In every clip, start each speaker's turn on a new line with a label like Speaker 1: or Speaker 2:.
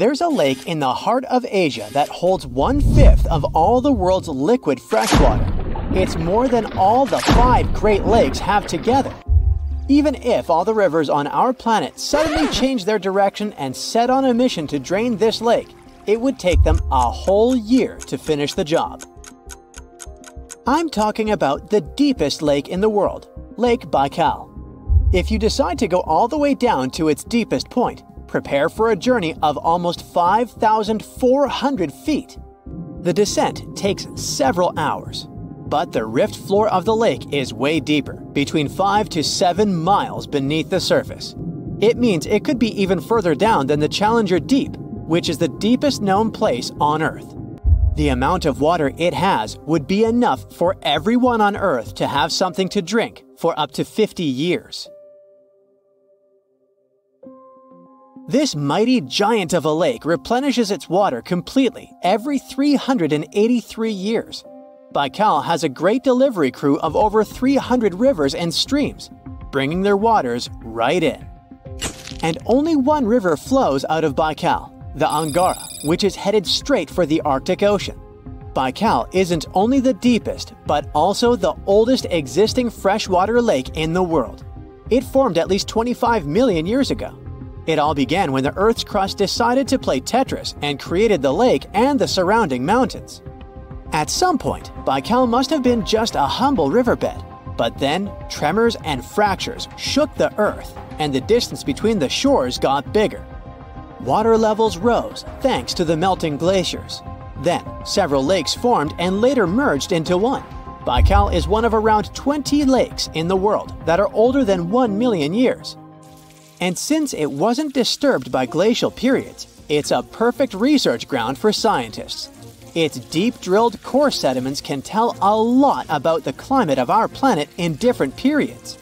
Speaker 1: There's a lake in the heart of Asia that holds 1/5 of all the world's liquid freshwater. It's more than all the 5 Great Lakes have together. Even if all the rivers on our planet suddenly change their direction and set on a mission to drain this lake, it would take them a whole year to finish the job. I'm talking about the deepest lake in the world, Lake Baikal. If you decide to go all the way down to its deepest point, prepare for a journey of almost 5,400 feet. The descent takes several hours, but the rift floor of the lake is way deeper, between 5 to 7 miles beneath the surface. It means it could be even further down than the Challenger Deep, which is the deepest known place on Earth. The amount of water it has would be enough for everyone on Earth to have something to drink for up to 50 years. This mighty giant of a lake replenishes its water completely every 383 years. Baikal has a great delivery crew of over 300 rivers and streams, bringing their waters right in. And only one river flows out of Baikal, the Angara, which is headed straight for the Arctic Ocean. Baikal isn't only the deepest, but also the oldest existing freshwater lake in the world. It formed at least 25 million years ago. It all began when the Earth's crust decided to play Tetris and created the lake and the surrounding mountains. At some point, Baikal must have been just a humble riverbed, but then tremors and fractures shook the Earth, and the distance between the shores got bigger. Water levels rose thanks to the melting glaciers. Then, several lakes formed and later merged into one. Baikal is one of around 20 lakes in the world that are older than 1 million years. And since it wasn't disturbed by glacial periods, it's a perfect research ground for scientists. Its deep-drilled core sediments can tell a lot about the climate of our planet in different periods.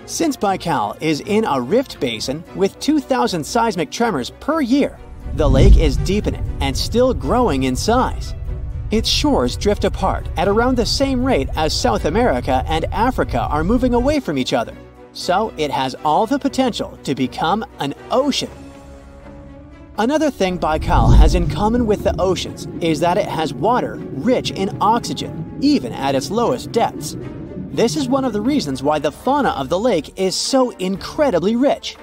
Speaker 1: Since Baikal is in a rift basin with 2,000 seismic tremors per year, the lake is deepening and still growing in size. Its shores drift apart at around the same rate as South America and Africa are moving away from each other, so it has all the potential to become an ocean. Another thing Baikal has in common with the oceans is that it has water rich in oxygen, even at its lowest depths. This is one of the reasons why the fauna of the lake is so incredibly rich.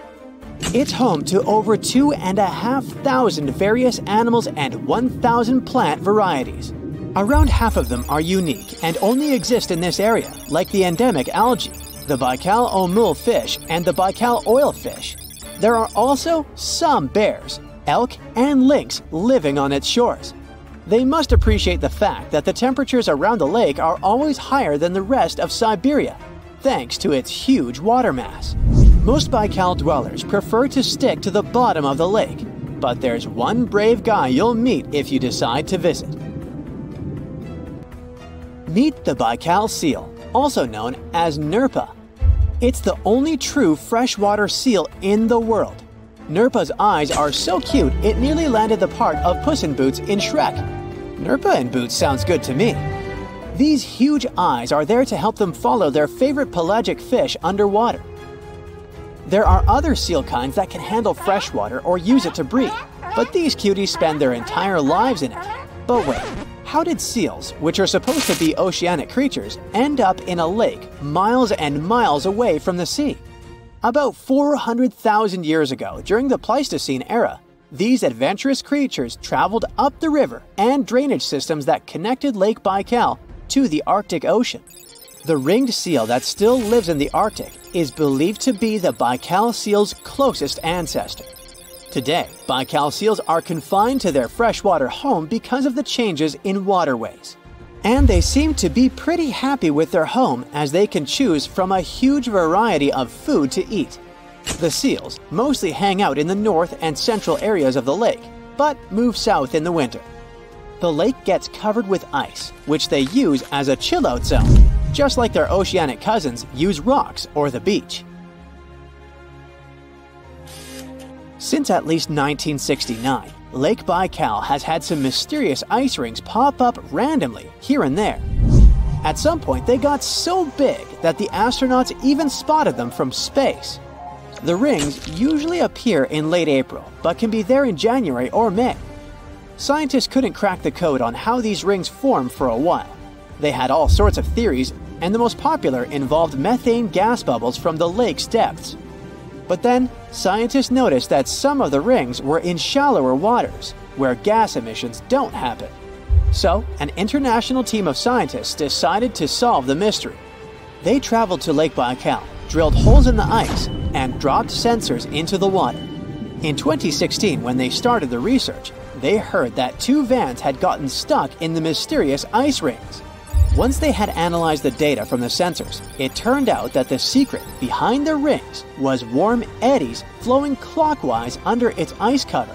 Speaker 1: It's home to over 2,500 various animals and 1,000 plant varieties. Around half of them are unique and only exist in this area, like the endemic algae, the Baikal omul fish, and the Baikal oilfish. There are also some bears, elk, and lynx living on its shores. They must appreciate the fact that the temperatures around the lake are always higher than the rest of Siberia, thanks to its huge water mass. Most Baikal dwellers prefer to stick to the bottom of the lake, but there's one brave guy you'll meet if you decide to visit. Meet the Baikal seal, also known as Nerpa. It's the only true freshwater seal in the world. Nerpa's eyes are so cute it nearly landed the part of Puss in Boots in Shrek. Nerpa in Boots sounds good to me. These huge eyes are there to help them follow their favorite pelagic fish underwater. There are other seal kinds that can handle freshwater or use it to breathe, but these cuties spend their entire lives in it. But wait, how did seals, which are supposed to be oceanic creatures, end up in a lake miles and miles away from the sea? About 400,000 years ago, during the Pleistocene era, these adventurous creatures traveled up the river and drainage systems that connected Lake Baikal to the Arctic Ocean. The ringed seal that still lives in the Arctic is believed to be the Baikal seal's closest ancestor. Today, Baikal seals are confined to their freshwater home because of the changes in waterways. And they seem to be pretty happy with their home as they can choose from a huge variety of food to eat. The seals mostly hang out in the north and central areas of the lake, but move south in the winter. The lake gets covered with ice, which they use as a chill-out zone, just like their oceanic cousins use rocks or the beach. Since at least 1969, Lake Baikal has had some mysterious ice rings pop up randomly here and there. At some point, they got so big that the astronauts even spotted them from space. The rings usually appear in late April, but can be there in January or May. Scientists couldn't crack the code on how these rings form for a while. They had all sorts of theories, and the most popular involved methane gas bubbles from the lake's depths. But then, scientists noticed that some of the rings were in shallower waters, where gas emissions don't happen. So, an international team of scientists decided to solve the mystery. They traveled to Lake Baikal, drilled holes in the ice, and dropped sensors into the water. In 2016, when they started the research, they heard that 2 vans had gotten stuck in the mysterious ice rings. Once they had analyzed the data from the sensors, it turned out that the secret behind the rings was warm eddies flowing clockwise under its ice cover.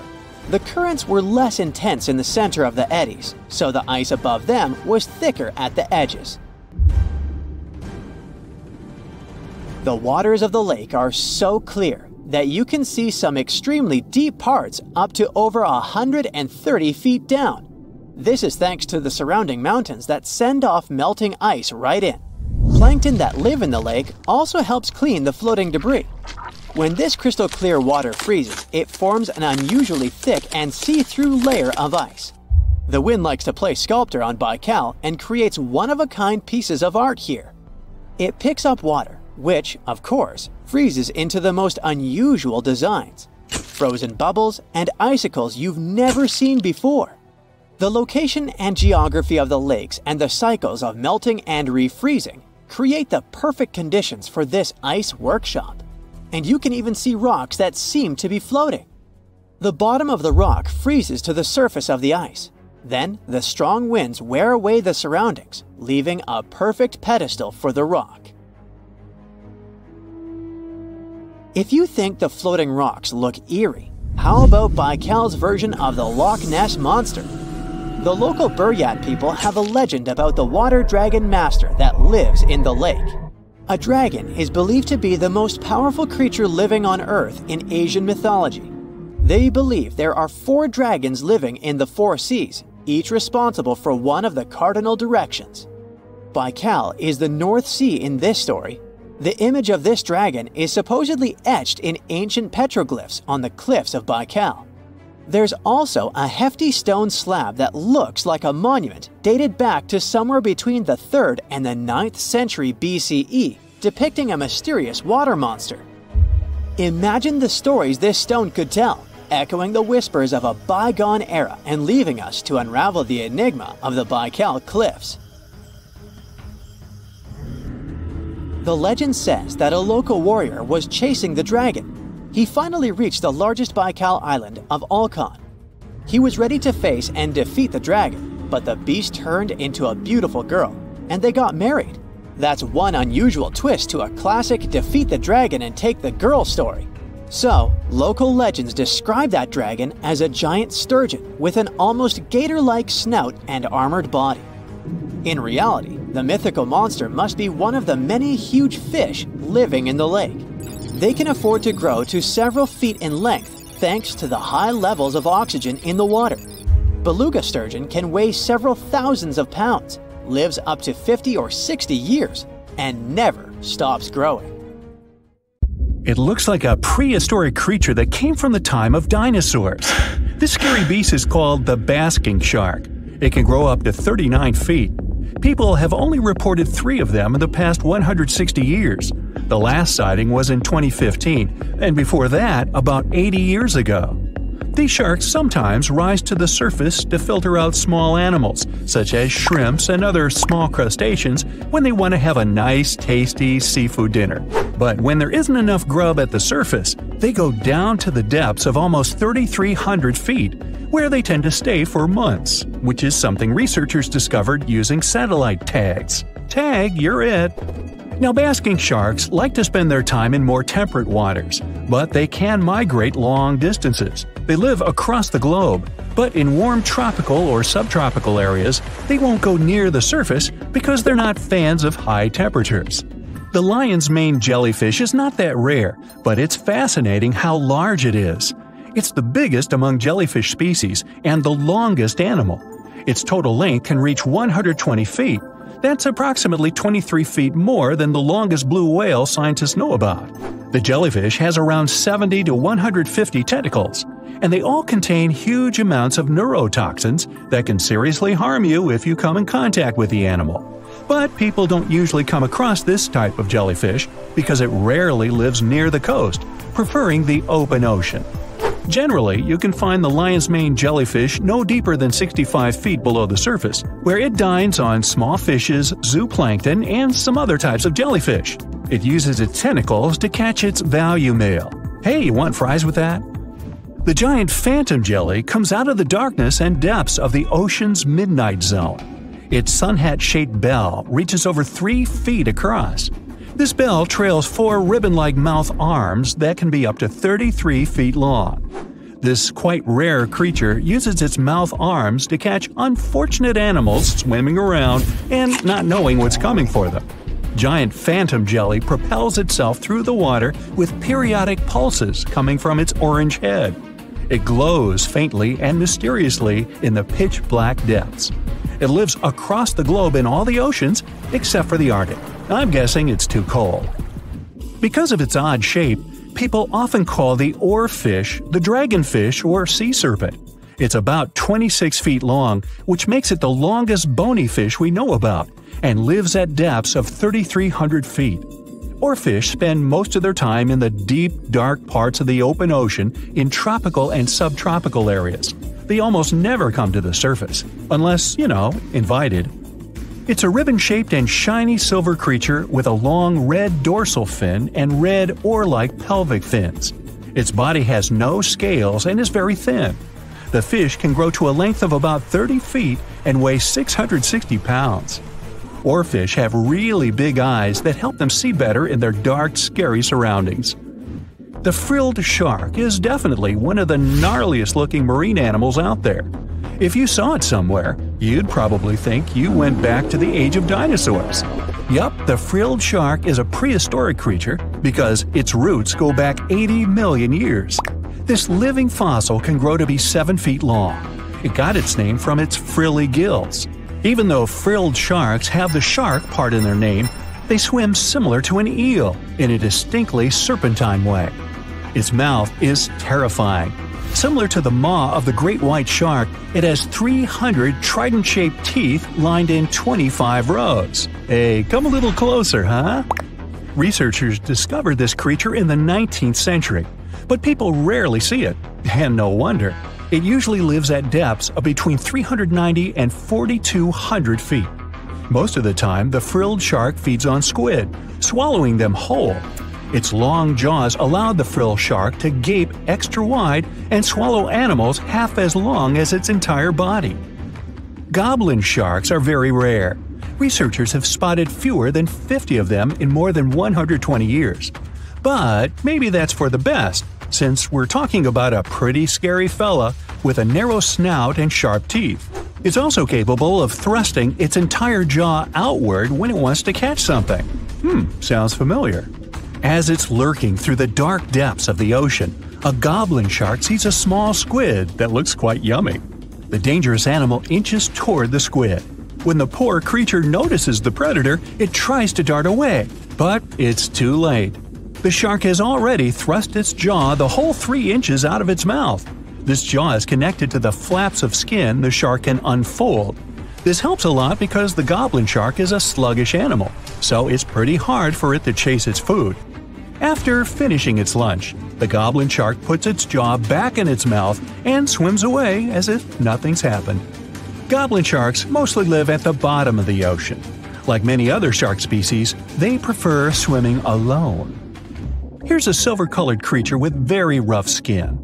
Speaker 1: The currents were less intense in the center of the eddies, so the ice above them was thicker at the edges. The waters of the lake are so clear that you can see some extremely deep parts up to over 130 feet down. This is thanks to the surrounding mountains that send off melting ice right in. Plankton that live in the lake also helps clean the floating debris. When this crystal clear water freezes, it forms an unusually thick and see-through layer of ice. The wind likes to play sculptor on Baikal and creates one-of-a-kind pieces of art here. It picks up water, which, of course, freezes into the most unusual designs. Frozen bubbles and icicles you've never seen before. The location and geography of the lakes and the cycles of melting and refreezing create the perfect conditions for this ice workshop. And you can even see rocks that seem to be floating. The bottom of the rock freezes to the surface of the ice. Then, the strong winds wear away the surroundings, leaving a perfect pedestal for the rock. If you think the floating rocks look eerie, how about Baikal's version of the Loch Ness Monster? The local Buryat people have a legend about the water dragon master that lives in the lake. A dragon is believed to be the most powerful creature living on Earth in Asian mythology. They believe there are 4 dragons living in the 4 seas, each responsible for one of the cardinal directions. Baikal is the North Sea in this story. The image of this dragon is supposedly etched in ancient petroglyphs on the cliffs of Baikal. There's also a hefty stone slab that looks like a monument dated back to somewhere between the 3rd and the 9th century BCE, depicting a mysterious water monster. Imagine the stories this stone could tell, echoing the whispers of a bygone era and leaving us to unravel the enigma of the Baikal cliffs. The legend says that a local warrior was chasing the dragon. He finally reached the largest Baikal island of Alkan. He was ready to face and defeat the dragon, but the beast turned into a beautiful girl, and they got married. That's one unusual twist to a classic defeat the dragon and take the girl story. So, local legends describe that dragon as a giant sturgeon with an almost gator-like snout and armored body. In reality, the mythical monster must be one of the many huge fish living in the lake. They can afford to grow to several feet in length thanks to the high levels of oxygen in the water. Beluga sturgeon can weigh several thousands of pounds, lives up to 50 or 60 years, and never stops growing.
Speaker 2: It looks like a prehistoric creature that came from the time of dinosaurs. This scary beast is called the basking shark. It can grow up to 39 feet. People have only reported 3 of them in the past 160 years. The last sighting was in 2015, and before that, about 80 years ago. These sharks sometimes rise to the surface to filter out small animals, such as shrimps and other small crustaceans, when they want to have a nice, tasty seafood dinner. But when there isn't enough grub at the surface, they go down to the depths of almost 3,300 feet, where they tend to stay for months, which is something researchers discovered using satellite tags. Tag, you're it! Now, basking sharks like to spend their time in more temperate waters, but they can migrate long distances. They live across the globe, but in warm tropical or subtropical areas, they won't go near the surface because they're not fans of high temperatures. The lion's mane jellyfish is not that rare, but it's fascinating how large it is. It's the biggest among jellyfish species and the longest animal. Its total length can reach 120 feet, That's approximately 23 feet more than the longest blue whale scientists know about. The jellyfish has around 70 to 150 tentacles, and they all contain huge amounts of neurotoxins that can seriously harm you if you come in contact with the animal. But people don't usually come across this type of jellyfish because it rarely lives near the coast, preferring the open ocean. Generally, you can find the lion's mane jellyfish no deeper than 65 feet below the surface, where it dines on small fishes, zooplankton, and some other types of jellyfish. It uses its tentacles to catch its value meal. Hey, you want fries with that? The giant phantom jelly comes out of the darkness and depths of the ocean's midnight zone. Its sun hat-shaped bell reaches over 3 feet across. This bell trails 4 ribbon-like mouth arms that can be up to 33 feet long. This quite rare creature uses its mouth arms to catch unfortunate animals swimming around and not knowing what's coming for them. Giant phantom jelly propels itself through the water with periodic pulses coming from its orange head. It glows faintly and mysteriously in the pitch-black depths. It lives across the globe in all the oceans except for the Arctic. I'm guessing it's too cold. Because of its odd shape, people often call the oarfish the dragonfish or sea serpent. It's about 26 feet long, which makes it the longest bony fish we know about, and lives at depths of 3,300 feet. Oarfish spend most of their time in the deep, dark parts of the open ocean in tropical and subtropical areas. They almost never come to the surface, unless, invited. It's a ribbon-shaped and shiny silver creature with a long red dorsal fin and red oar-like pelvic fins. Its body has no scales and is very thin. The fish can grow to a length of about 30 feet and weigh 660 pounds. Oarfish have really big eyes that help them see better in their dark, scary surroundings. The frilled shark is definitely one of the gnarliest-looking marine animals out there. If you saw it somewhere, you'd probably think you went back to the age of dinosaurs. Yup, the frilled shark is a prehistoric creature because its roots go back 80 million years. This living fossil can grow to be 7 feet long. It got its name from its frilly gills. Even though frilled sharks have the shark part in their name, they swim similar to an eel in a distinctly serpentine way. Its mouth is terrifying. Similar to the maw of the great white shark, it has 300 trident-shaped teeth lined in 25 rows. Hey, come a little closer, huh? Researchers discovered this creature in the 19th century, but people rarely see it, and no wonder. It usually lives at depths of between 390 and 4,200 feet. Most of the time, the frilled shark feeds on squid, swallowing them whole. Its long jaws allowed the frilled shark to gape extra wide and swallow animals half as long as its entire body. Goblin sharks are very rare. Researchers have spotted fewer than 50 of them in more than 120 years. But maybe that's for the best, since we're talking about a pretty scary fella with a narrow snout and sharp teeth. It's also capable of thrusting its entire jaw outward when it wants to catch something. Sounds familiar. As it's lurking through the dark depths of the ocean, a goblin shark sees a small squid that looks quite yummy. The dangerous animal inches toward the squid. When the poor creature notices the predator, it tries to dart away, but it's too late. The shark has already thrust its jaw the whole 3 inches out of its mouth. This jaw is connected to the flaps of skin the shark can unfold. This helps a lot because the goblin shark is a sluggish animal, so it's pretty hard for it to chase its food. After finishing its lunch, the goblin shark puts its jaw back in its mouth and swims away as if nothing's happened. Goblin sharks mostly live at the bottom of the ocean. Like many other shark species, they prefer swimming alone. Here's a silver-colored creature with very rough skin.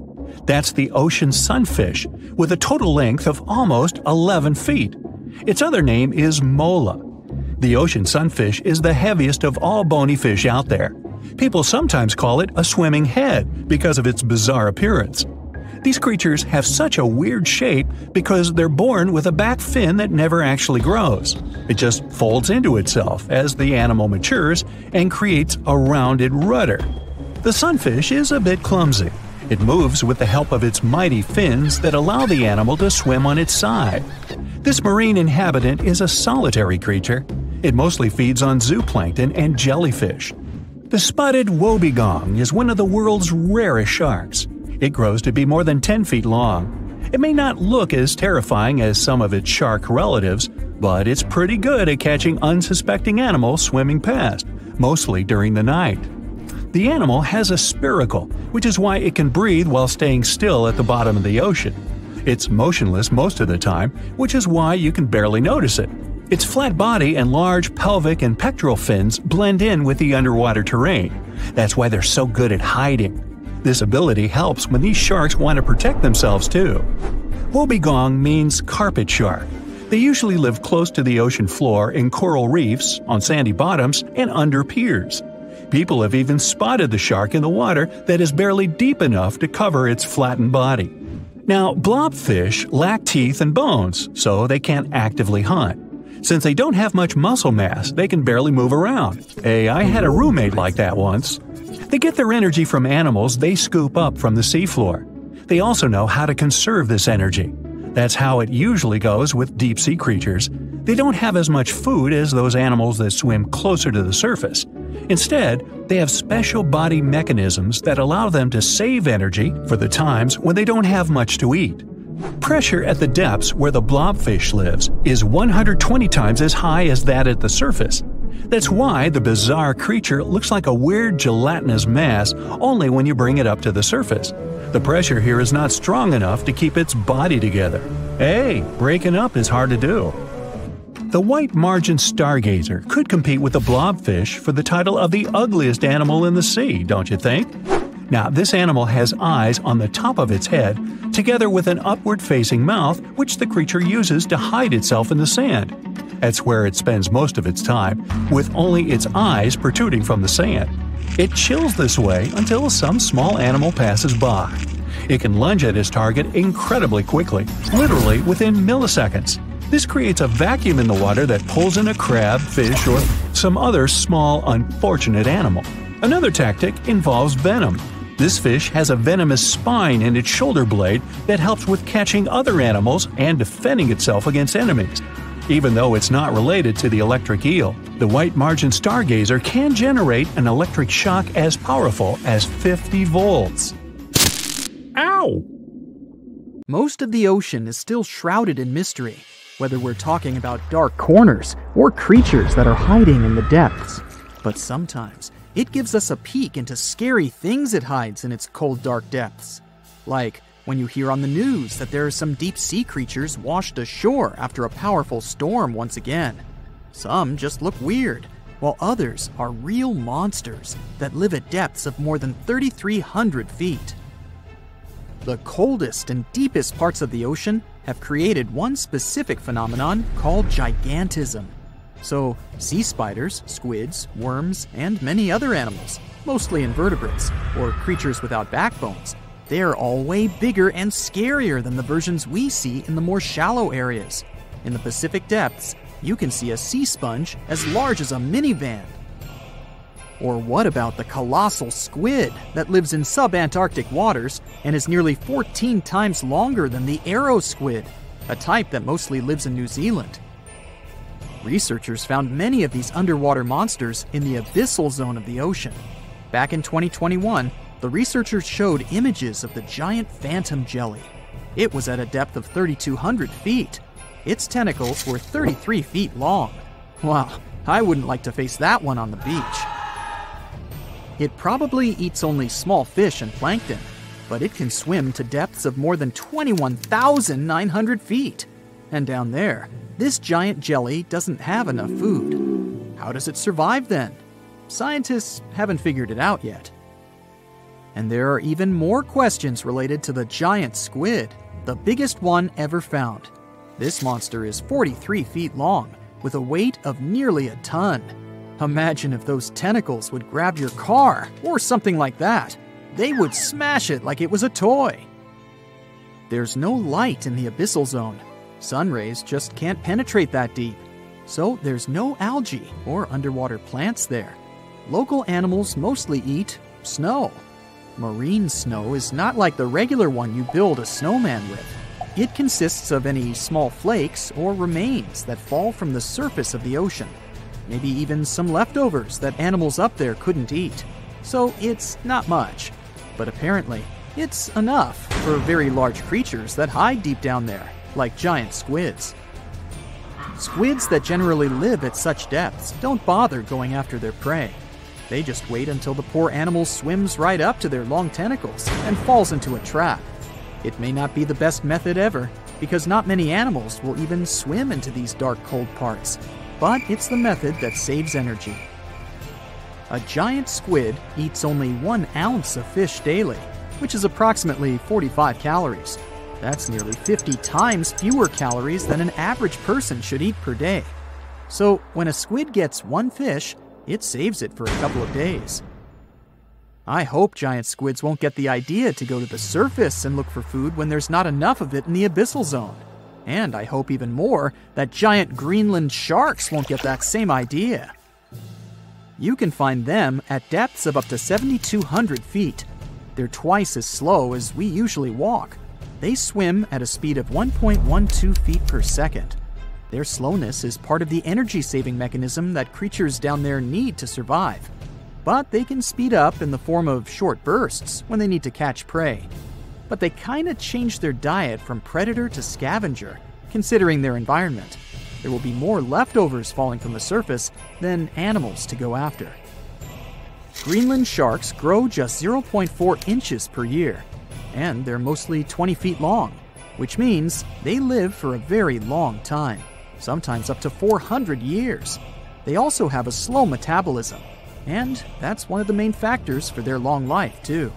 Speaker 2: That's the ocean sunfish, with a total length of almost 11 feet. Its other name is mola. The ocean sunfish is the heaviest of all bony fish out there. People sometimes call it a swimming head because of its bizarre appearance. These creatures have such a weird shape because they're born with a back fin that never actually grows. It just folds into itself as the animal matures and creates a rounded rudder. The sunfish is a bit clumsy. It moves with the help of its mighty fins that allow the animal to swim on its side. This marine inhabitant is a solitary creature. It mostly feeds on zooplankton and jellyfish. The spotted wobbegong is one of the world's rarest sharks. It grows to be more than 10 feet long. It may not look as terrifying as some of its shark relatives, but it's pretty good at catching unsuspecting animals swimming past, mostly during the night. The animal has a spiracle, which is why it can breathe while staying still at the bottom of the ocean. It's motionless most of the time, which is why you can barely notice it. Its flat body and large pelvic and pectoral fins blend in with the underwater terrain. That's why they're so good at hiding. This ability helps when these sharks want to protect themselves too. Wobbegong means carpet shark. They usually live close to the ocean floor in coral reefs, on sandy bottoms, and under piers. People have even spotted the shark in the water that is barely deep enough to cover its flattened body. Now, blobfish lack teeth and bones, so they can't actively hunt. Since they don't have much muscle mass, they can barely move around. Hey, I had a roommate like that once. They get their energy from animals they scoop up from the seafloor. They also know how to conserve this energy. That's how it usually goes with deep-sea creatures. They don't have as much food as those animals that swim closer to the surface. Instead, they have special body mechanisms that allow them to save energy for the times when they don't have much to eat. Pressure at the depths where the blobfish lives is 120 times as high as that at the surface. That's why the bizarre creature looks like a weird gelatinous mass only when you bring it up to the surface. The pressure here is not strong enough to keep its body together. Hey, breaking up is hard to do. The white margin stargazer could compete with the blobfish for the title of the ugliest animal in the sea, don't you think? Now, this animal has eyes on the top of its head, together with an upward-facing mouth which the creature uses to hide itself in the sand. That's where it spends most of its time, with only its eyes protruding from the sand. It chills this way until some small animal passes by. It can lunge at its target incredibly quickly, literally within milliseconds. This creates a vacuum in the water that pulls in a crab, fish, or some other small, unfortunate animal. Another tactic involves venom. This fish has a venomous spine in its shoulder blade that helps with catching other animals and defending itself against enemies. Even though it's not related to the electric eel, the white margin stargazer can generate an electric shock as powerful as 50 volts. Ow!
Speaker 3: Most of the ocean is still shrouded in mystery, whether we're talking about dark corners or creatures that are hiding in the depths. But sometimes, it gives us a peek into scary things it hides in its cold, dark depths. Like when you hear on the news that there are some deep-sea creatures washed ashore after a powerful storm once again. Some just look weird, while others are real monsters that live at depths of more than 3,300 feet. The coldest and deepest parts of the ocean have created one specific phenomenon called gigantism. So, sea spiders, squids, worms, and many other animals, mostly invertebrates, or creatures without backbones, they're all way bigger and scarier than the versions we see in the more shallow areas. In the Pacific depths, you can see a sea sponge as large as a minivan. Or what about the colossal squid that lives in subantarctic waters and is nearly 14 times longer than the arrow squid, a type that mostly lives in New Zealand? Researchers found many of these underwater monsters in the abyssal zone of the ocean. Back in 2021, the researchers showed images of the giant phantom jelly. It was at a depth of 3,200 feet. Its tentacles were 33 feet long. Wow, I wouldn't like to face that one on the beach. It probably eats only small fish and plankton, but it can swim to depths of more than 21,900 feet. And down there, this giant jelly doesn't have enough food. How does it survive then? Scientists haven't figured it out yet. And there are even more questions related to the giant squid, the biggest one ever found. This monster is 43 feet long, with a weight of nearly a ton. Imagine if those tentacles would grab your car, or something like that. They would smash it like it was a toy. There's no light in the abyssal zone. Sun rays just can't penetrate that deep. So there's no algae or underwater plants there. Local animals mostly eat snow. Marine snow is not like the regular one you build a snowman with. It consists of any small flakes or remains that fall from the surface of the ocean. Maybe even some leftovers that animals up there couldn't eat. So it's not much. But apparently, it's enough for very large creatures that hide deep down there, like giant squids. Squids that generally live at such depths don't bother going after their prey. They just wait until the poor animal swims right up to their long tentacles and falls into a trap. It may not be the best method ever, because not many animals will even swim into these dark, cold parts. But it's the method that saves energy. A giant squid eats only 1 ounce of fish daily, which is approximately 45 calories. That's nearly 50 times fewer calories than an average person should eat per day. So when a squid gets 1 fish, it saves it for a couple of days. I hope giant squids won't get the idea to go to the surface and look for food when there's not enough of it in the abyssal zone. And I hope even more that giant Greenland sharks won't get that same idea. You can find them at depths of up to 7,200 feet. They're twice as slow as we usually walk. They swim at a speed of 1.12 feet per second. Their slowness is part of the energy-saving mechanism that creatures down there need to survive. But they can speed up in the form of short bursts when they need to catch prey. But they kinda change their diet from predator to scavenger, considering their environment. There will be more leftovers falling from the surface than animals to go after. Greenland sharks grow just 0.4 inches per year, and they're mostly 20 feet long, which means they live for a very long time, sometimes up to 400 years. They also have a slow metabolism, and that's one of the main factors for their long life, too.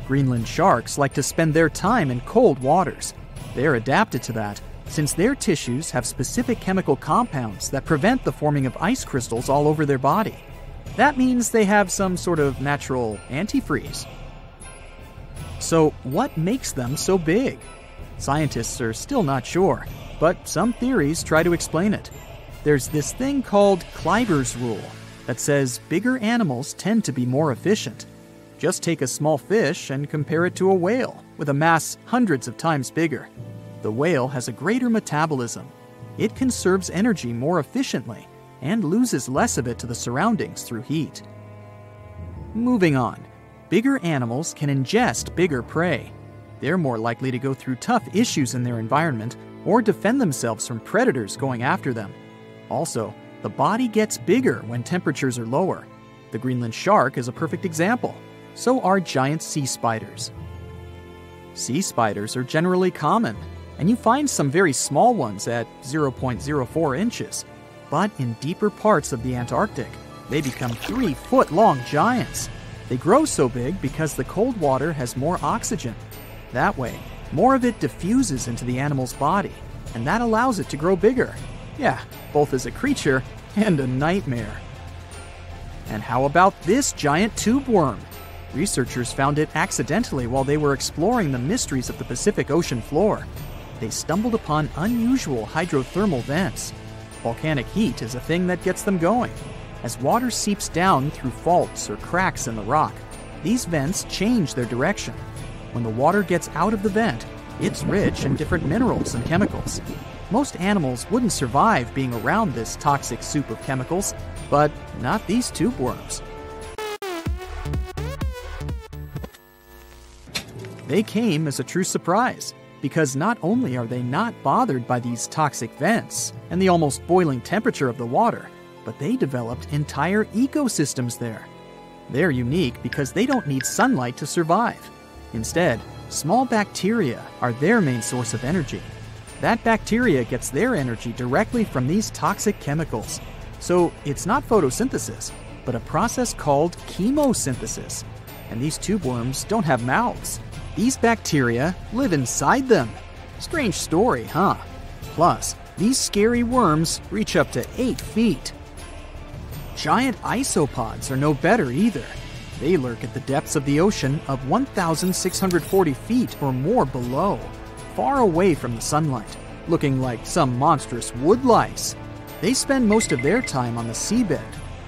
Speaker 3: Greenland sharks like to spend their time in cold waters. They're adapted to that, since their tissues have specific chemical compounds that prevent the forming of ice crystals all over their body. That means they have some sort of natural antifreeze. So what makes them so big? Scientists are still not sure, but some theories try to explain it. There's this thing called Kleiber's rule that says bigger animals tend to be more efficient. Just take a small fish and compare it to a whale with a mass hundreds of times bigger. The whale has a greater metabolism. It conserves energy more efficiently and loses less of it to the surroundings through heat. Moving on, bigger animals can ingest bigger prey. They're more likely to go through tough issues in their environment or defend themselves from predators going after them. Also, the body gets bigger when temperatures are lower. The Greenland shark is a perfect example. So are giant sea spiders. Sea spiders are generally common, and you find some very small ones at 0.04 inches. But in deeper parts of the Antarctic, they become 3-foot-long giants. They grow so big because the cold water has more oxygen. That way, more of it diffuses into the animal's body, and that allows it to grow bigger. Yeah, both as a creature and a nightmare. And how about this giant tube worm? Researchers found it accidentally while they were exploring the mysteries of the Pacific Ocean floor. They stumbled upon unusual hydrothermal vents. Volcanic heat is a thing that gets them going. As water seeps down through faults or cracks in the rock, these vents change their direction. When the water gets out of the vent, it's rich in different minerals and chemicals. Most animals wouldn't survive being around this toxic soup of chemicals, but not these tube worms. They came as a true surprise, because not only are they not bothered by these toxic vents and the almost boiling temperature of the water, but they developed entire ecosystems there. They're unique because they don't need sunlight to survive. Instead, small bacteria are their main source of energy. That bacteria gets their energy directly from these toxic chemicals. So it's not photosynthesis, but a process called chemosynthesis. And these tube worms don't have mouths. These bacteria live inside them. Strange story, huh? Plus, these scary worms reach up to 8 feet. Giant isopods are no better either. They lurk at the depths of the ocean of 1,640 feet or more below, far away from the sunlight, looking like some monstrous wood lice. They spend most of their time on the seabed,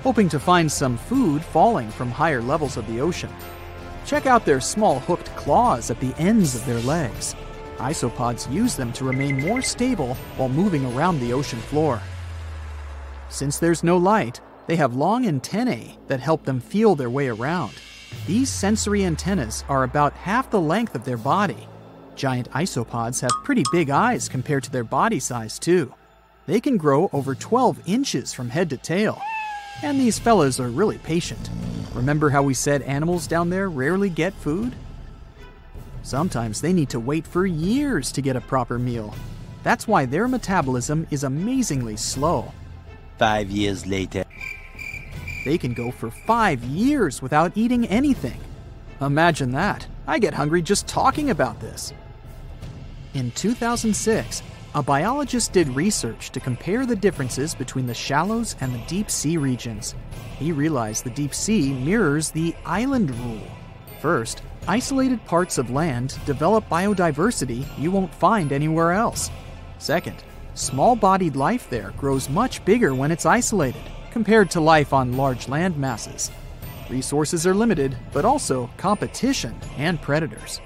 Speaker 3: hoping to find some food falling from higher levels of the ocean. Check out their small hooked claws at the ends of their legs. Isopods use them to remain more stable while moving around the ocean floor. Since there's no light, they have long antennae that help them feel their way around. These sensory antennas are about half the length of their body. Giant isopods have pretty big eyes compared to their body size, too. They can grow over 12 inches from head to tail. And these fellas are really patient. Remember how we said animals down there rarely get food? Sometimes they need to wait for years to get a proper meal. That's why their metabolism is amazingly slow.
Speaker 4: 5 years later.
Speaker 3: They can go for 5 years without eating anything. Imagine that. I get hungry just talking about this. In 2006, a biologist did research to compare the differences between the shallows and the deep sea regions. He realized the deep sea mirrors the island rule. First, isolated parts of land develop biodiversity you won't find anywhere else. Second, small-bodied life there grows much bigger when it's isolated, compared to life on large land masses. Resources are limited, but also competition and predators.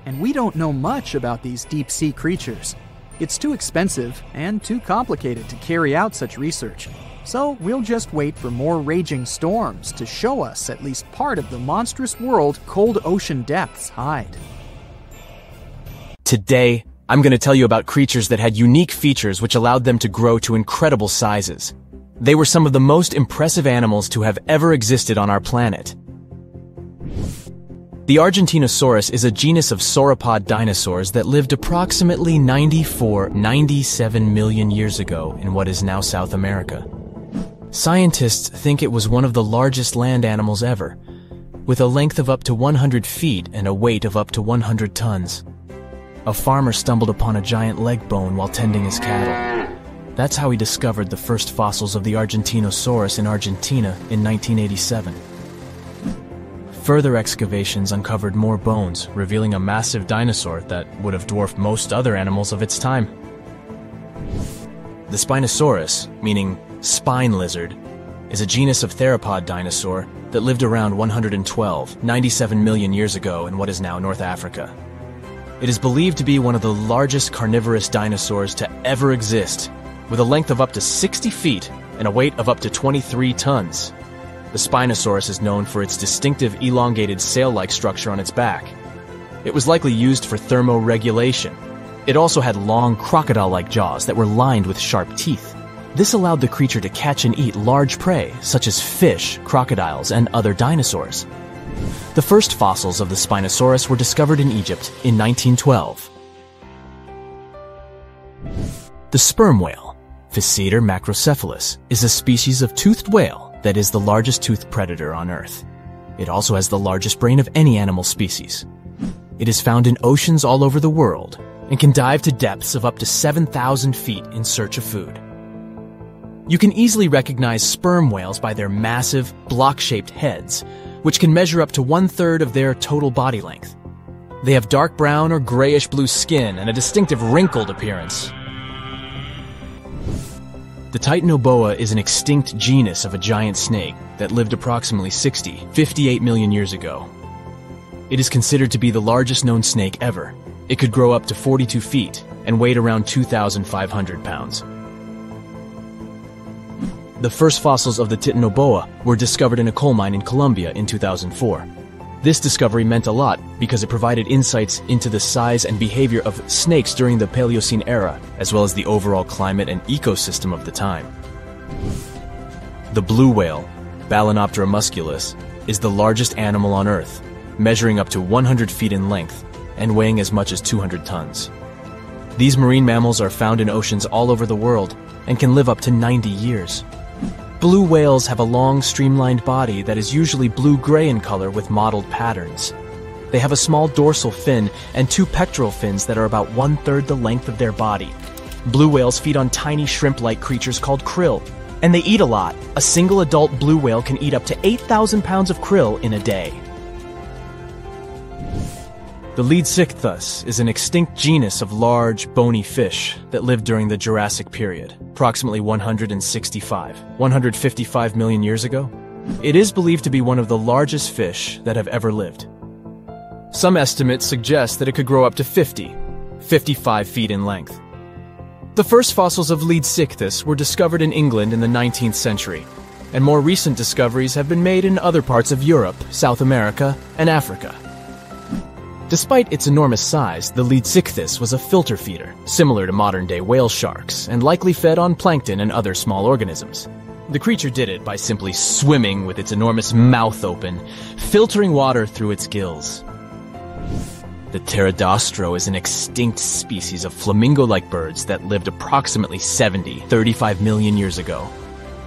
Speaker 3: And we don't know much about these deep-sea creatures. It's too expensive and too complicated to carry out such research. So we'll just wait for more raging storms to show us at least part of the monstrous world cold ocean depths hide.
Speaker 5: Today, I'm going to tell you about creatures that had unique features which allowed them to grow to incredible sizes. They were some of the most impressive animals to have ever existed on our planet. The Argentinosaurus is a genus of sauropod dinosaurs that lived approximately 97 million years ago in what is now South America. Scientists think it was one of the largest land animals ever, with a length of up to 100 feet and a weight of up to 100 tons. A farmer stumbled upon a giant leg bone while tending his cattle. That's how he discovered the first fossils of the Argentinosaurus in Argentina in 1987. Further excavations uncovered more bones, revealing a massive dinosaur that would have dwarfed most other animals of its time. The Spinosaurus, meaning spine lizard, is a genus of theropod dinosaur that lived around 97 million years ago in what is now North Africa. It is believed to be one of the largest carnivorous dinosaurs to ever exist, with a length of up to 60 feet and a weight of up to 23 tons. The Spinosaurus is known for its distinctive elongated sail-like structure on its back. It was likely used for thermoregulation. It also had long crocodile-like jaws that were lined with sharp teeth. This allowed the creature to catch and eat large prey, such as fish, crocodiles, and other dinosaurs. The first fossils of the Spinosaurus were discovered in Egypt in 1912. The sperm whale, Physeter macrocephalus, is a species of toothed whale that is the largest toothed predator on Earth. It also has the largest brain of any animal species. It is found in oceans all over the world and can dive to depths of up to 7,000 feet in search of food. You can easily recognize sperm whales by their massive, block-shaped heads, which can measure up to 1/3 of their total body length. They have dark brown or grayish-blue skin and a distinctive wrinkled appearance. The Titanoboa is an extinct genus of a giant snake that lived approximately 58 million years ago. It is considered to be the largest known snake ever. It could grow up to 42 feet and weighed around 2,500 pounds. The first fossils of the Titanoboa were discovered in a coal mine in Colombia in 2004. This discovery meant a lot because it provided insights into the size and behavior of snakes during the Paleocene era, as well as the overall climate and ecosystem of the time. The blue whale, Balænoptera musculus, is the largest animal on Earth, measuring up to 100 feet in length and weighing as much as 200 tons. These marine mammals are found in oceans all over the world and can live up to 90 years. Blue whales have a long, streamlined body that is usually blue-gray in color with mottled patterns. They have a small dorsal fin and 2 pectoral fins that are about 1/3 the length of their body. Blue whales feed on tiny shrimp-like creatures called krill, and they eat a lot. A single adult blue whale can eat up to 8,000 pounds of krill in a day. The Leadsichthus is an extinct genus of large, bony fish that lived during the Jurassic period, approximately 155 million years ago. It is believed to be one of the largest fish that have ever lived. Some estimates suggest that it could grow up to 55 feet in length. The first fossils of Leedsichthys were discovered in England in the 19th century, and more recent discoveries have been made in other parts of Europe, South America, and Africa. Despite its enormous size, the Leedsichthys was a filter feeder, similar to modern-day whale sharks, and likely fed on plankton and other small organisms. The creature did it by simply swimming with its enormous mouth open, filtering water through its gills. The pterodostro is an extinct species of flamingo-like birds that lived approximately 35 million years ago.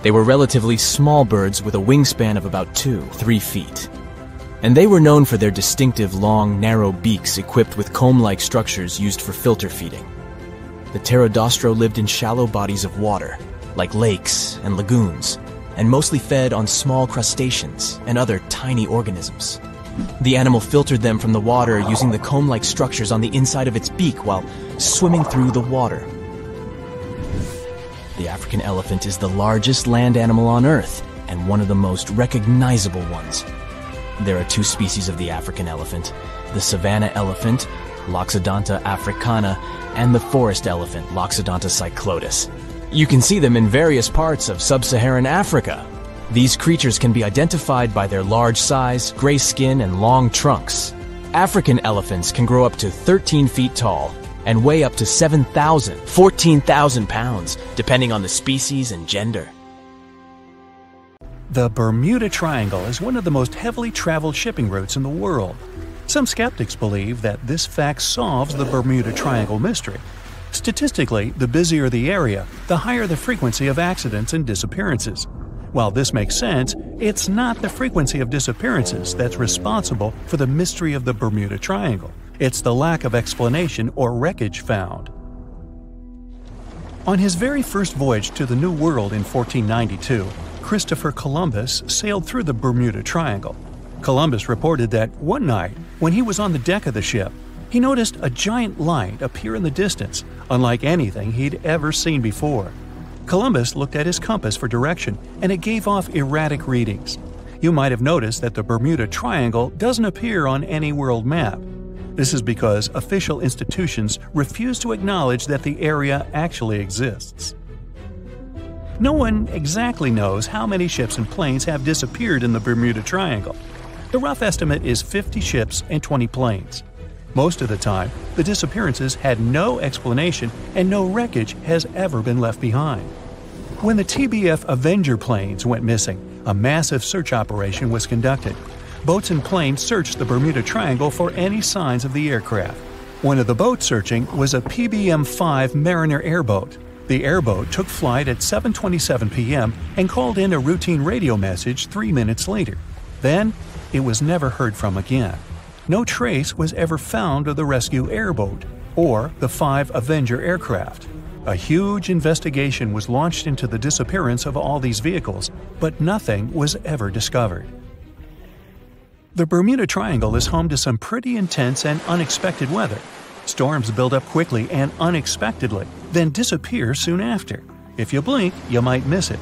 Speaker 5: They were relatively small birds with a wingspan of about 2-3 feet. And they were known for their distinctive long, narrow beaks equipped with comb-like structures used for filter feeding. The pterodostro lived in shallow bodies of water, like lakes and lagoons, and mostly fed on small crustaceans and other tiny organisms. The animal filtered them from the water using the comb-like structures on the inside of its beak while swimming through the water. The African elephant is the largest land animal on Earth and one of the most recognizable ones. There are two species of the African elephant, the savanna elephant, Loxodonta africana, and the forest elephant, Loxodonta cyclotis. You can see them in various parts of sub-Saharan Africa. These creatures can be identified by their large size, gray skin, and long trunks. African elephants can grow up to 13 feet tall and weigh up to 14,000 pounds, depending on the species and gender.
Speaker 2: The Bermuda Triangle is one of the most heavily traveled shipping routes in the world. Some skeptics believe that this fact solves the Bermuda Triangle mystery. Statistically, the busier the area, the higher the frequency of accidents and disappearances. While this makes sense, it's not the frequency of disappearances that's responsible for the mystery of the Bermuda Triangle. It's the lack of explanation or wreckage found. On his very first voyage to the New World in 1492, Christopher Columbus sailed through the Bermuda Triangle. Columbus reported that one night, when he was on the deck of the ship, he noticed a giant light appear in the distance, unlike anything he'd ever seen before. Columbus looked at his compass for direction, and it gave off erratic readings. You might have noticed that the Bermuda Triangle doesn't appear on any world map. This is because official institutions refuse to acknowledge that the area actually exists. No one exactly knows how many ships and planes have disappeared in the Bermuda Triangle. The rough estimate is 50 ships and 20 planes. Most of the time, the disappearances had no explanation and no wreckage has ever been left behind. When the TBF Avenger planes went missing, a massive search operation was conducted. Boats and planes searched the Bermuda Triangle for any signs of the aircraft. One of the boats searching was a PBM-5 Mariner airboat. The airboat took flight at 7:27 p.m. and called in a routine radio message 3 minutes later. Then, it was never heard from again. No trace was ever found of the rescue airboat or the 5 Avenger aircraft. A huge investigation was launched into the disappearance of all these vehicles, but nothing was ever discovered. The Bermuda Triangle is home to some pretty intense and unexpected weather. Storms build up quickly and unexpectedly, then disappear soon after. If you blink, you might miss it.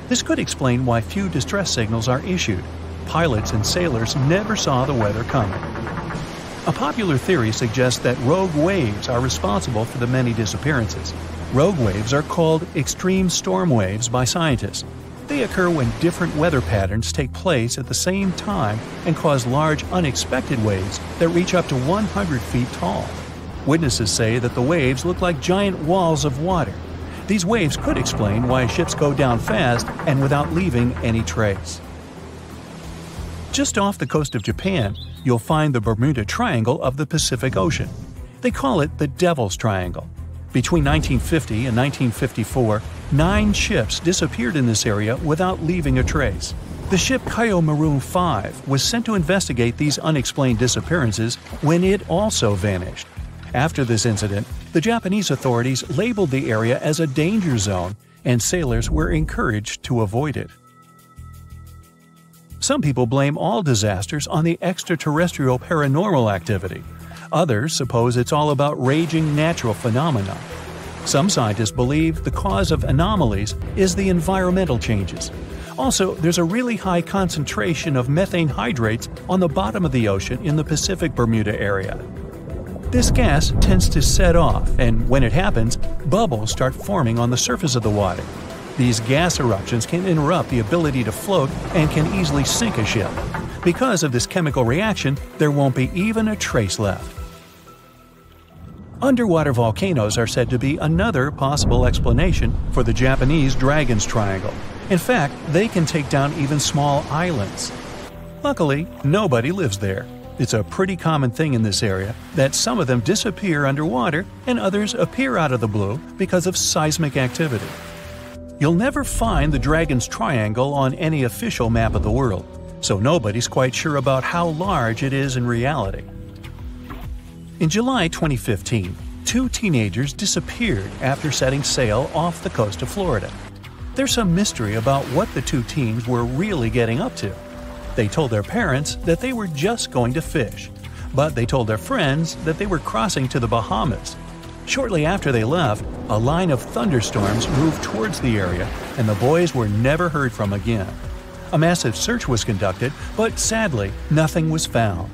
Speaker 2: This could explain why few distress signals are issued. Pilots and sailors never saw the weather coming. A popular theory suggests that rogue waves are responsible for the many disappearances. Rogue waves are called extreme storm waves by scientists. They occur when different weather patterns take place at the same time and cause large, unexpected waves that reach up to 100 feet tall. Witnesses say that the waves look like giant walls of water. These waves could explain why ships go down fast and without leaving any trace. Just off the coast of Japan, you'll find the Bermuda Triangle of the Pacific Ocean. They call it the Devil's Triangle. Between 1950 and 1954, 9 ships disappeared in this area without leaving a trace. The ship Kaio Maroon 5 was sent to investigate these unexplained disappearances when it also vanished. After this incident, the Japanese authorities labeled the area as a danger zone, and sailors were encouraged to avoid it. Some people blame all disasters on the extraterrestrial paranormal activity. Others suppose it's all about raging natural phenomena. Some scientists believe the cause of anomalies is the environmental changes. Also, there's a really high concentration of methane hydrates on the bottom of the ocean in the Pacific Bermuda area. This gas tends to set off, and when it happens, bubbles start forming on the surface of the water. These gas eruptions can interrupt the ability to float and can easily sink a ship. Because of this chemical reaction, there won't be even a trace left. Underwater volcanoes are said to be another possible explanation for the Japanese Dragon's Triangle. In fact, they can take down even small islands. Luckily, nobody lives there. It's a pretty common thing in this area that some of them disappear underwater and others appear out of the blue because of seismic activity. You'll never find the Dragon's Triangle on any official map of the world, so nobody's quite sure about how large it is in reality. In July 2015, 2 teenagers disappeared after setting sail off the coast of Florida. There's some mystery about what the 2 teens were really getting up to. They told their parents that they were just going to fish, but they told their friends that they were crossing to the Bahamas. Shortly after they left, a line of thunderstorms moved towards the area, and the boys were never heard from again. A massive search was conducted, but sadly, nothing was found.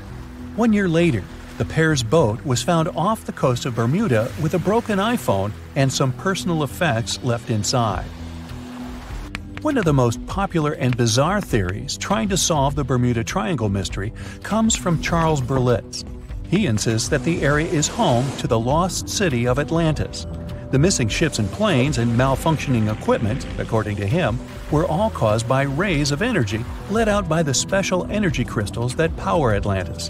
Speaker 2: 1 year later, the pair's boat was found off the coast of Bermuda with a broken iPhone and some personal effects left inside. One of the most popular and bizarre theories trying to solve the Bermuda Triangle mystery comes from Charles Berlitz. He insists that the area is home to the lost city of Atlantis. The missing ships and planes and malfunctioning equipment, according to him, were all caused by rays of energy let out by the special energy crystals that power Atlantis.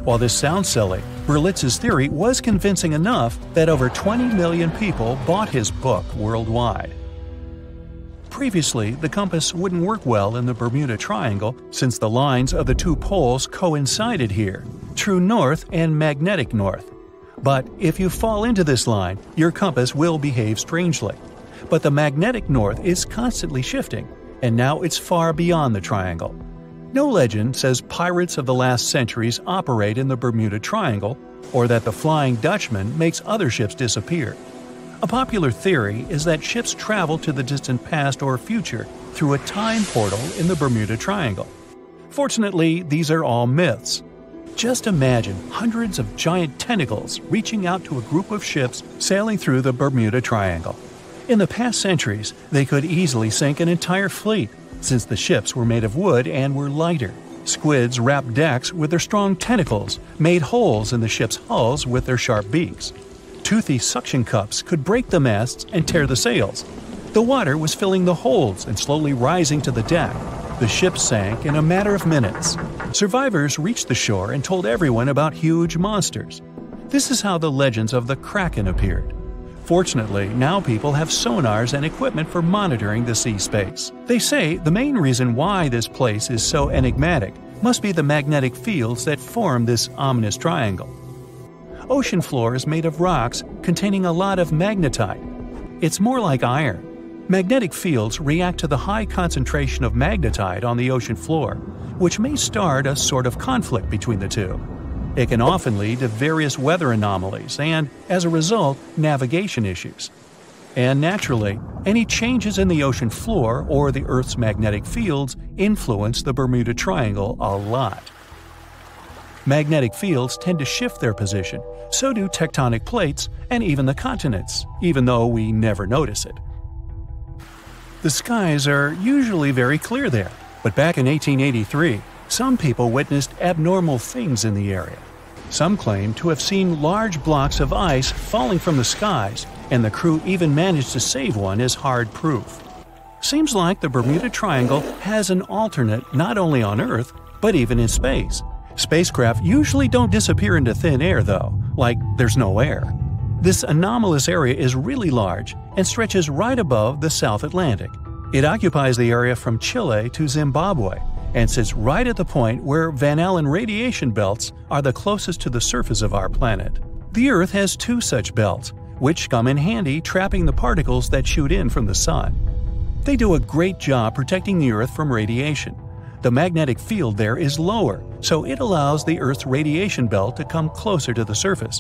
Speaker 2: While this sounds silly, Berlitz's theory was convincing enough that over 20 million people bought his book worldwide. Previously, the compass wouldn't work well in the Bermuda Triangle since the lines of the 2 poles coincided here, true north and magnetic north. But if you fall into this line, your compass will behave strangely. But the magnetic north is constantly shifting, and now it's far beyond the triangle. No legend says pirates of the last centuries operate in the Bermuda Triangle, or that the Flying Dutchman makes other ships disappear. A popular theory is that ships travel to the distant past or future through a time portal in the Bermuda Triangle. Fortunately, these are all myths. Just imagine hundreds of giant tentacles reaching out to a group of ships sailing through the Bermuda Triangle. In the past centuries, they could easily sink an entire fleet, since the ships were made of wood and were lighter. Squids wrapped decks with their strong tentacles, made holes in the ship's hulls with their sharp beaks. Toothy suction cups could break the masts and tear the sails. The water was filling the holds and slowly rising to the deck. The ship sank in a matter of minutes. Survivors reached the shore and told everyone about huge monsters. This is how the legends of the Kraken appeared. Fortunately, now people have sonars and equipment for monitoring the sea space. They say the main reason why this place is so enigmatic must be the magnetic fields that form this ominous triangle. Ocean floor is made of rocks containing a lot of magnetite. It's more like iron. Magnetic fields react to the high concentration of magnetite on the ocean floor, which may start a sort of conflict between the two. It can often lead to various weather anomalies and, as a result, navigation issues. And naturally, any changes in the ocean floor or the Earth's magnetic fields influence the Bermuda Triangle a lot. Magnetic fields tend to shift their position, so do tectonic plates and even the continents, even though we never notice it. The skies are usually very clear there, but back in 1883, some people witnessed abnormal things in the area. Some claim to have seen large blocks of ice falling from the skies, and the crew even managed to save one as hard proof. Seems like the Bermuda Triangle has an alternate not only on Earth, but even in space. Spacecraft usually don't disappear into thin air, though, like there's no air. This anomalous area is really large and stretches right above the South Atlantic. It occupies the area from Chile to Zimbabwe and sits right at the point where Van Allen radiation belts are the closest to the surface of our planet. The Earth has 2 such belts, which come in handy trapping the particles that shoot in from the Sun. They do a great job protecting the Earth from radiation. The magnetic field there is lower, so it allows the Earth's radiation belt to come closer to the surface.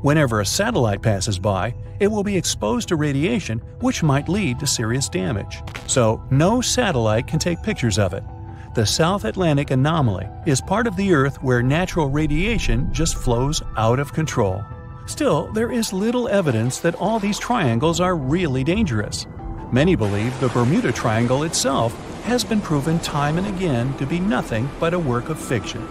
Speaker 2: Whenever a satellite passes by, it will be exposed to radiation which might lead to serious damage. So, no satellite can take pictures of it. The South Atlantic anomaly is part of the Earth where natural radiation just flows out of control. Still, there is little evidence that all these triangles are really dangerous. Many believe the Bermuda Triangle itself has been proven time and again to be nothing but a work of fiction.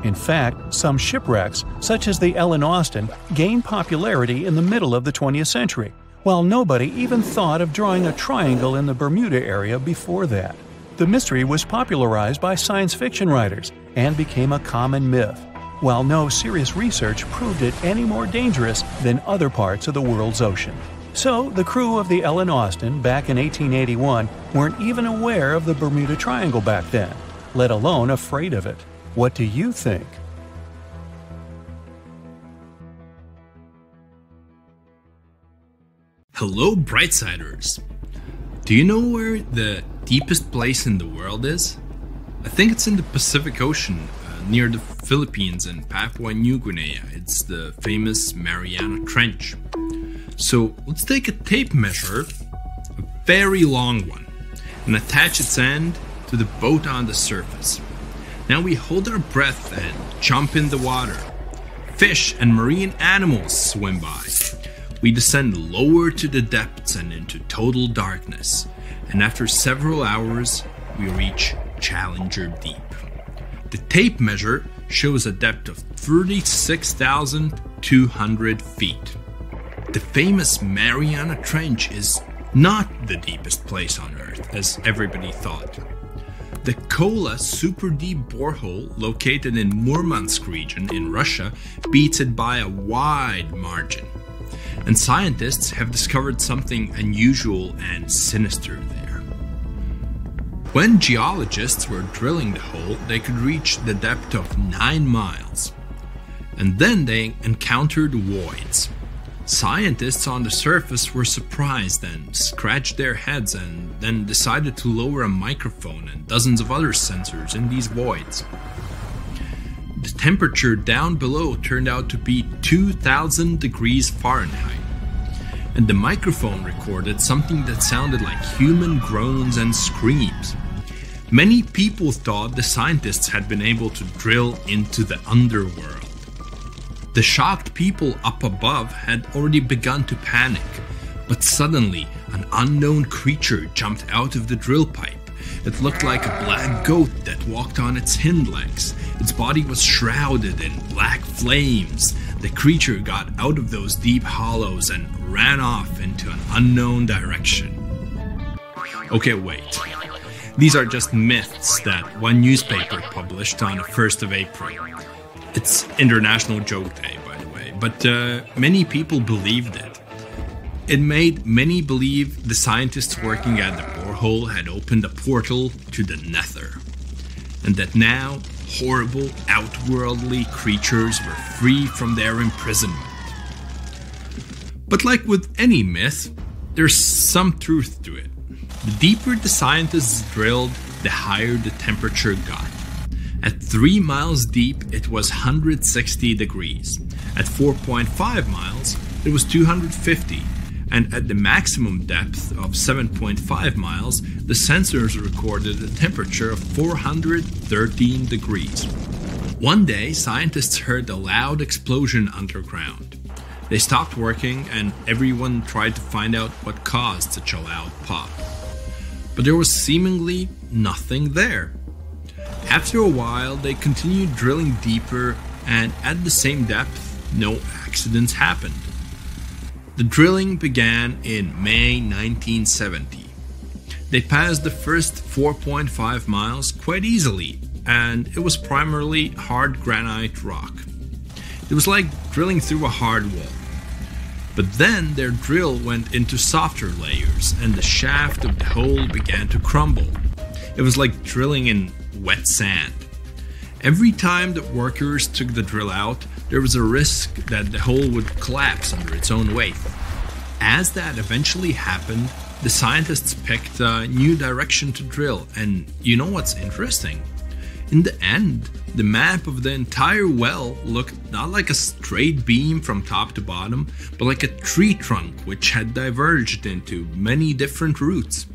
Speaker 2: In fact, some shipwrecks, such as the Ellen Austin, gained popularity in the middle of the 20th century, while nobody even thought of drawing a triangle in the Bermuda area before that. The mystery was popularized by science fiction writers and became a common myth, while no serious research proved it any more dangerous than other parts of the world's ocean. So, the crew of the Ellen Austin back in 1881 weren't even aware of the Bermuda Triangle back then, let alone afraid of it. What do you think?
Speaker 6: Hello, Brightsiders! Do you know where the deepest place in the world is? I think it's in the Pacific Ocean, near the Philippines and Papua New Guinea. It's the famous Mariana Trench. So let's take a tape measure, a very long one, and attach its end to the boat on the surface. Now we hold our breath and jump in the water. Fish and marine animals swim by. We descend lower to the depths and into total darkness. And after several hours, we reach Challenger Deep. The tape measure shows a depth of 36,200 feet. The famous Mariana Trench is not the deepest place on Earth, as everybody thought. The Kola super deep borehole located in Murmansk region in Russia beats it by a wide margin. And scientists have discovered something unusual and sinister there. When geologists were drilling the hole, they could reach the depth of 9 miles. And then they encountered voids. Scientists on the surface were surprised and scratched their heads and then decided to lower a microphone and dozens of other sensors in these voids. The temperature down below turned out to be 2,000 degrees Fahrenheit, and the microphone recorded something that sounded like human groans and screams. Many people thought the scientists had been able to drill into the underworld. The shocked people up above had already begun to panic, but suddenly an unknown creature jumped out of the drill pipe. It looked like a black goat that walked on its hind legs. Its body was shrouded in black flames. The creature got out of those deep hollows and ran off into an unknown direction. Okay, wait. These are just myths that one newspaper published on the 1st of April. It's International Joke Day, by the way, but many people believed it. It made many believe the scientists working at the borehole had opened a portal to the nether, and that now horrible, outworldly creatures were free from their imprisonment. But like with any myth, there's some truth to it. The deeper the scientists drilled, the higher the temperature got. At 3 miles deep, it was 160 degrees. At 4.5 miles, it was 250. And at the maximum depth of 7.5 miles, the sensors recorded a temperature of 413 degrees. One day, scientists heard a loud explosion underground. They stopped working and everyone tried to find out what caused such a loud pop. But there was seemingly nothing there. After a while, they continued drilling deeper, and at the same depth, no accidents happened. The drilling began in May 1970. They passed the first 4.5 miles quite easily, and it was primarily hard granite rock. It was like drilling through a hard wall. But then their drill went into softer layers, and the shaft of the hole began to crumble. It was like drilling in wet sand. Every time the workers took the drill out, there was a risk that the hole would collapse under its own weight. As that eventually happened, the scientists picked a new direction to drill, and you know what's interesting? In the end, the map of the entire well looked not like a straight beam from top to bottom, but like a tree trunk which had diverged into many different routes.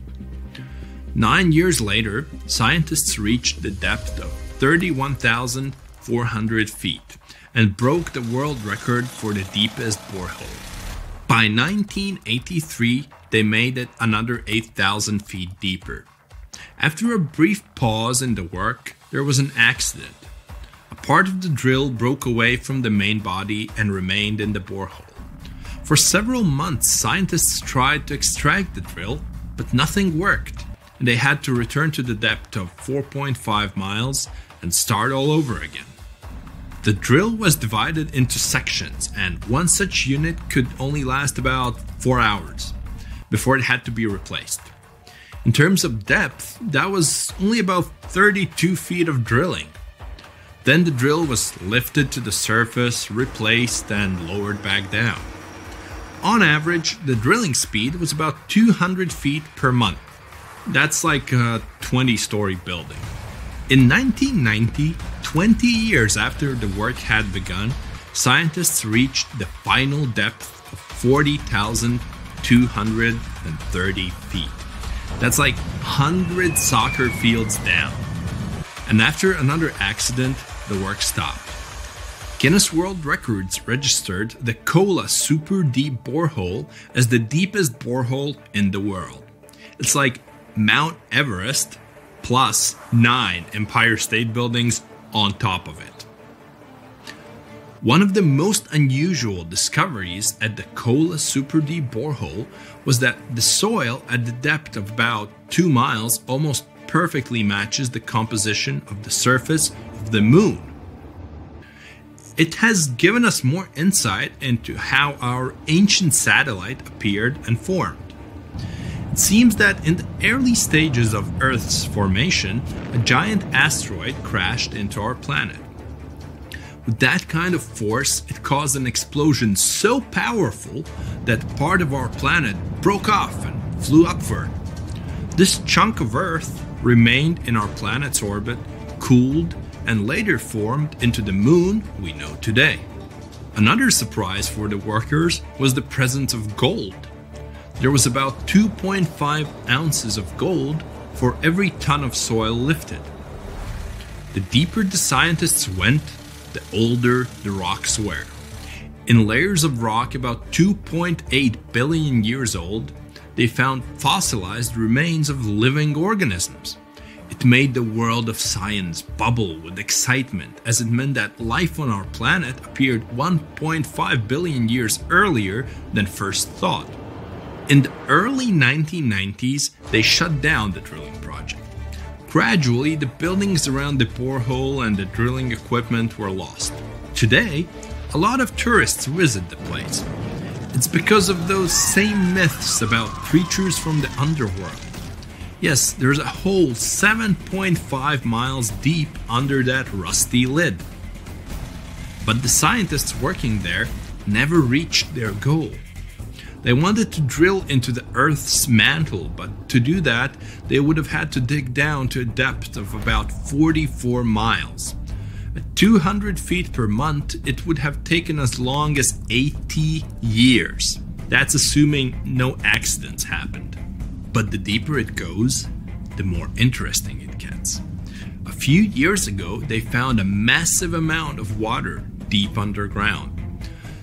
Speaker 6: 9 years later, scientists reached the depth of 31,400 feet and broke the world record for the deepest borehole. By 1983, they made it another 8,000 feet deeper. After a brief pause in the work, there was an accident. A part of the drill broke away from the main body and remained in the borehole. For several months, scientists tried to extract the drill, but nothing worked, and they had to return to the depth of 4.5 miles and start all over again. The drill was divided into sections, and one such unit could only last about 4 hours before it had to be replaced. In terms of depth, that was only about 32 feet of drilling. Then the drill was lifted to the surface, replaced, and lowered back down. On average, the drilling speed was about 200 feet per month. That's like a 20-story building. In 1990, 20 years after the work had begun, scientists reached the final depth of 40,230 feet. That's like 100 soccer fields down. And after another accident, the work stopped. Guinness World Records registered the Kola Super Deep Borehole as the deepest borehole in the world. It's like Mount Everest plus 9 Empire State Buildings on top of it. One of the most unusual discoveries at the Kola Super Deep Borehole was that the soil at the depth of about 2 miles almost perfectly matches the composition of the surface of the moon. It has given us more insight into how our ancient satellite appeared and formed. It seems that in the early stages of Earth's formation, a giant asteroid crashed into our planet. With that kind of force, it caused an explosion so powerful that part of our planet broke off and flew upward. This chunk of Earth remained in our planet's orbit, cooled, and later formed into the moon we know today. Another surprise for the workers was the presence of gold. There was about 2.5 ounces of gold for every ton of soil lifted. The deeper the scientists went, the older the rocks were. In layers of rock about 2.8 billion years old, they found fossilized remains of living organisms. It made the world of science bubble with excitement, as it meant that life on our planet appeared 1.5 billion years earlier than first thought. In the early 1990s, they shut down the drilling project. Gradually, the buildings around the borehole and the drilling equipment were lost. Today, a lot of tourists visit the place. It's because of those same myths about creatures from the underworld. Yes, there's a hole 7.5 miles deep under that rusty lid. But the scientists working there never reached their goal. They wanted to drill into the Earth's mantle, but to do that, they would have had to dig down to a depth of about 44 miles. At 200 feet per month, it would have taken as long as 80 years. That's assuming no accidents happened. But the deeper it goes, the more interesting it gets. A few years ago, they found a massive amount of water deep underground.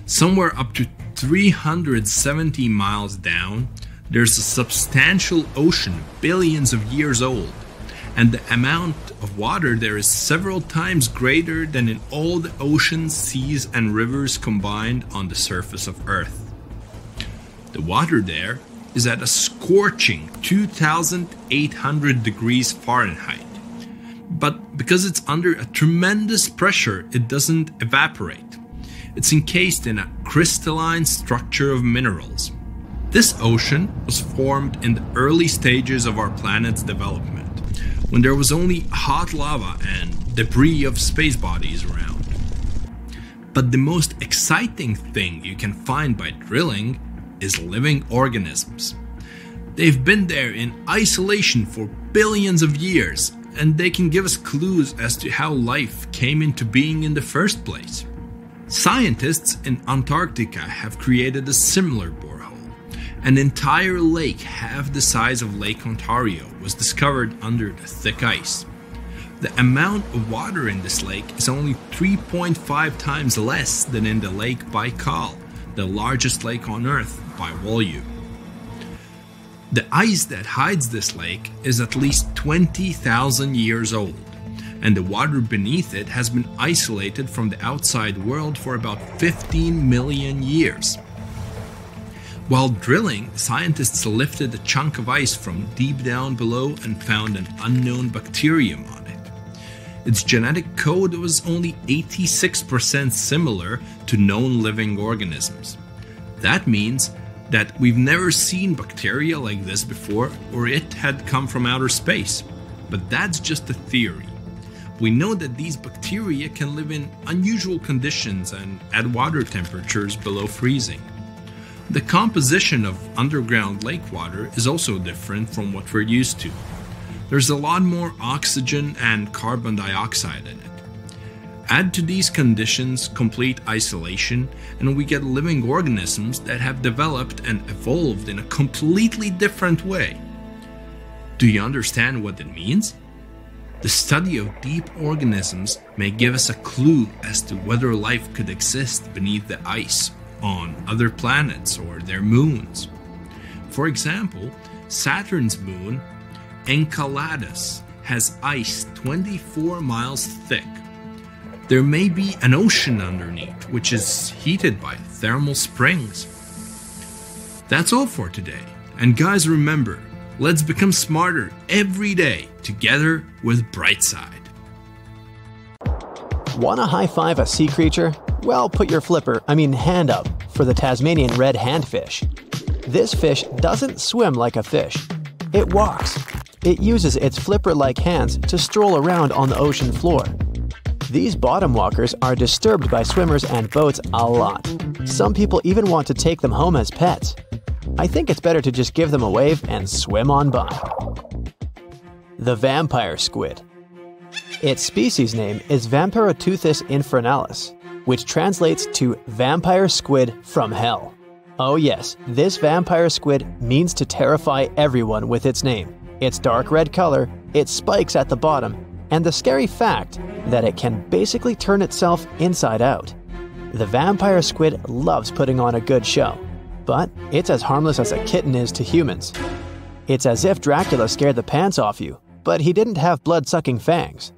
Speaker 6: Somewhere up to 370 miles down, there's a substantial ocean billions of years old, and the amount of water there is several times greater than in all the oceans, seas, and rivers combined on the surface of Earth. The water there is at a scorching 2,800 degrees Fahrenheit, but because it's under a tremendous pressure, it doesn't evaporate. It's encased in a crystalline structure of minerals. This ocean was formed in the early stages of our planet's development, when there was only hot lava and debris of space bodies around. But the most exciting thing you can find by drilling is living organisms. They've been there in isolation for billions of years, and they can give us clues as to how life came into being in the first place. Scientists in Antarctica have created a similar borehole. An entire lake half the size of Lake Ontario was discovered under the thick ice. The amount of water in this lake is only 3.5 times less than in the Lake Baikal, the largest lake on Earth by volume. The ice that hides this lake is at least 20,000 years old, and the water beneath it has been isolated from the outside world for about 15 million years. While drilling, scientists lifted a chunk of ice from deep down below and found an unknown bacterium on it. Its genetic code was only 86% similar to known living organisms. That means that we've never seen bacteria like this before, or it had come from outer space. But that's just a theory. We know that these bacteria can live in unusual conditions and at water temperatures below freezing. The composition of underground lake water is also different from what we're used to. There's a lot more oxygen and carbon dioxide in it. Add to these conditions complete isolation, and we get living organisms that have developed and evolved in a completely different way. Do you understand what it means? The study of deep organisms may give us a clue as to whether life could exist beneath the ice on other planets or their moons. For example, Saturn's moon, Enceladus, has ice 24 miles thick. There may be an ocean underneath, which is heated by thermal springs. That's all for today. And guys, remember, let's become smarter every day together with Brightside.
Speaker 1: Wanna high-five a sea creature? Well, put your hand up for the Tasmanian red handfish. This fish doesn't swim like a fish. It walks. It uses its flipper-like hands to stroll around on the ocean floor. These bottom walkers are disturbed by swimmers and boats a lot. Some people even want to take them home as pets. I think it's better to just give them a wave and swim on by. The vampire squid. Its species name is Vampiroteuthis infernalis, which translates to vampire squid from hell. Oh yes, this vampire squid means to terrify everyone with its name, its dark red color, its spikes at the bottom, and the scary fact that it can basically turn itself inside out. The vampire squid loves putting on a good show, but it's as harmless as a kitten is to humans. It's as if Dracula scared the pants off you, but he didn't have blood-sucking fangs.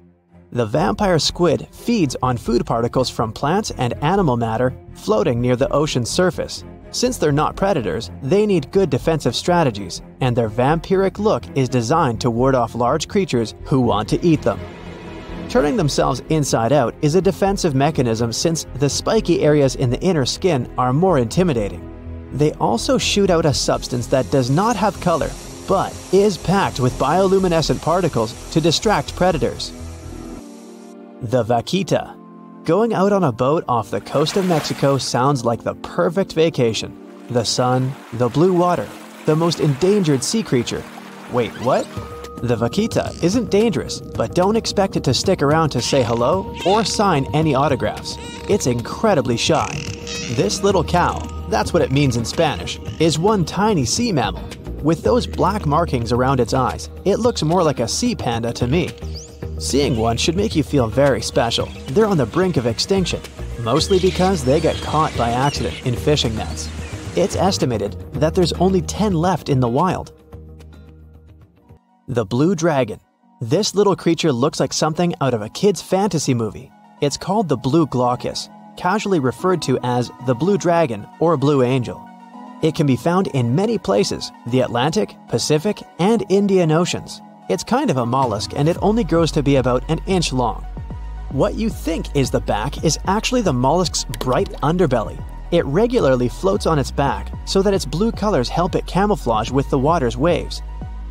Speaker 1: The vampire squid feeds on food particles from plants and animal matter floating near the ocean's surface. Since they're not predators, they need good defensive strategies, and their vampiric look is designed to ward off large creatures who want to eat them. Turning themselves inside out is a defensive mechanism since the spiky areas in the inner skin are more intimidating. They also shoot out a substance that does not have color, but is packed with bioluminescent particles to distract predators. The vaquita. Going out on a boat off the coast of Mexico sounds like the perfect vacation. The sun, the blue water, the most endangered sea creature. Wait, what? The vaquita isn't dangerous, but don't expect it to stick around to say hello or sign any autographs. It's incredibly shy. This little cow, that's what it means in Spanish, is one tiny sea mammal. With those black markings around its eyes, it looks more like a sea panda to me. Seeing one should make you feel very special. They're on the brink of extinction, mostly because they got caught by accident in fishing nets. It's estimated that there's only 10 left in the wild. The blue dragon. This little creature looks like something out of a kid's fantasy movie. It's called the blue glaucus, casually referred to as the blue dragon or blue angel. It can be found in many places, the Atlantic, Pacific, and Indian Oceans. It's kind of a mollusk and it only grows to be about an inch long. What you think is the back is actually the mollusk's bright underbelly. It regularly floats on its back so that its blue colors help it camouflage with the water's waves.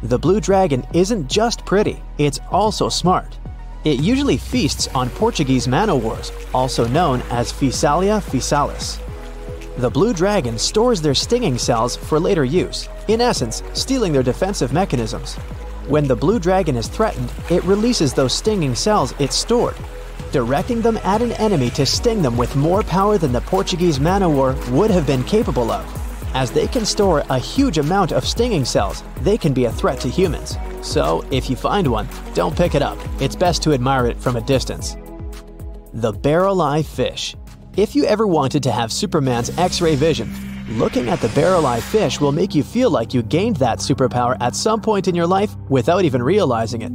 Speaker 1: The blue dragon isn't just pretty, it's also smart. It usually feasts on Portuguese man-o'-wars, also known as Physalia physalis. The blue dragon stores their stinging cells for later use, in essence, stealing their defensive mechanisms. When the blue dragon is threatened, it releases those stinging cells it stored, directing them at an enemy to sting them with more power than the Portuguese man-o-war would have been capable of. As they can store a huge amount of stinging cells, they can be a threat to humans. So, if you find one, don't pick it up. It's best to admire it from a distance. The barrel-eye fish. If you ever wanted to have Superman's X-ray vision, looking at the barrel-eye fish will make you feel like you gained that superpower at some point in your life without even realizing it.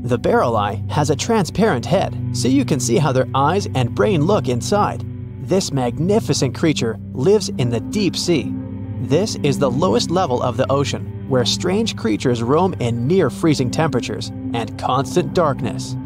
Speaker 1: The barrel eye has a transparent head, so you can see how their eyes and brain look inside. This magnificent creature lives in the deep sea. This is the lowest level of the ocean, where strange creatures roam in near-freezing temperatures and constant darkness.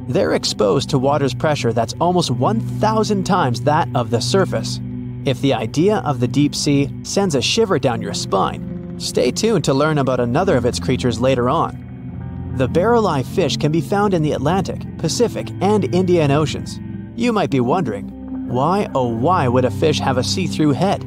Speaker 1: They're exposed to water's pressure that's almost 1,000 times that of the surface. If the idea of the deep sea sends a shiver down your spine, stay tuned to learn about another of its creatures later on. The barrel-eye fish can be found in the Atlantic, Pacific, and Indian Oceans. You might be wondering, why oh why would a fish have a see-through head?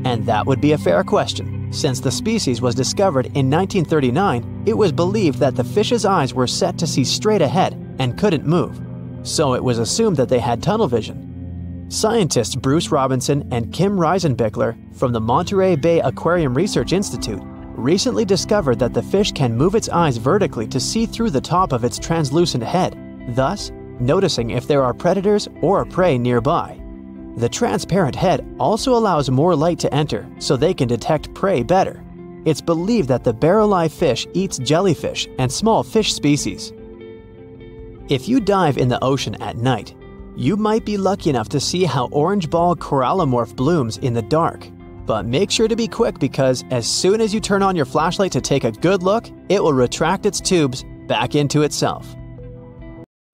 Speaker 1: And that would be a fair question. Since the species was discovered in 1939, it was believed that the fish's eyes were set to see straight ahead and couldn't move. So it was assumed that they had tunnel vision. Scientists Bruce Robinson and Kim Reisenbichler from the Monterey Bay Aquarium Research Institute recently discovered that the fish can move its eyes vertically to see through the top of its translucent head, thus noticing if there are predators or prey nearby. The transparent head also allows more light to enter so they can detect prey better. It's believed that the barrel-eye fish eats jellyfish and small fish species. If you dive in the ocean at night, you might be lucky enough to see how orange ball corallomorph blooms in the dark. But make sure to be quick because as soon as you turn on your flashlight to take a good look, it will retract its tubes back into itself.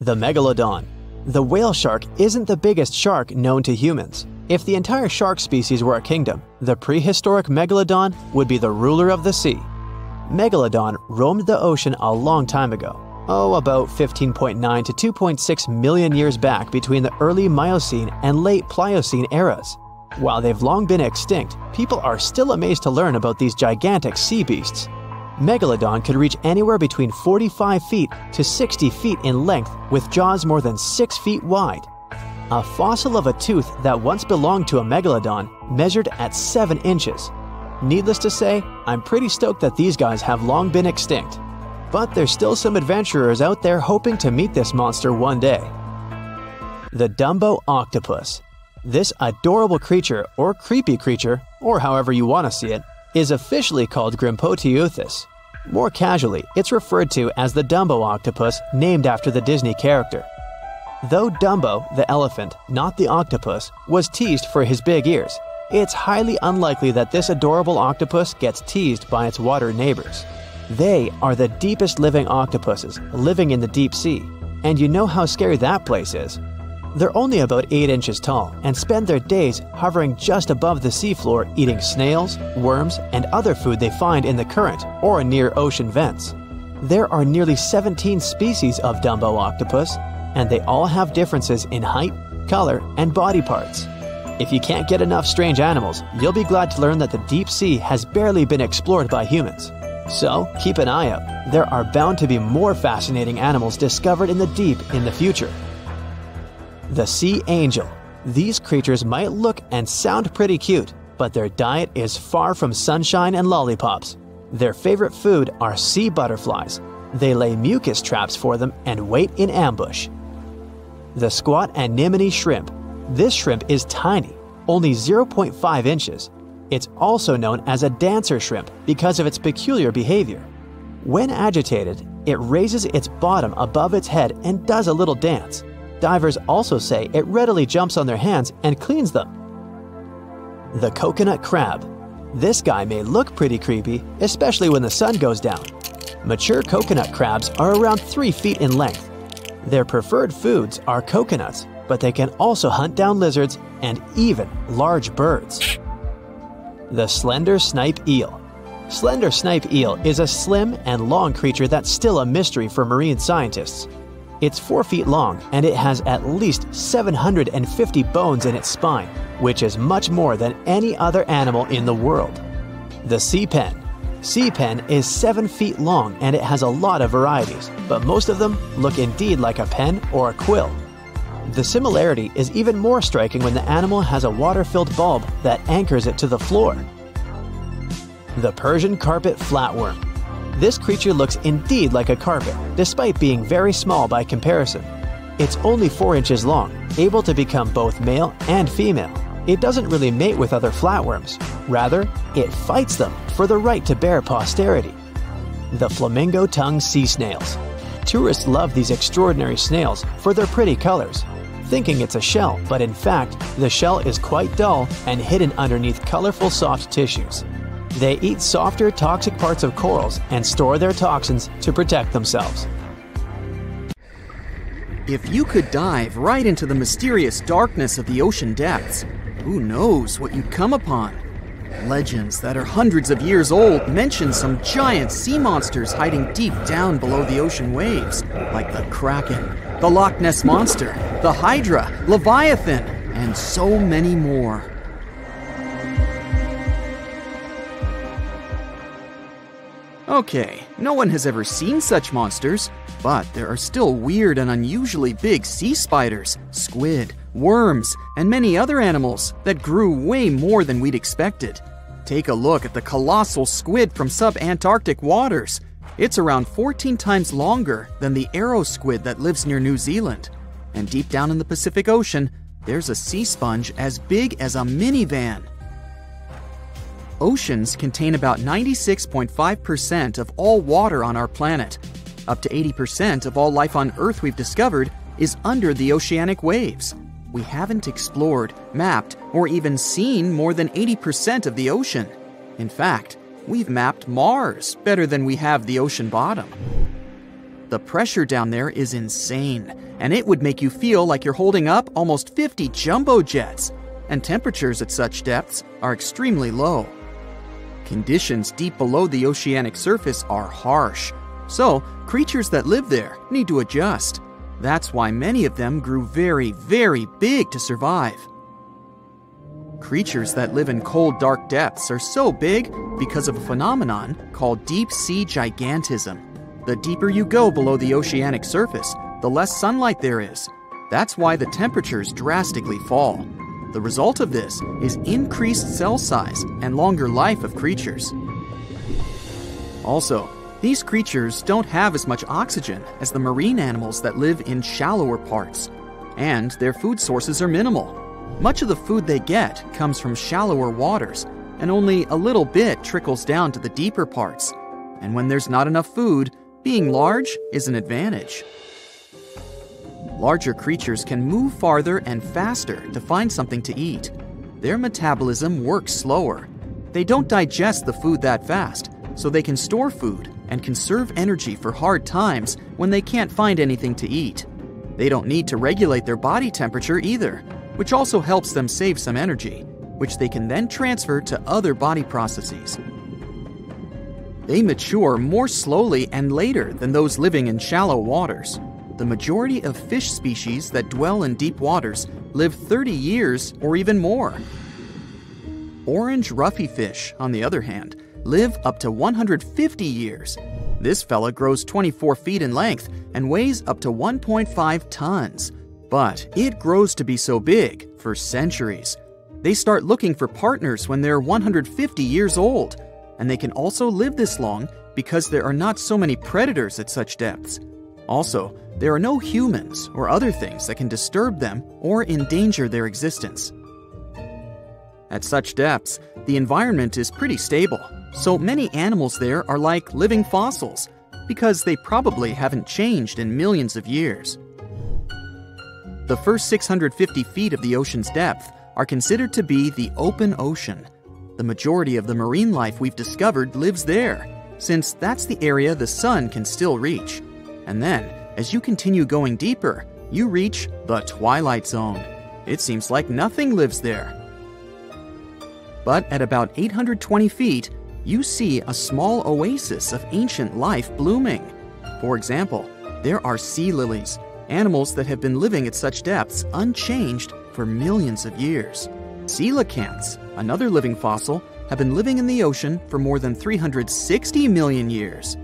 Speaker 1: The megalodon. The whale shark isn't the biggest shark known to humans. If the entire shark species were a kingdom, the prehistoric megalodon would be the ruler of the sea. Megalodon roamed the ocean a long time ago. About 15.9 to 2.6 million years back between the early Miocene and late Pliocene eras. While they've long been extinct, people are still amazed to learn about these gigantic sea beasts. Megalodon could reach anywhere between 45 feet to 60 feet in length with jaws more than 6 feet wide. A fossil of a tooth that once belonged to a megalodon measured at 7 inches. Needless to say, I'm pretty stoked that these guys have long been extinct. But there's still some adventurers out there hoping to meet this monster one day. The Dumbo octopus. This adorable creature, or creepy creature, or however you want to see it, is officially called Grimpoteuthis. More casually, it's referred to as the Dumbo octopus, named after the Disney character. Though Dumbo, the elephant, not the octopus, was teased for his big ears, it's highly unlikely that this adorable octopus gets teased by its water neighbors. They are the deepest living octopuses, living in the deep sea, and you know how scary that place is. They're only about 8 inches tall and spend their days hovering just above the seafloor eating snails, worms, and other food they find in the current or near ocean vents. There are nearly 17 species of Dumbo octopus, and they all have differences in height, color, and body parts. If you can't get enough strange animals, you'll be glad to learn that the deep sea has barely been explored by humans. So keep an eye out. There are bound to be more fascinating animals discovered in the deep in the future. The sea angel. These creatures might look and sound pretty cute, but their diet is far from sunshine and lollipops. Their favorite food are sea butterflies. They lay mucus traps for them and wait in ambush. The squat anemone shrimp. This shrimp is tiny, only 0.5 inches. It's also known as a dancer shrimp because of its peculiar behavior. When agitated, it raises its bottom above its head and does a little dance. Divers also say it readily jumps on their hands and cleans them. The coconut crab. This guy may look pretty creepy, especially when the sun goes down. Mature coconut crabs are around 3 feet in length. Their preferred foods are coconuts, but they can also hunt down lizards and even large birds. The slender snipe eel. Slender snipe eel is a slim and long creature that's still a mystery for marine scientists. It's 4 feet long and it has at least 750 bones in its spine, which is much more than any other animal in the world. The sea pen. Sea pen is 7 feet long and it has a lot of varieties, but most of them look indeed like a pen or a quill. The similarity is even more striking when the animal has a water-filled bulb that anchors it to the floor. The Persian carpet flatworm. This creature looks indeed like a carpet, despite being very small by comparison. It's only 4 inches long, able to become both male and female. It doesn't really mate with other flatworms. Rather, it fights them for the right to bear posterity. The flamingo-tongued sea snails. Tourists love these extraordinary snails for their pretty colors, thinking it's a shell, but in fact, the shell is quite dull and hidden underneath colorful soft tissues. They eat softer, toxic parts of corals and store their toxins to protect themselves.
Speaker 3: If you could dive right into the mysterious darkness of the ocean depths, who knows what you'd come upon? Legends that are hundreds of years old mention some giant sea monsters hiding deep down below the ocean waves, like the Kraken, the Loch Ness Monster, the Hydra, Leviathan, and so many more. Okay, no one has ever seen such monsters, but there are still weird and unusually big sea spiders, squid, worms, and many other animals that grew way more than we'd expected. Take a look at the colossal squid from sub-Antarctic waters. It's around 14 times longer than the arrow squid that lives near New Zealand. And deep down in the Pacific Ocean, there's a sea sponge as big as a minivan. Oceans contain about 96.5% of all water on our planet. Up to 80% of all life on Earth we've discovered is under the oceanic waves. We haven't explored, mapped, or even seen more than 80% of the ocean. In fact, we've mapped Mars better than we have the ocean bottom. The pressure down there is insane, and it would make you feel like you're holding up almost 50 jumbo jets. And temperatures at such depths are extremely low. Conditions deep below the oceanic surface are harsh, so creatures that live there need to adjust. That's why many of them grew very, very big to survive. Creatures that live in cold, dark depths are so big because of a phenomenon called deep sea gigantism. The deeper you go below the oceanic surface, the less sunlight there is. That's why the temperatures drastically fall. The result of this is increased cell size and longer life of creatures. Also, these creatures don't have as much oxygen as the marine animals that live in shallower parts, and their food sources are minimal. Much of the food they get comes from shallower waters, and only a little bit trickles down to the deeper parts. And when there's not enough food, being large is an advantage. Larger creatures can move farther and faster to find something to eat. Their metabolism works slower. They don't digest the food that fast, so they can store food and conserve energy for hard times when they can't find anything to eat. They don't need to regulate their body temperature either, which also helps them save some energy, which they can then transfer to other body processes. They mature more slowly and later than those living in shallow waters. The majority of fish species that dwell in deep waters live 30 years or even more. Orange ruffy fish, on the other hand, live up to 150 years. This fella grows 24 feet in length and weighs up to 1.5 tons. But it grows to be so big for centuries. They start looking for partners when they're 150 years old. And they can also live this long because there are not so many predators at such depths. Also, there are no humans or other things that can disturb them or endanger their existence. At such depths, the environment is pretty stable, so many animals there are like living fossils, because they probably haven't changed in millions of years. The first 650 feet of the ocean's depth are considered to be the open ocean. The majority of the marine life we've discovered lives there, since that's the area the sun can still reach. And then, as you continue going deeper, you reach the twilight zone. It seems like nothing lives there. But at about 820 feet, you see a small oasis of ancient life blooming. For example, there are sea lilies, animals that have been living at such depths unchanged for millions of years. Coelacanths, another living fossil, have been living in the ocean for more than 360 million years.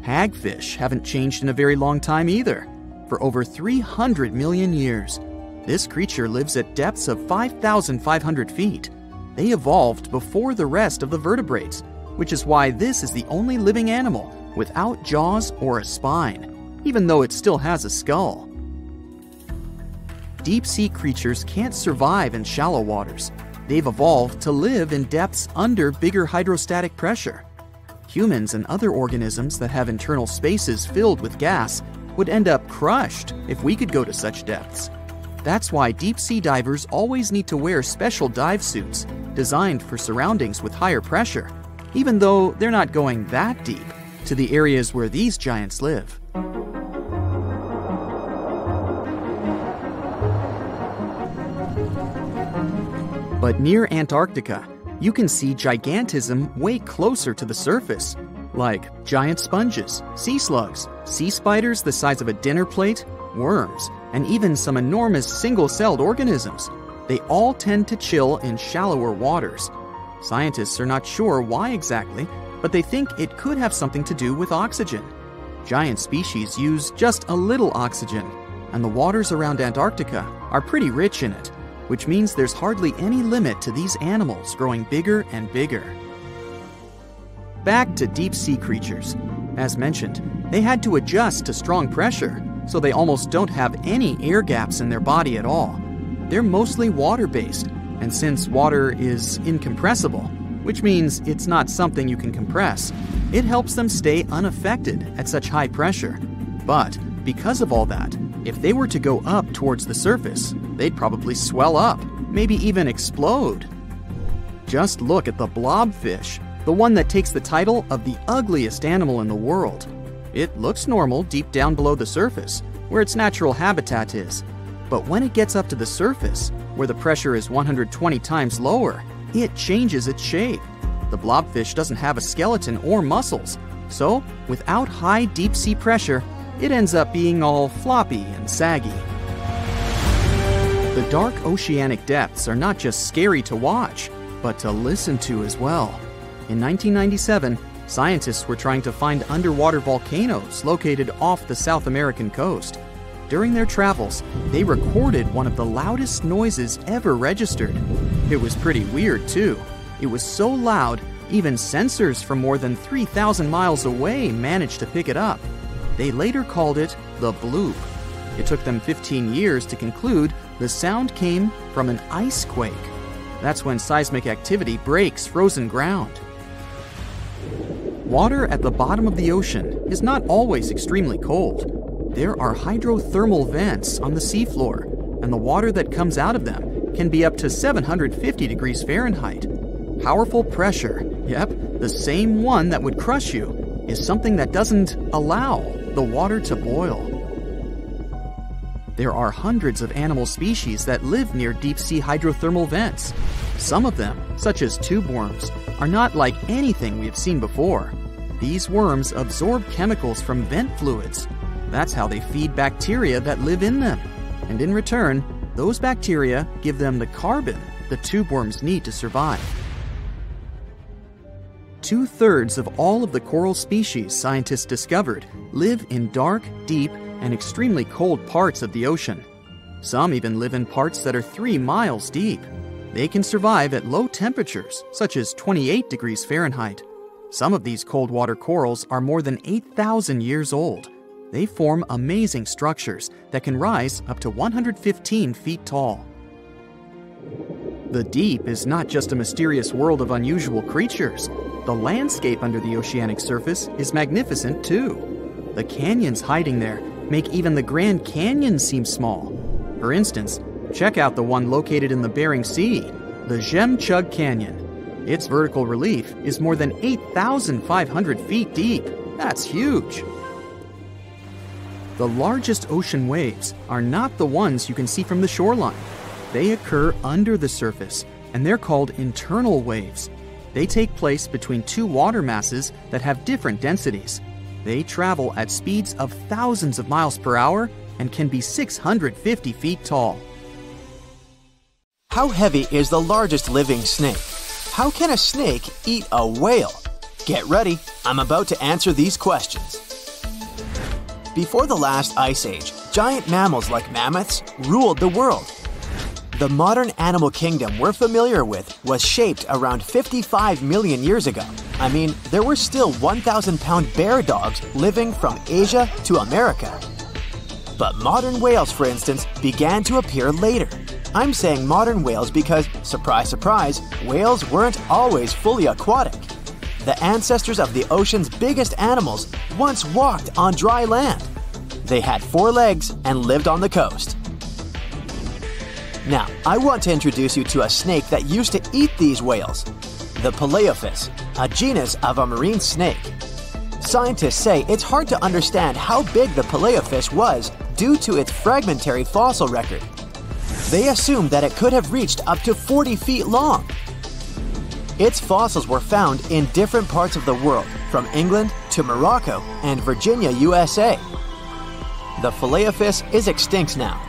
Speaker 3: Hagfish haven't changed in a very long time either. For over 300 million years, this creature lives at depths of 5,500 feet. They evolved before the rest of the vertebrates, which is why this is the only living animal without jaws or a spine, even though it still has a skull. Deep-sea creatures can't survive in shallow waters. They've evolved to live in depths under bigger hydrostatic pressure. Humans and other organisms that have internal spaces filled with gas would end up crushed if we could go to such depths. That's why deep-sea divers always need to wear special dive suits designed for surroundings with higher pressure, even though they're not going that deep to the areas where these giants live. But near Antarctica, you can see gigantism way closer to the surface, like giant sponges, sea slugs, sea spiders the size of a dinner plate, worms, and even some enormous single-celled organisms. They all tend to chill in shallower waters. Scientists are not sure why exactly, but they think it could have something to do with oxygen. Giant species use just a little oxygen, and the waters around Antarctica are pretty rich in it, which means there's hardly any limit to these animals growing bigger and bigger. Back to deep-sea creatures. As mentioned, they had to adjust to strong pressure, so they almost don't have any air gaps in their body at all. They're mostly water-based, and since water is incompressible, which means it's not something you can compress, it helps them stay unaffected at such high pressure. But because of all that, if they were to go up towards the surface, they'd probably swell up, maybe even explode. Just look at the blobfish, the one that takes the title of the ugliest animal in the world. It looks normal deep down below the surface, where its natural habitat is. But when it gets up to the surface, where the pressure is 120 times lower, it changes its shape. The blobfish doesn't have a skeleton or muscles, so without high deep-sea pressure, it ends up being all floppy and saggy. The dark oceanic depths are not just scary to watch, but to listen to as well. In 1997, scientists were trying to find underwater volcanoes located off the South American coast. During their travels, they recorded one of the loudest noises ever registered. It was pretty weird, too. It was so loud, even sensors from more than 3,000 miles away managed to pick it up. They later called it the bloop. It took them 15 years to conclude the sound came from an ice quake. That's when seismic activity breaks frozen ground. Water at the bottom of the ocean is not always extremely cold. There are hydrothermal vents on the seafloor, and the water that comes out of them can be up to 750 degrees Fahrenheit. Powerful pressure, yep, the same one that would crush you, is something that doesn't allow the water to boil. There are hundreds of animal species that live near deep-sea hydrothermal vents. Some of them, such as tube worms, are not like anything we have seen before. These worms absorb chemicals from vent fluids. That's how they feed bacteria that live in them. And in return, those bacteria give them the carbon the tube worms need to survive. 2/3 of all of the coral species scientists discovered live in dark, deep, and extremely cold parts of the ocean. Some even live in parts that are 3 miles deep. They can survive at low temperatures, such as 28 degrees Fahrenheit. Some of these cold water corals are more than 8,000 years old. They form amazing structures that can rise up to 115 feet tall. The deep is not just a mysterious world of unusual creatures. The landscape under the oceanic surface is magnificent too. The canyons hiding there make even the Grand Canyon seem small. For instance, check out the one located in the Bering Sea, the Jemchug Canyon. Its vertical relief is more than 8,500 feet deep. That's huge. The largest ocean waves are not the ones you can see from the shoreline. They occur under the surface, and they're called internal waves. They take place between two water masses that have different densities. They travel at speeds of thousands of miles per hour and can be 650 feet tall.
Speaker 1: How heavy is the largest living snake? How can a snake eat a whale? Get ready, I'm about to answer these questions. Before the last ice age, giant mammals like mammoths ruled the world. The modern animal kingdom we're familiar with was shaped around 55 million years ago. I mean, there were still 1,000-pound bear dogs living from Asia to America. But modern whales, for instance, began to appear later. I'm saying modern whales because, surprise, surprise, whales weren't always fully aquatic. The ancestors of the ocean's biggest animals once walked on dry land. They had 4 legs and lived on the coast. Now, I want to introduce you to a snake that used to eat these whales, the Paleophis, a genus of a marine snake. Scientists say it's hard to understand how big the Paleophis was due to its fragmentary fossil record. They assumed that it could have reached up to 40 feet long. Its fossils were found in different parts of the world, from England to Morocco and Virginia, USA. The Paleophis is extinct now,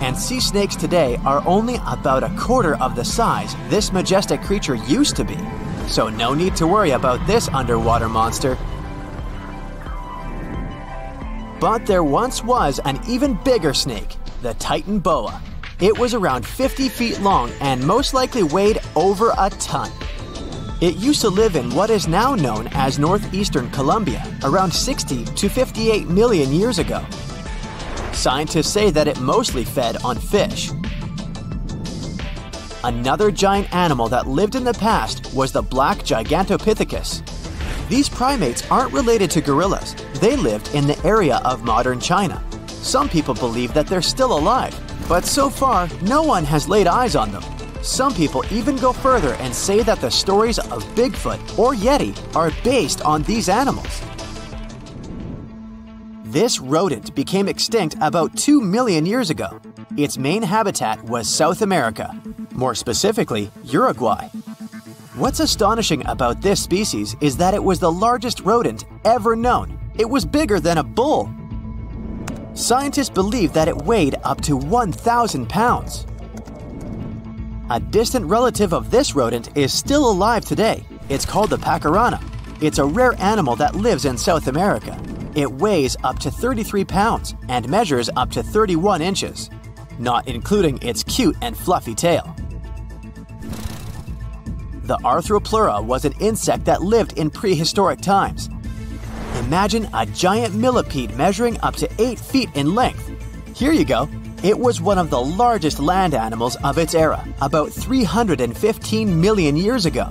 Speaker 1: and sea snakes today are only about a quarter of the size this majestic creature used to be. So no need to worry about this underwater monster. But there once was an even bigger snake, the Titan boa. It was around 50 feet long and most likely weighed over a ton. It used to live in what is now known as northeastern Colombia around 60 to 58 million years ago. Scientists say that it mostly fed on fish. Another giant animal that lived in the past was the black Gigantopithecus. These primates aren't related to gorillas. They lived in the area of modern China. Some people believe that they're still alive, but so far, no one has laid eyes on them. Some people even go further and say that the stories of Bigfoot or Yeti are based on these animals. This rodent became extinct about 2 million years ago. Its main habitat was South America, more specifically, Uruguay. What's astonishing about this species is that it was the largest rodent ever known. It was bigger than a bull. Scientists believe that it weighed up to 1,000 pounds. A distant relative of this rodent is still alive today. It's called the pacarana. It's a rare animal that lives in South America. It weighs up to 33 pounds and measures up to 31 inches, not including its cute and fluffy tail. The Arthropleura was an insect that lived in prehistoric times. Imagine a giant millipede measuring up to 8 feet in length. Here you go. It was one of the largest land animals of its era, about 315 million years ago.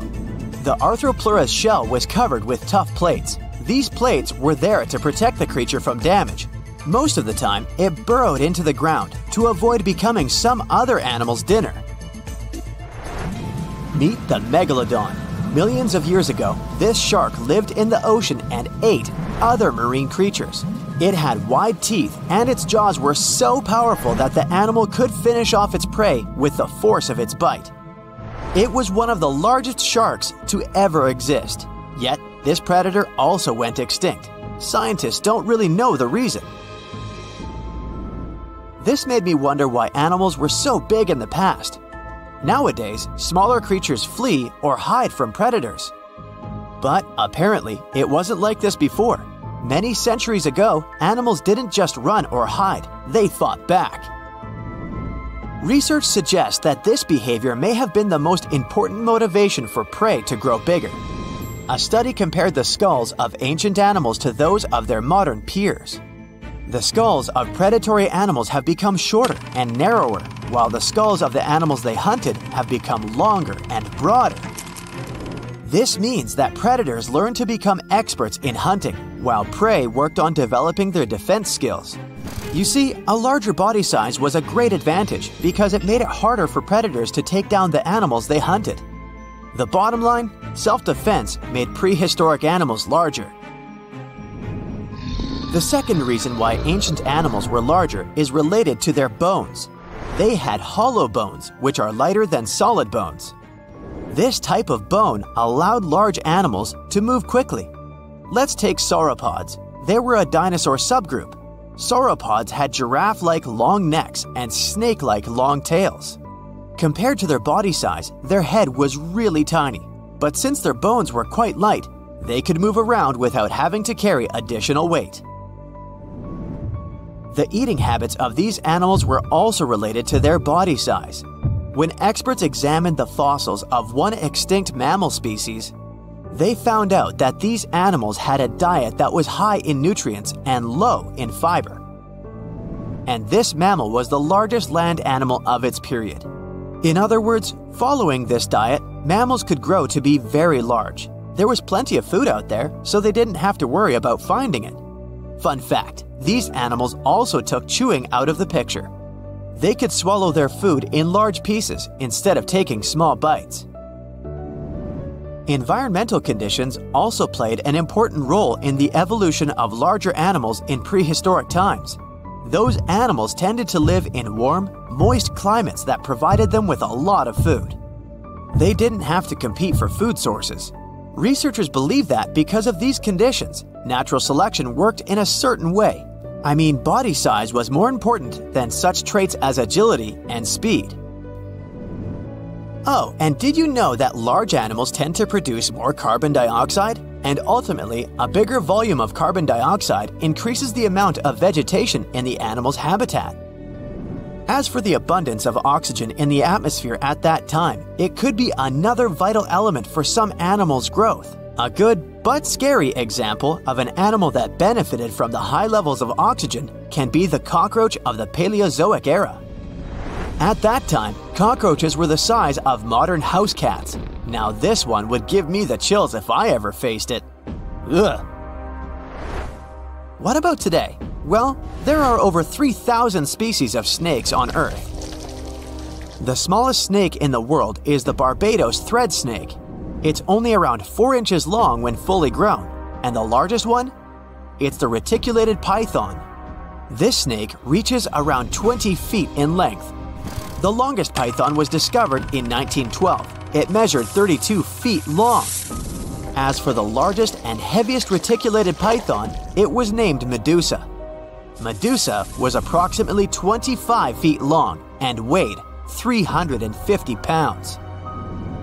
Speaker 1: The Arthropleura's shell was covered with tough plates. These plates were there to protect the creature from damage. Most of the time, it burrowed into the ground to avoid becoming some other animal's dinner. Meet the Megalodon. Millions of years ago, this shark lived in the ocean and ate other marine creatures. It had wide teeth, and its jaws were so powerful that the animal could finish off its prey with the force of its bite. It was one of the largest sharks to ever exist. Yet, this predator also went extinct. Scientists don't really know the reason. This made me wonder why animals were so big in the past. Nowadays, smaller creatures flee or hide from predators. But apparently, it wasn't like this before. Many centuries ago, animals didn't just run or hide, they fought back. Research suggests that this behavior may have been the most important motivation for prey to grow bigger. A study compared the skulls of ancient animals to those of their modern peers. The skulls of predatory animals have become shorter and narrower, while the skulls of the animals they hunted have become longer and broader. This means that predators learned to become experts in hunting, while prey worked on developing their defense skills. You see, a larger body size was a great advantage because it made it harder for predators to take down the animals they hunted. The bottom line, self-defense made prehistoric animals larger. The second reason why ancient animals were larger is related to their bones. They had hollow bones, which are lighter than solid bones. This type of bone allowed large animals to move quickly. Let's take sauropods. They were a dinosaur subgroup. Sauropods had giraffe-like long necks and snake-like long tails. Compared to their body size, their head was really tiny. But since their bones were quite light, they could move around without having to carry additional weight. The eating habits of these animals were also related to their body size. When experts examined the fossils of one extinct mammal species, they found out that these animals had a diet that was high in nutrients and low in fiber. And this mammal was the largest land animal of its period. In other words, following this diet, mammals could grow to be very large. There was plenty of food out there, so they didn't have to worry about finding it. Fun fact, these animals also took chewing out of the picture. They could swallow their food in large pieces instead of taking small bites. Environmental conditions also played an important role in the evolution of larger animals in prehistoric times. Those animals tended to live in warm, moist climates that provided them with a lot of food. They didn't have to compete for food sources. Researchers believe that because of these conditions, natural selection worked in a certain way. I mean, body size was more important than such traits as agility and speed. Oh, and did you know that large animals tend to produce more carbon dioxide? And ultimately, a bigger volume of carbon dioxide increases the amount of vegetation in the animal's habitat. As for the abundance of oxygen in the atmosphere at that time, it could be another vital element for some animals' growth. A good but scary example of an animal that benefited from the high levels of oxygen can be the cockroach of the Paleozoic era. At that time, cockroaches were the size of modern house cats. Now this one would give me the chills if I ever faced it. Ugh. What about today? Well, there are over 3,000 species of snakes on Earth. The smallest snake in the world is the Barbados thread snake. It's only around 4 inches long when fully grown, and the largest one? It's the reticulated python. This snake reaches around 20 feet in length. The longest python was discovered in 1912. It measured 32 feet long. As for the largest and heaviest reticulated python, it was named Medusa. Medusa was approximately 25 feet long and weighed 350 pounds.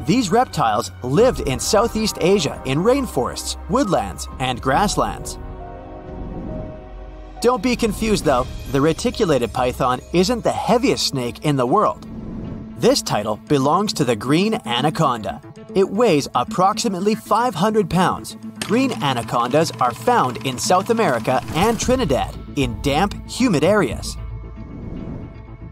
Speaker 1: These reptiles lived in Southeast Asia in rainforests, woodlands, and grasslands. Don't be confused though, the reticulated python isn't the heaviest snake in the world. This title belongs to the green anaconda. It weighs approximately 500 pounds. Green anacondas are found in South America and Trinidad in damp, humid areas.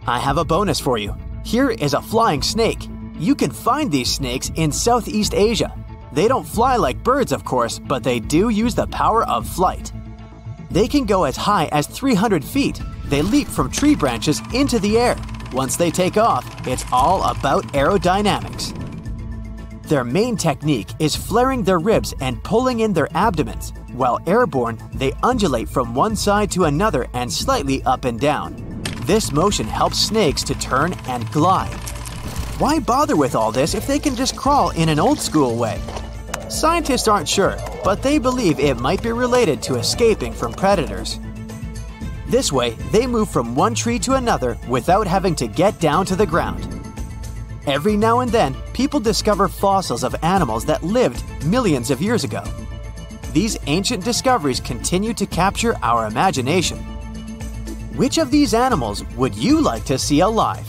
Speaker 1: I have a bonus for you. Here is a flying snake. You can find these snakes in Southeast Asia. They don't fly like birds, of course, but they do use the power of flight. They can go as high as 300 feet. They leap from tree branches into the air. Once they take off, it's all about aerodynamics. Their main technique is flaring their ribs and pulling in their abdomens. While airborne, they undulate from one side to another and slightly up and down. This motion helps snakes to turn and glide. Why bother with all this if they can just crawl in an old-school way? Scientists aren't sure, but they believe it might be related to escaping from predators. This way, they move from one tree to another without having to get down to the ground. Every now and then, people discover fossils of animals that lived millions of years ago. These ancient discoveries continue to capture our imagination. Which of these animals would you like to see alive?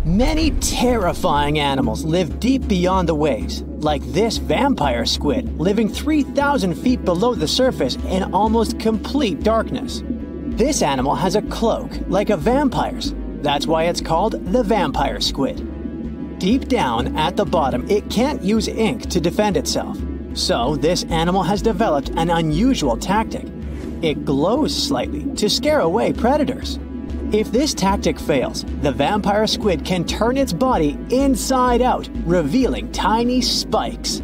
Speaker 7: Many terrifying animals live deep beyond the waves, like this vampire squid living 3,000 feet below the surface in almost complete darkness. This animal has a cloak, like a vampire's. That's why it's called the vampire squid. Deep down at the bottom, it can't use ink to defend itself. So this animal has developed an unusual tactic. It glows slightly to scare away predators. If this tactic fails, the vampire squid can turn its body inside out, revealing tiny spikes.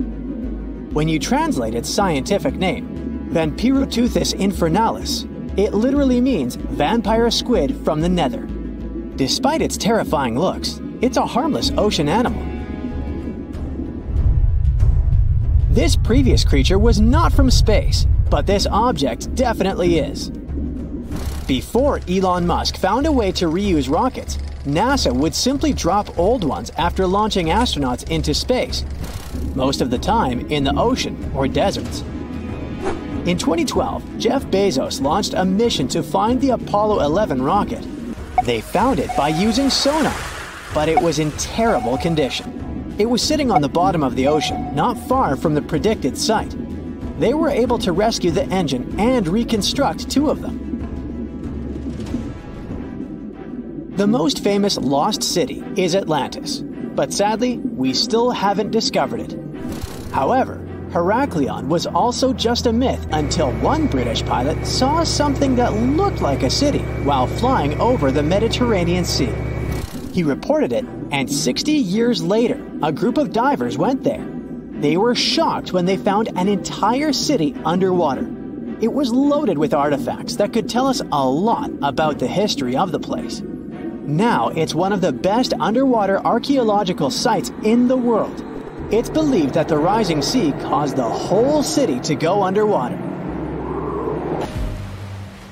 Speaker 7: When you translate its scientific name, Vampiroteuthis infernalis, it literally means vampire squid from the nether. Despite its terrifying looks, it's a harmless ocean animal. This previous creature was not from space, but this object definitely is.
Speaker 1: Before Elon Musk found a way to reuse rockets, NASA would simply drop old ones after launching astronauts into space, most of the time in the ocean or deserts. In 2012, Jeff Bezos launched a mission to find the Apollo 11 rocket. They found it by using sonar, but it was in terrible condition. It was sitting on the bottom of the ocean, not far from the predicted site. They were able to rescue the engine and reconstruct 2 of them. The most famous lost city is Atlantis, but sadly, we still haven't discovered it. However, Heraklion was also just a myth until one British pilot saw something that looked like a city while flying over the Mediterranean Sea. He reported it, and 60 years later, a group of divers went there. They were shocked when they found an entire city underwater. It was loaded with artifacts that could tell us a lot about the history of the place. Now it's one of the best underwater archaeological sites in the world. It's believed that the rising sea caused the whole city to go underwater.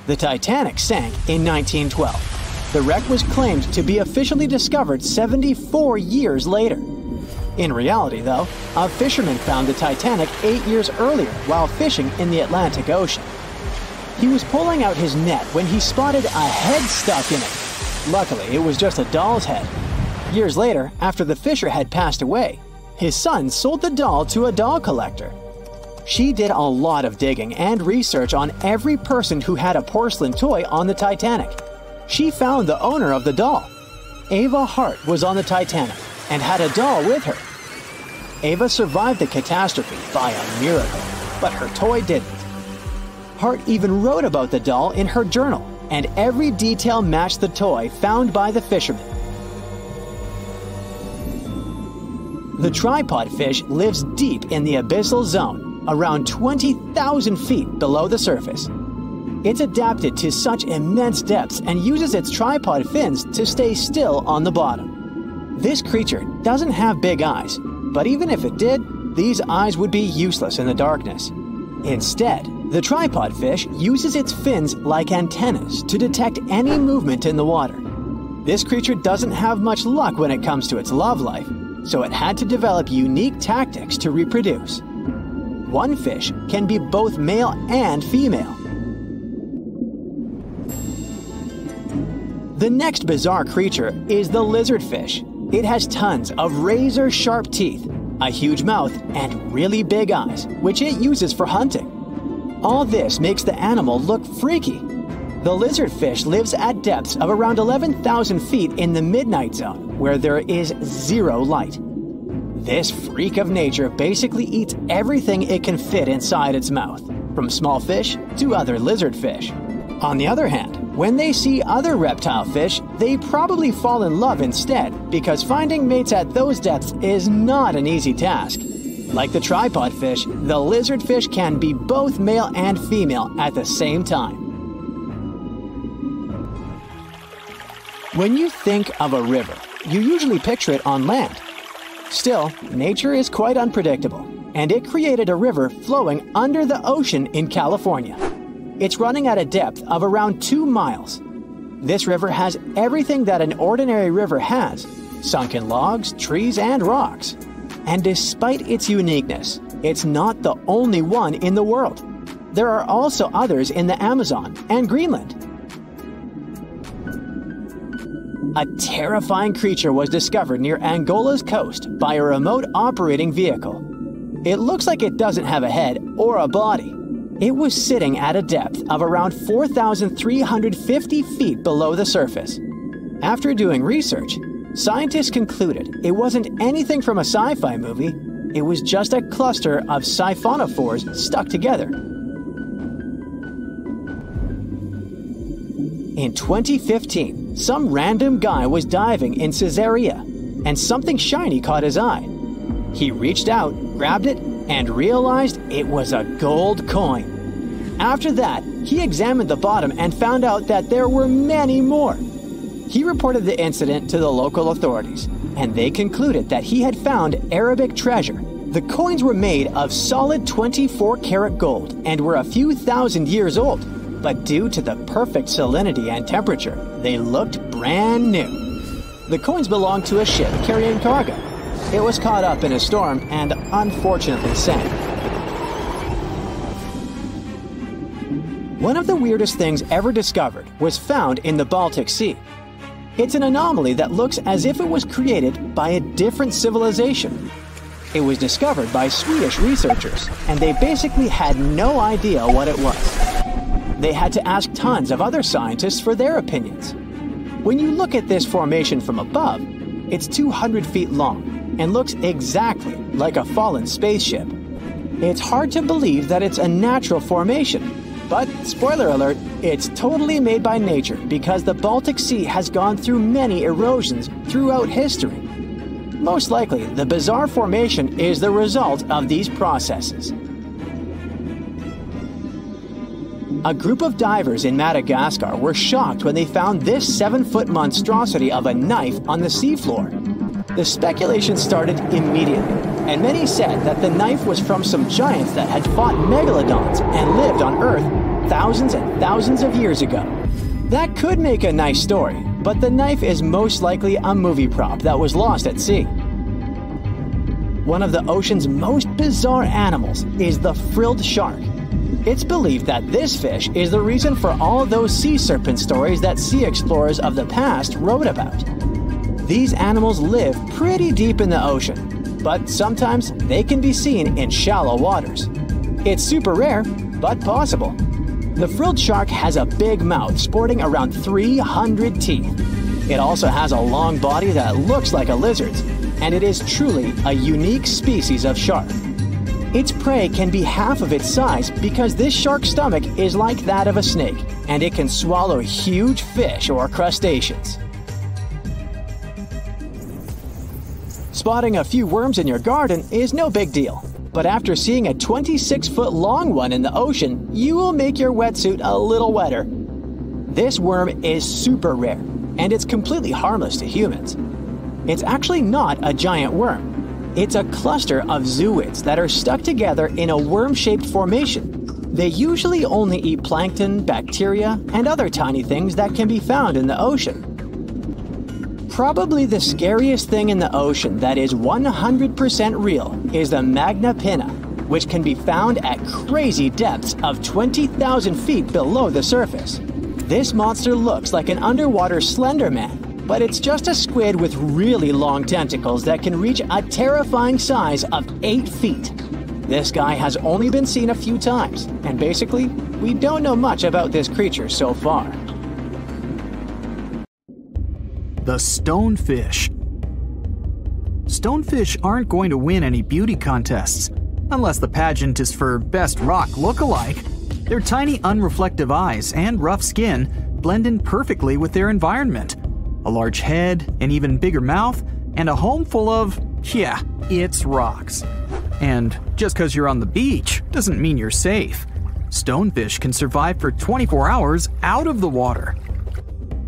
Speaker 1: The Titanic sank in 1912. The wreck was claimed to be officially discovered 74 years later. In reality, though, a fisherman found the Titanic 8 years earlier while fishing in the Atlantic Ocean. He was pulling out his net when he spotted a head stuck in it. Luckily, it was just a doll's head. Years later, after the fisher had passed away, his son sold the doll to a doll collector. She did a lot of digging and research on every person who had a porcelain toy on the Titanic. She found the owner of the doll. Ava Hart was on the Titanic and had a doll with her. Ava survived the catastrophe by a miracle, but her toy didn't. Hart even wrote about the doll in her journal, and every detail matched the toy found by the fisherman. The tripod fish lives deep in the abyssal zone, around 20,000 feet below the surface. It's adapted to such immense depths and uses its tripod fins to stay still on the bottom. This creature doesn't have big eyes, but even if it did, these eyes would be useless in the darkness. Instead, the tripod fish uses its fins like antennas to detect any movement in the water. This creature doesn't have much luck when it comes to its love life, so it had to develop unique tactics to reproduce. One fish can be both male and female. The next bizarre creature is the lizardfish. It has tons of razor-sharp teeth, a huge mouth, and really big eyes, which it uses for hunting. All this makes the animal look freaky. The lizardfish lives at depths of around 11,000 feet in the midnight zone, where there is zero light. This freak of nature basically eats everything it can fit inside its mouth, from small fish to other lizardfish. On the other hand, when they see other reptile fish, they probably fall in love instead, because finding mates at those depths is not an easy task. Like the tripod fish, the lizardfish can be both male and female at the same time. When you think of a river, you usually picture it on land. Still, nature is quite unpredictable, and it created a river flowing under the ocean in California. It's running at a depth of around 2 miles. This river has everything that an ordinary river has: sunken logs, trees, and rocks. And despite its uniqueness, it's not the only one in the world. There are also others in the Amazon and Greenland. A terrifying creature was discovered near Angola's coast by a remote operating vehicle. It looks like it doesn't have a head or a body. It was sitting at a depth of around 4,350 feet below the surface. After doing research, scientists concluded it wasn't anything from a sci-fi movie, it was just a cluster of siphonophores stuck together. In 2015, some random guy was diving in Caesarea, and something shiny caught his eye. He reached out, grabbed it, and realized it was a gold coin. After that, he examined the bottom and found out that there were many more. He reported the incident to the local authorities, and they concluded that he had found Arabic treasure. The coins were made of solid 24-karat gold and were a few thousand years old,
Speaker 7: but due to the perfect salinity and temperature, they looked brand new. The coins belonged to a ship carrying cargo. It was caught up in a storm and unfortunately sank. One of the weirdest things ever discovered was found in the Baltic Sea. It's an anomaly that looks as if it was created by a different civilization. It was discovered by Swedish researchers, and they basically had no idea what it was. They had to ask tons of other scientists for their opinions. When you look at this formation from above, it's 200 feet long and looks exactly like a fallen spaceship. It's hard to believe that it's a natural formation, but spoiler alert, it's totally made by nature because the Baltic Sea has gone through many erosions throughout history. Most likely, the bizarre formation is the result of these processes. A group of divers in Madagascar were shocked when they found this 7-foot monstrosity of a knife on the seafloor. The speculation started immediately, and many said that the knife was from some giants that had fought megalodons and lived on Earth thousands and thousands of years ago. That could make a nice story, but the knife is most likely a movie prop that was lost at sea. One of the ocean's most bizarre animals is the frilled shark. It's believed that this fish is the reason for all those sea serpent stories that sea explorers of the past wrote about. These animals live pretty deep in the ocean, but sometimes they can be seen in shallow waters. It's super rare, but possible. The frilled shark has a big mouth sporting around 300 teeth. It also has a long body that looks like a lizard's, and it is truly a unique species of shark. Its prey can be half of its size because this shark's stomach is like that of a snake, and it can swallow huge fish or crustaceans. Spotting a few worms in your garden is no big deal, but after seeing a 26-foot long one in the ocean, you will make your wetsuit a little wetter. This worm is super rare, and it's completely harmless to humans. It's actually not a giant worm. It's a cluster of zooids that are stuck together in a worm-shaped formation. They usually only eat plankton, bacteria, and other tiny things that can be found in the ocean. Probably the scariest thing in the ocean that is 100% real is the magna pinna, which can be found at crazy depths of 20,000 feet below the surface. This monster looks like an underwater Slender Man, but it's just a squid with really long tentacles that can reach a terrifying size of 8 feet. This guy has only been seen a few times, and basically, we don't know much about this creature so far.
Speaker 3: The stonefish. Stonefish aren't going to win any beauty contests, unless the pageant is for best rock look-alike. Their tiny unreflective eyes and rough skin blend in perfectly with their environment. A large head, an even bigger mouth, and a home full of, yeah, it's rocks. And just because you're on the beach doesn't mean you're safe. Stonefish can survive for 24 hours out of the water.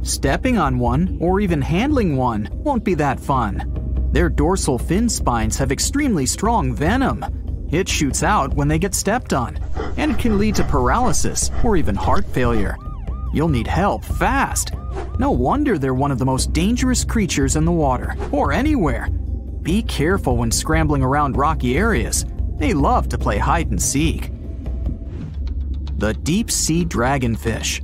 Speaker 3: Stepping on one or even handling one won't be that fun. Their dorsal fin spines have extremely strong venom. It shoots out when they get stepped on, and it can lead to paralysis or even heart failure. You'll need help fast. No wonder they're one of the most dangerous creatures in the water, or anywhere. Be careful when scrambling around rocky areas. They love to play hide and seek. The deep sea dragonfish.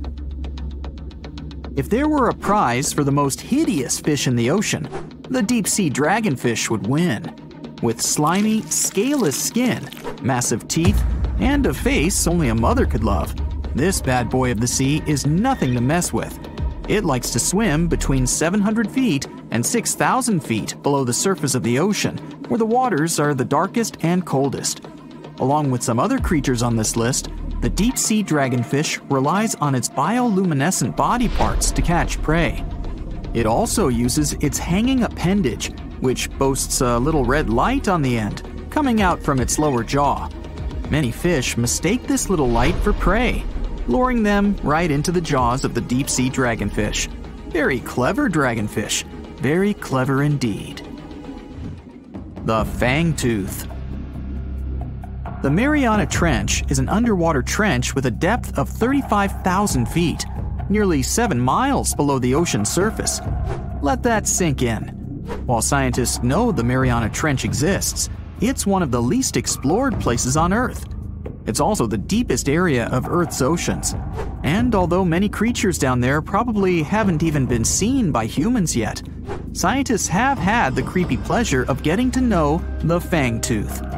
Speaker 3: If there were a prize for the most hideous fish in the ocean, the deep sea dragonfish would win. With slimy, scaleless skin, massive teeth, and a face only a mother could love, this bad boy of the sea is nothing to mess with. It likes to swim between 700 feet and 6,000 feet below the surface of the ocean, where the waters are the darkest and coldest. Along with some other creatures on this list, the deep sea dragonfish relies on its bioluminescent body parts to catch prey. It also uses its hanging appendage, which boasts a little red light on the end, coming out from its lower jaw. Many fish mistake this little light for prey, luring them right into the jaws of the deep-sea dragonfish. Very clever dragonfish. Very clever indeed. The fangtooth. The Mariana Trench is an underwater trench with a depth of 35,000 feet, nearly 7 miles below the ocean surface. Let that sink in. While scientists know the Mariana Trench exists, it's one of the least explored places on Earth. It's also the deepest area of Earth's oceans. And although many creatures down there probably haven't even been seen by humans yet, scientists have had the creepy pleasure of getting to know the fangtooth.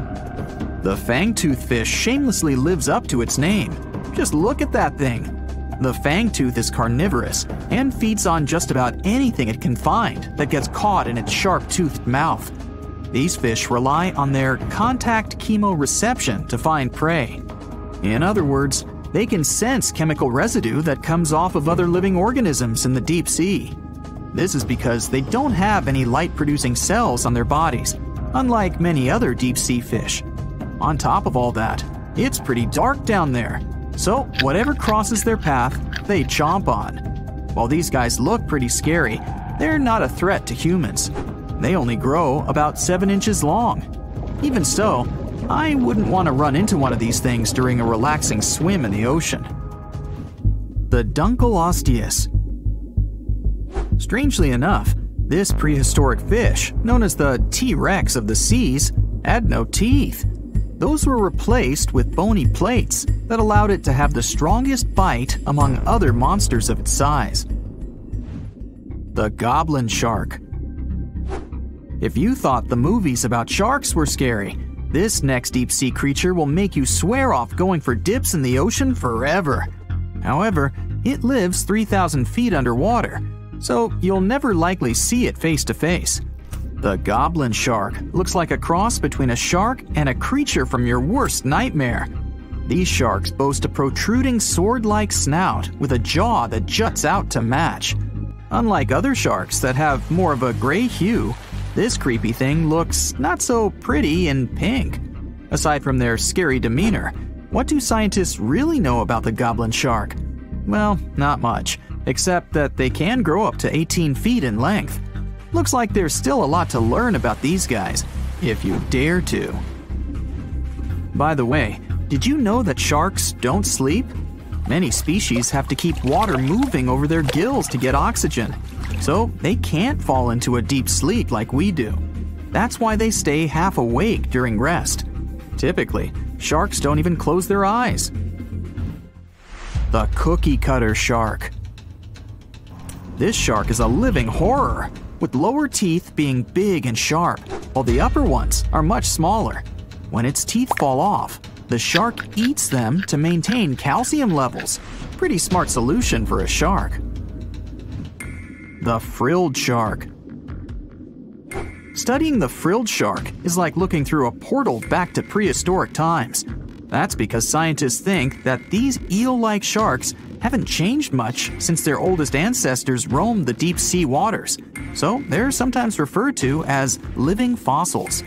Speaker 3: The fangtooth fish shamelessly lives up to its name. Just look at that thing. The fangtooth is carnivorous and feeds on just about anything it can find that gets caught in its sharp-toothed mouth. These fish rely on their contact chemoreception to find prey. In other words, they can sense chemical residue that comes off of other living organisms in the deep sea. This is because they don't have any light-producing cells on their bodies, unlike many other deep-sea fish. On top of all that, it's pretty dark down there, so whatever crosses their path, they chomp on. While these guys look pretty scary, they're not a threat to humans. They only grow about 7 inches long. Even so, I wouldn't want to run into one of these things during a relaxing swim in the ocean. The Dunkleosteus. Strangely enough, this prehistoric fish, known as the T-Rex of the seas, had no teeth. Those were replaced with bony plates that allowed it to have the strongest bite among other monsters of its size. The goblin shark. If you thought the movies about sharks were scary, this next deep-sea creature will make you swear off going for dips in the ocean forever. However, it lives 3,000 feet underwater, so you'll never likely see it face to face. The goblin shark looks like a cross between a shark and a creature from your worst nightmare. These sharks boast a protruding sword-like snout with a jaw that juts out to match. Unlike other sharks that have more of a gray hue, this creepy thing looks not so pretty and pink. Aside from their scary demeanor, what do scientists really know about the goblin shark? Well, not much, except that they can grow up to 18 feet in length. Looks like there's still a lot to learn about these guys, if you dare to. By the way, did you know that sharks don't sleep? Many species have to keep water moving over their gills to get oxygen, so they can't fall into a deep sleep like we do. That's why they stay half awake during rest. Typically, sharks don't even close their eyes. The cookie cutter shark. This shark is a living horror, with lower teeth being big and sharp, while the upper ones are much smaller. When its teeth fall off, the shark eats them to maintain calcium levels. Pretty smart solution for a shark. The frilled shark. Studying the frilled shark is like looking through a portal back to prehistoric times. That's because scientists think that these eel-like sharks haven't changed much since their oldest ancestors roamed the deep sea waters, so they're sometimes referred to as living fossils.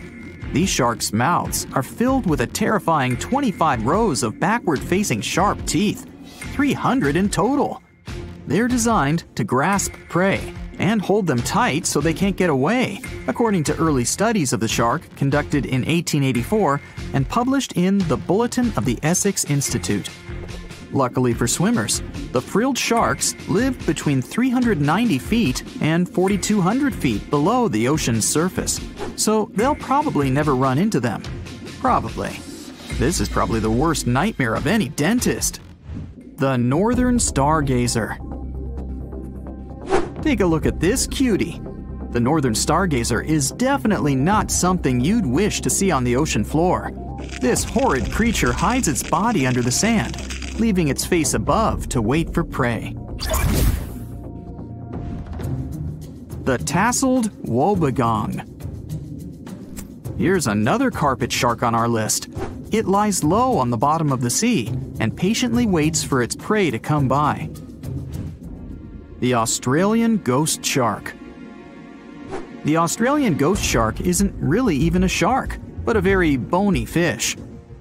Speaker 3: These sharks' mouths are filled with a terrifying 25 rows of backward-facing sharp teeth, 300 in total. They're designed to grasp prey and hold them tight so they can't get away, according to early studies of the shark conducted in 1884 and published in the Bulletin of the Essex Institute. Luckily for swimmers, the frilled sharks live between 390 feet and 4,200 feet below the ocean's surface, so they'll probably never run into them. Probably. This is probably the worst nightmare of any dentist. The northern stargazer. Take a look at this cutie. The northern stargazer is definitely not something you'd wish to see on the ocean floor. This horrid creature hides its body under the sand, leaving its face above to wait for prey. The tasseled wobbegong. Here's another carpet shark on our list. It lies low on the bottom of the sea and patiently waits for its prey to come by. The Australian ghost shark. The Australian ghost shark isn't really even a shark, but a very bony fish.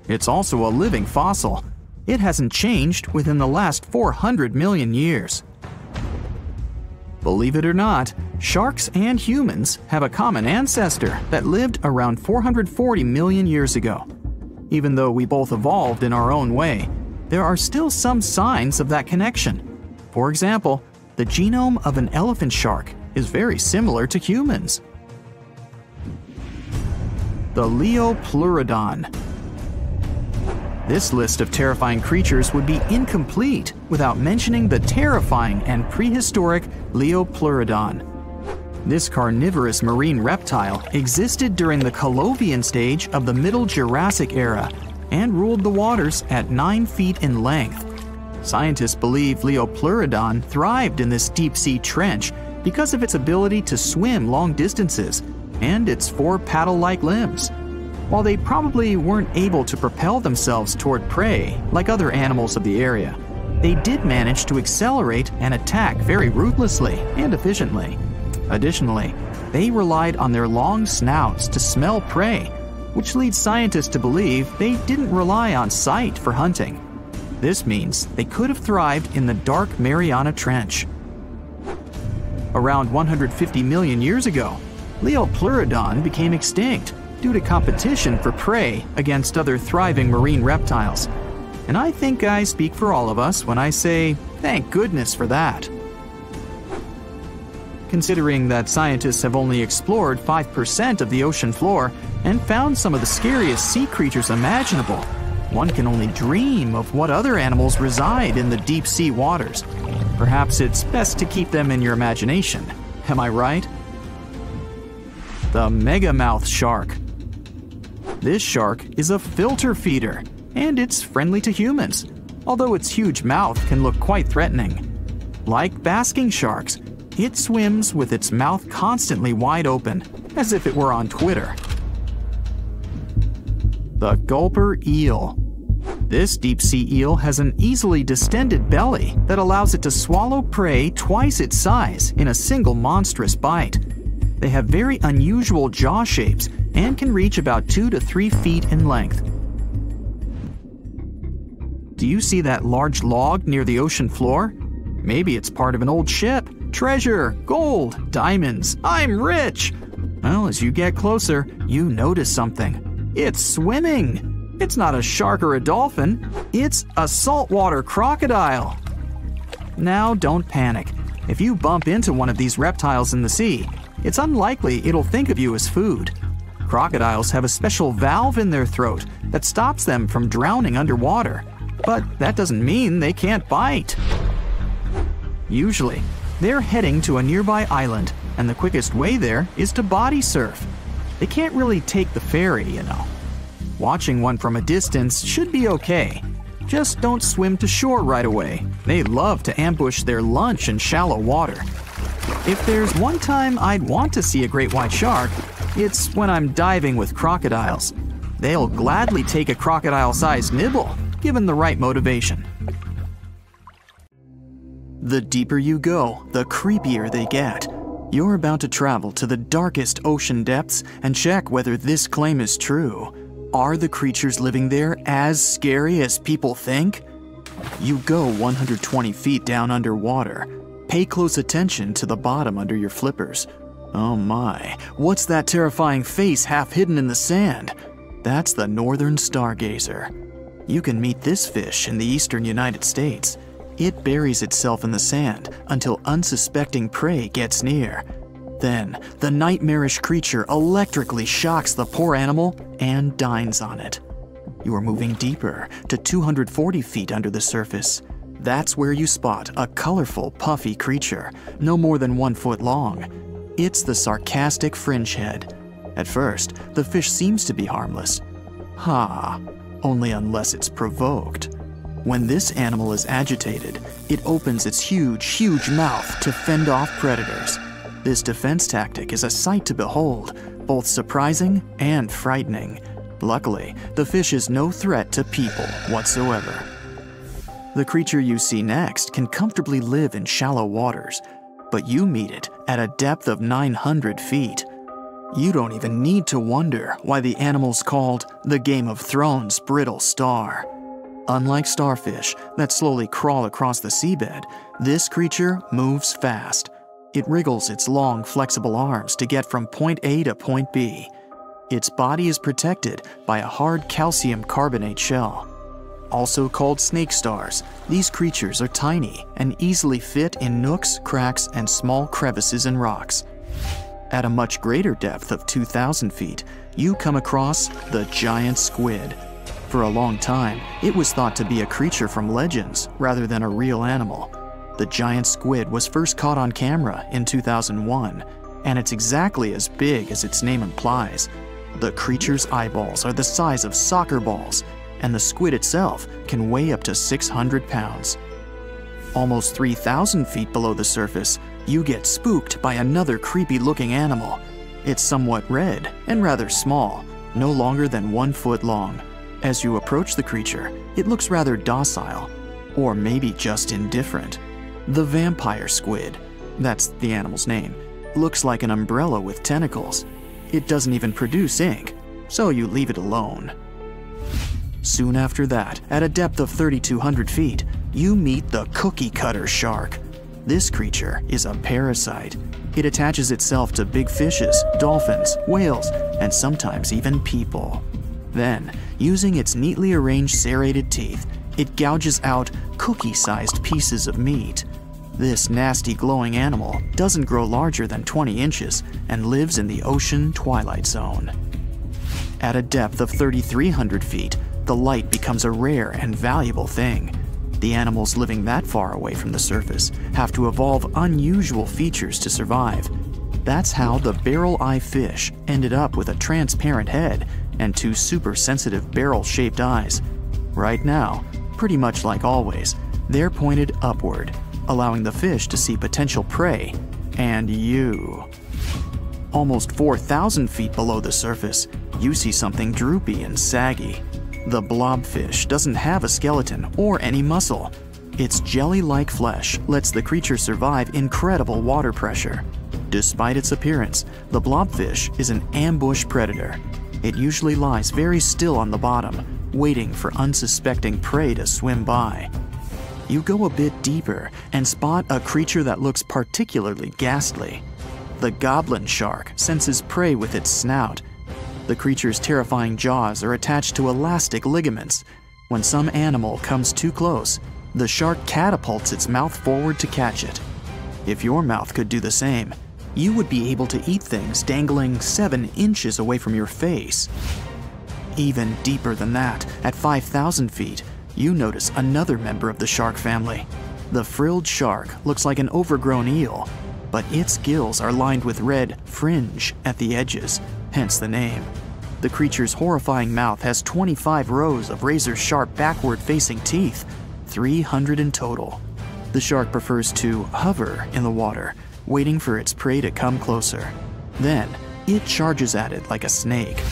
Speaker 3: It's also a living fossil. It hasn't changed within the last 400 million years. Believe it or not, sharks and humans have a common ancestor that lived around 440 million years ago. Even though we both evolved in our own way, there are still some signs of that connection. For example, the genome of an elephant shark is very similar to humans. The Leopleurodon. This list of terrifying creatures would be incomplete without mentioning the terrifying and prehistoric Leopleurodon. This carnivorous marine reptile existed during the Colovian stage of the Middle Jurassic era and ruled the waters at 9 feet in length. Scientists believe Leopleurodon thrived in this deep-sea trench because of its ability to swim long distances and its 4 paddle-like limbs. While they probably weren't able to propel themselves toward prey like other animals of the area, they did manage to accelerate and attack very ruthlessly and efficiently. Additionally, they relied on their long snouts to smell prey, which leads scientists to believe they didn't rely on sight for hunting. This means they could have thrived in the dark Mariana Trench. Around 150 million years ago, Leopleurodon became extinct due to competition for prey against other thriving marine reptiles. And I think I speak for all of us when I say, thank goodness for that. Considering that scientists have only explored 5% of the ocean floor and found some of the scariest sea creatures imaginable, one can only dream of what other animals reside in the deep sea waters. Perhaps it's best to keep them in your imagination. Am I right? The megamouth shark. This shark is a filter feeder, and it's friendly to humans, although its huge mouth can look quite threatening. Like basking sharks, it swims with its mouth constantly wide open, as if it were on Twitter. The gulper eel. This deep-sea eel has an easily distended belly that allows it to swallow prey twice its size in a single monstrous bite. They have very unusual jaw shapes and can reach about 2 to 3 feet in length. Do you see that large log near the ocean floor? Maybe it's part of an old ship. Treasure, gold, diamonds, I'm rich! Well, as you get closer, you notice something. It's swimming! It's not a shark or a dolphin, it's a saltwater crocodile! Now don't panic. If you bump into one of these reptiles in the sea, it's unlikely it'll think of you as food. Crocodiles have a special valve in their throat that stops them from drowning underwater, but that doesn't mean they can't bite. Usually, they're heading to a nearby island, and the quickest way there is to body surf. They can't really take the ferry, you know. Watching one from a distance should be okay. Just don't swim to shore right away. They love to ambush their lunch in shallow water. If there's one time I'd want to see a great white shark, it's when I'm diving with crocodiles. They'll gladly take a crocodile-sized nibble, given the right motivation. The deeper you go, the creepier they get. You're about to travel to the darkest ocean depths and check whether this claim is true. Are the creatures living there as scary as people think? You go 120 feet down underwater. Pay close attention to the bottom under your flippers. Oh my, what's that terrifying face half hidden in the sand? That's the northern stargazer. You can meet this fish in the eastern United States. It buries itself in the sand until unsuspecting prey gets near. Then, the nightmarish creature electrically shocks the poor animal and dines on it. You are moving deeper to 240 feet under the surface. That's where you spot a colorful, puffy creature, no more than 1 foot long. It's the sarcastic fringehead. At first, the fish seems to be harmless. Only unless it's provoked. When this animal is agitated, it opens its huge mouth to fend off predators. This defense tactic is a sight to behold, both surprising and frightening. Luckily, the fish is no threat to people whatsoever. The creature you see next can comfortably live in shallow waters, but you meet it at a depth of 900 feet. You don't even need to wonder why the animal's called the Game of Thrones brittle star. Unlike starfish that slowly crawl across the seabed, this creature moves fast. It wriggles its long, flexible arms to get from point A to point B. Its body is protected by a hard calcium carbonate shell. Also called snake stars, these creatures are tiny and easily fit in nooks, cracks, and small crevices in rocks. At a much greater depth of 2,000 feet, you come across the giant squid. For a long time, it was thought to be a creature from legends rather than a real animal. The giant squid was first caught on camera in 2001, and it's exactly as big as its name implies. The creature's eyeballs are the size of soccer balls, and the squid itself can weigh up to 600 pounds. Almost 3,000 feet below the surface, you get spooked by another creepy-looking animal. It's somewhat red and rather small, no longer than 1 foot long. As you approach the creature, it looks rather docile, or maybe just indifferent. The vampire squid, that's the animal's name, looks like an umbrella with tentacles. It doesn't even produce ink, so you leave it alone. Soon after that, at a depth of 3,200 feet, you meet the cookie cutter shark. This creature is a parasite. It attaches itself to big fishes, dolphins, whales, and sometimes even people. Then, using its neatly arranged serrated teeth, it gouges out cookie-sized pieces of meat. This nasty glowing animal doesn't grow larger than 20 inches and lives in the ocean twilight zone. At a depth of 3,300 feet, the light becomes a rare and valuable thing. The animals living that far away from the surface have to evolve unusual features to survive. That's how the barrel-eye fish ended up with a transparent head and 2 super-sensitive barrel-shaped eyes. Right now, pretty much like always, they're pointed upward, allowing the fish to see potential prey and you. Almost 4,000 feet below the surface, you see something droopy and saggy. The blobfish doesn't have a skeleton or any muscle. Its jelly-like flesh lets the creature survive incredible water pressure. Despite its appearance, the blobfish is an ambush predator. It usually lies very still on the bottom, waiting for unsuspecting prey to swim by. You go a bit deeper and spot a creature that looks particularly ghastly. The goblin shark senses prey with its snout. The creature's terrifying jaws are attached to elastic ligaments. When some animal comes too close, the shark catapults its mouth forward to catch it. If your mouth could do the same, you would be able to eat things dangling 7 inches away from your face. Even deeper than that, at 5,000 feet, you notice another member of the shark family. The frilled shark looks like an overgrown eel, but its gills are lined with red fringe at the edges, hence the name. The creature's horrifying mouth has 25 rows of razor-sharp backward-facing teeth, 300 in total. The shark prefers to hover in the water, waiting for its prey to come closer. Then, it charges at it like a snake.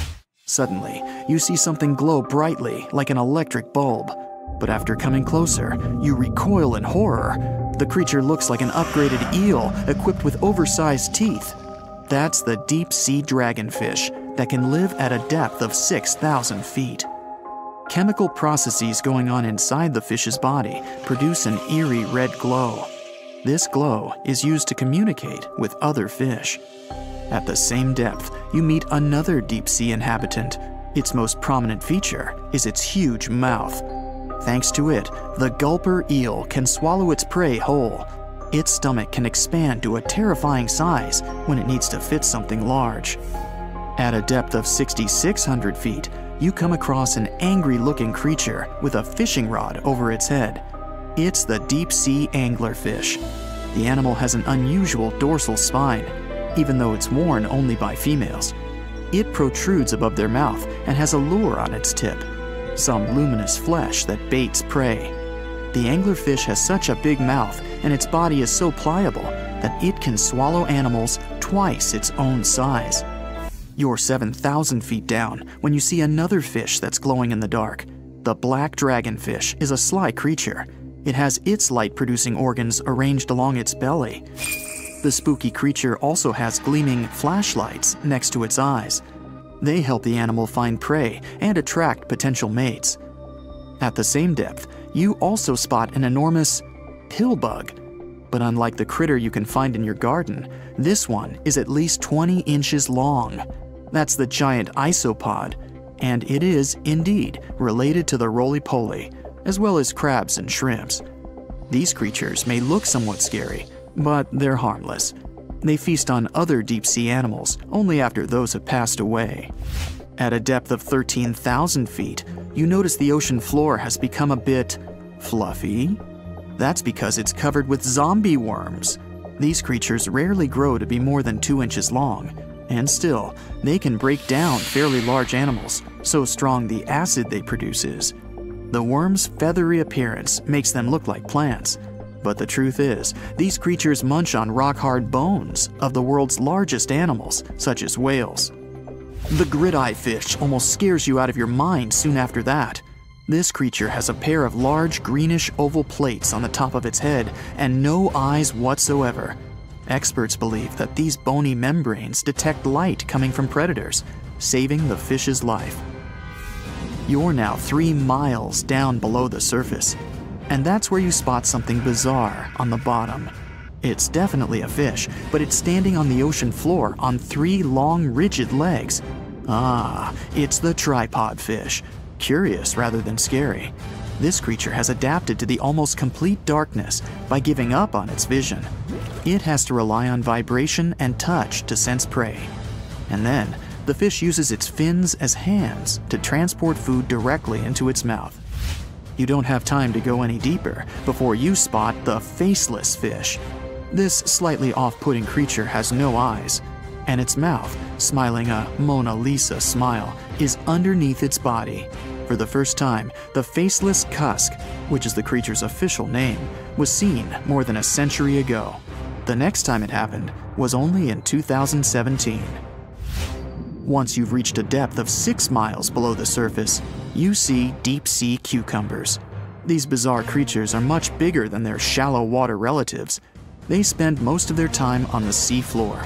Speaker 3: Suddenly, you see something glow brightly like an electric bulb. But after coming closer, you recoil in horror. The creature looks like an upgraded eel equipped with oversized teeth. That's the deep-sea dragonfish that can live at a depth of 6,000 feet. Chemical processes going on inside the fish's body produce an eerie red glow. This glow is used to communicate with other fish. At the same depth, you meet another deep-sea inhabitant. Its most prominent feature is its huge mouth. Thanks to it, the gulper eel can swallow its prey whole. Its stomach can expand to a terrifying size when it needs to fit something large. At a depth of 6,600 feet, you come across an angry-looking creature with a fishing rod over its head. It's the deep-sea anglerfish. The animal has an unusual dorsal spine, even though it's worn only by females. It protrudes above their mouth and has a lure on its tip, some luminous flesh that baits prey. The anglerfish has such a big mouth and its body is so pliable that it can swallow animals twice its own size. You're 7,000 feet down when you see another fish that's glowing in the dark. The black dragonfish is a sly creature. It has its light-producing organs arranged along its belly. The spooky creature also has gleaming flashlights next to its eyes. They help the animal find prey and attract potential mates. At the same depth, you also spot an enormous pillbug. But unlike the critter you can find in your garden, this one is at least 20 inches long. That's the giant isopod, and it is, indeed, related to the roly-poly, as well as crabs and shrimps. These creatures may look somewhat scary, but they're harmless. They feast on other deep-sea animals only after those have passed away. At a depth of 13,000 feet, you notice the ocean floor has become a bit fluffy. That's because it's covered with zombie worms. These creatures rarely grow to be more than 2 inches long, and still, they can break down fairly large animals, so strong the acid they produce is. The worms' feathery appearance makes them look like plants, but the truth is, these creatures munch on rock-hard bones of the world's largest animals, such as whales. The grid-eye fish almost scares you out of your mind soon after that. This creature has a pair of large greenish oval plates on the top of its head and no eyes whatsoever. Experts believe that these bony membranes detect light coming from predators, saving the fish's life. You're now 3 miles down below the surface, and that's where you spot something bizarre on the bottom. It's definitely a fish, but it's standing on the ocean floor on 3 long, rigid legs. Ah, it's the tripod fish. Curious rather than scary. This creature has adapted to the almost complete darkness by giving up on its vision. It has to rely on vibration and touch to sense prey. And then, the fish uses its fins as hands to transport food directly into its mouth. You don't have time to go any deeper before you spot the faceless fish. This slightly off-putting creature has no eyes, and its mouth, smiling a Mona Lisa smile, is underneath its body. For the first time, the faceless cusk, which is the creature's official name, was seen more than a century ago. The next time it happened was only in 2017. Once you've reached a depth of 6 miles below the surface, you see deep-sea cucumbers. These bizarre creatures are much bigger than their shallow water relatives. They spend most of their time on the sea floor.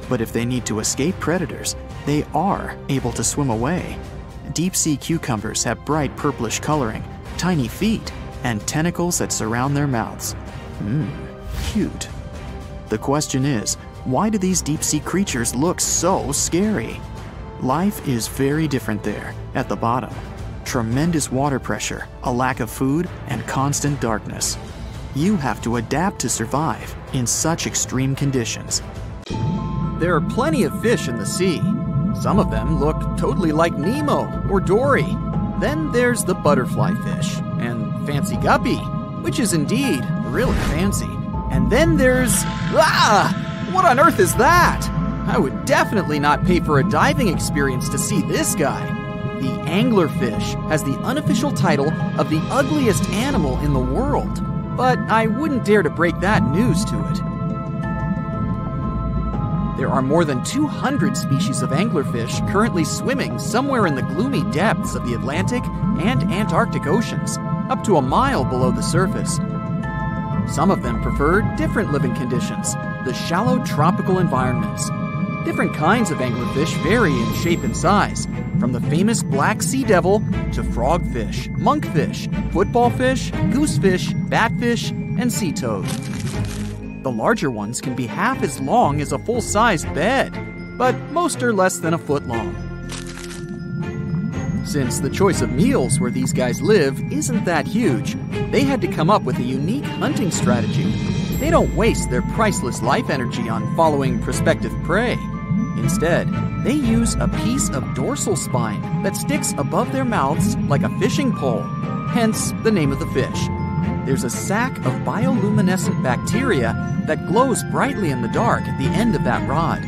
Speaker 3: But if they need to escape predators, they are able to swim away. Deep-sea cucumbers have bright purplish coloring, tiny feet, and tentacles that surround their mouths. Cute. The question is, why do these deep-sea creatures look so scary? Life is very different there, at the bottom. Tremendous water pressure, a lack of food, and constant darkness. You have to adapt to survive in such extreme conditions. There are plenty of fish in the sea. Some of them look totally like Nemo or Dory. Then there's the butterfly fish and fancy guppy, which is indeed really fancy. And then there's... what on earth is that? I would definitely not pay for a diving experience to see this guy. The anglerfish has the unofficial title of the ugliest animal in the world, but I wouldn't dare to break that news to it. There are more than 200 species of anglerfish currently swimming somewhere in the gloomy depths of the Atlantic and Antarctic Oceans, up to a mile below the surface. Some of them prefer different living conditions, the shallow tropical environments. Different kinds of anglerfish vary in shape and size, from the famous black sea devil to frogfish, monkfish, footballfish, goosefish, batfish, and sea toad. The larger ones can be half as long as a full-sized bed, but most are less than a foot long. Since the choice of meals where these guys live isn't that huge, they had to come up with a unique hunting strategy. They don't waste their priceless life energy on following prospective prey. Instead, they use a piece of dorsal spine that sticks above their mouths like a fishing pole, hence the name of the fish. There's a sac of bioluminescent bacteria that glows brightly in the dark at the end of that rod.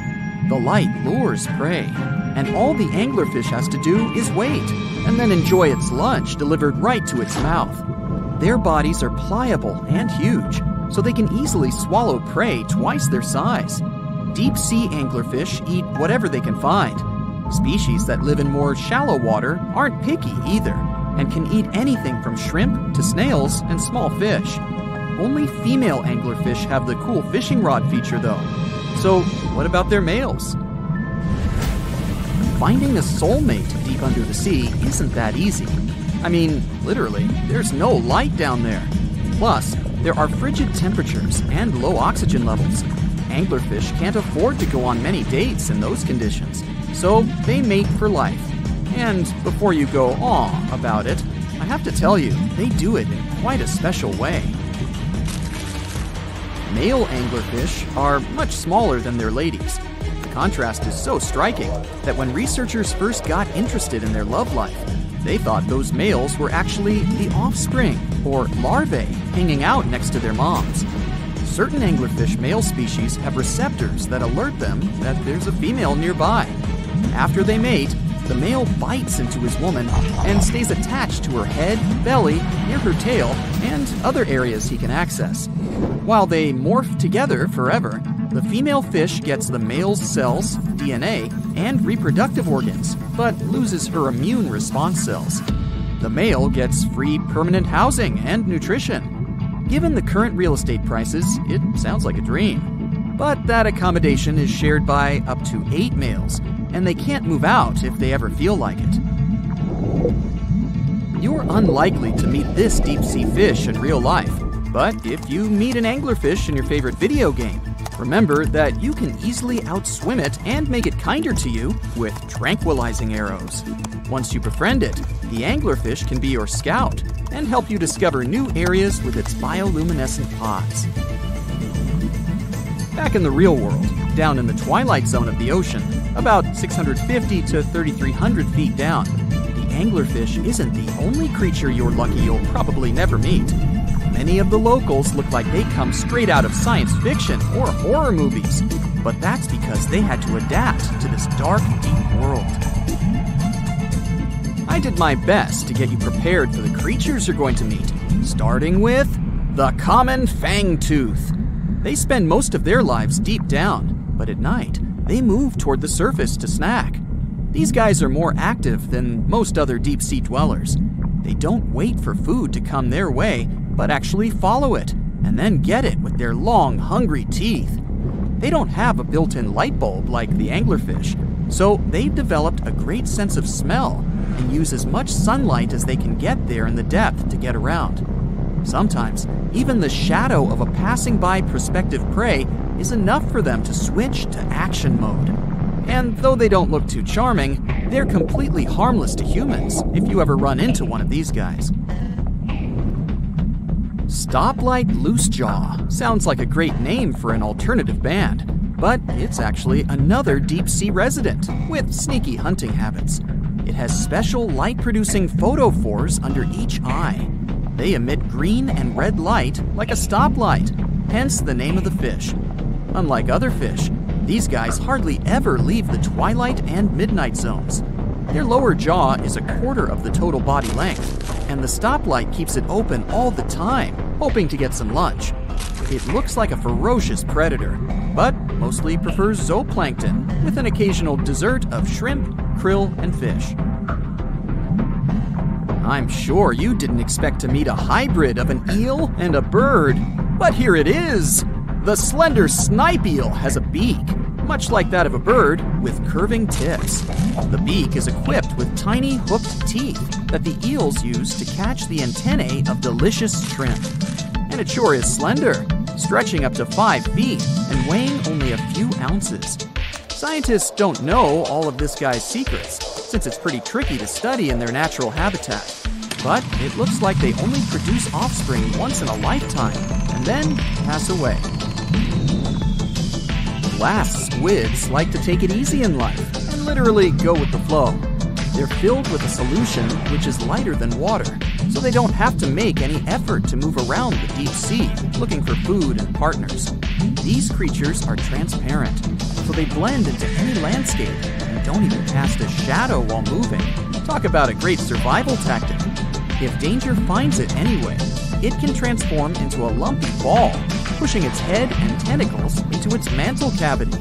Speaker 3: The light lures prey, and all the anglerfish has to do is wait, and then enjoy its lunch delivered right to its mouth. Their bodies are pliable and huge, so they can easily swallow prey twice their size. Deep-sea anglerfish eat whatever they can find. Species that live in more shallow water aren't picky either, and can eat anything from shrimp to snails and small fish. Only female anglerfish have the cool fishing rod feature though. So what about their males? Finding a soulmate deep under the sea isn't that easy. I mean, literally, there's no light down there. Plus, there are frigid temperatures and low oxygen levels. anglerfish can't afford to go on many dates in those conditions, so they mate for life. And before you go aw about it, I have to tell you, they do it in quite a special way. Male anglerfish are much smaller than their ladies. The contrast is so striking that when researchers first got interested in their love life, they thought those males were actually the offspring, or larvae, hanging out next to their moms. Certain anglerfish male species have receptors that alert them that there's a female nearby. After they mate, the male bites into his woman and stays attached to her head, belly, near her tail, and other areas he can access. While they morph together forever, the female fish gets the male's cells, DNA, and reproductive organs, but loses her immune response cells. The male gets free permanent housing and nutrition. Given the current real estate prices, it sounds like a dream. But that accommodation is shared by up to 8 males, and they can't move out if they ever feel like it. You're unlikely to meet this deep-sea fish in real life, but if you meet an anglerfish in your favorite video game, remember that you can easily outswim it and make it kinder to you with tranquilizing arrows. Once you befriend it, the anglerfish can be your scout and help you discover new areas with its bioluminescent pods. Back in the real world, down in the twilight zone of the ocean, about 650 to 3,300 feet down, the anglerfish isn't the only creature you're lucky you'll probably never meet. Many of the locals look like they come straight out of science fiction or horror movies, but that's because they had to adapt to this dark, deep world. I did my best to get you prepared for the creatures you're going to meet, starting with the common fangtooth. They spend most of their lives deep down, but at night, they move toward the surface to snack. These guys are more active than most other deep-sea dwellers. They don't wait for food to come their way, but actually follow it, and then get it with their long, hungry teeth. They don't have a built-in light bulb like the anglerfish, so they've developed a great sense of smell and use as much sunlight as they can get there in the depth to get around. Sometimes, even the shadow of a passing by prospective prey is enough for them to switch to action mode. And though they don't look too charming, they're completely harmless to humans if you ever run into one of these guys. Stoplight Loosejaw sounds like a great name for an alternative band, but it's actually another deep-sea resident with sneaky hunting habits. It has special light-producing photophores under each eye. They emit green and red light like a stoplight, hence the name of the fish. Unlike other fish, these guys hardly ever leave the twilight and midnight zones. Their lower jaw is a quarter of the total body length, and the stoplight keeps it open all the time, hoping to get some lunch. It looks like a ferocious predator, but mostly prefers zooplankton, with an occasional dessert of shrimp, krill, and fish. I'm sure you didn't expect to meet a hybrid of an eel and a bird, but here it is! The slender snipe eel has a beak, much like that of a bird, with curving tips. The beak is equipped with tiny hooked teeth that the eels use to catch the antennae of delicious shrimp. And it sure is slender, stretching up to 5 feet and weighing only a few ounces. Scientists don't know all of this guy's secrets, since it's pretty tricky to study in their natural habitat. But it looks like they only produce offspring once in a lifetime, and then pass away. Glass squids like to take it easy in life and literally go with the flow. They're filled with a solution which is lighter than water, so they don't have to make any effort to move around the deep sea looking for food and partners. These creatures are transparent, so they blend into any landscape and don't even cast a shadow while moving. Talk about a great survival tactic. If danger finds it anyway, it can transform into a lumpy ball, pushing its head and tentacles into its mantle cavity.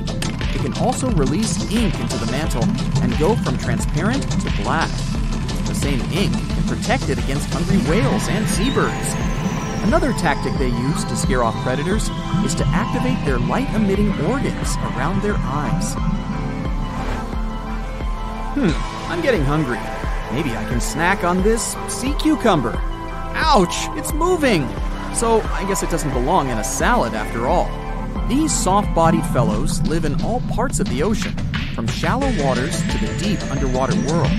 Speaker 3: It can also release ink into the mantle and go from transparent to black. The same ink can protect it against hungry whales and seabirds. Another tactic they use to scare off predators is to activate their light-emitting organs around their eyes. I'm getting hungry. Maybe I can snack on this sea cucumber. Ouch, it's moving! So I guess it doesn't belong in a salad after all. These soft-bodied fellows live in all parts of the ocean, from shallow waters to the deep underwater world.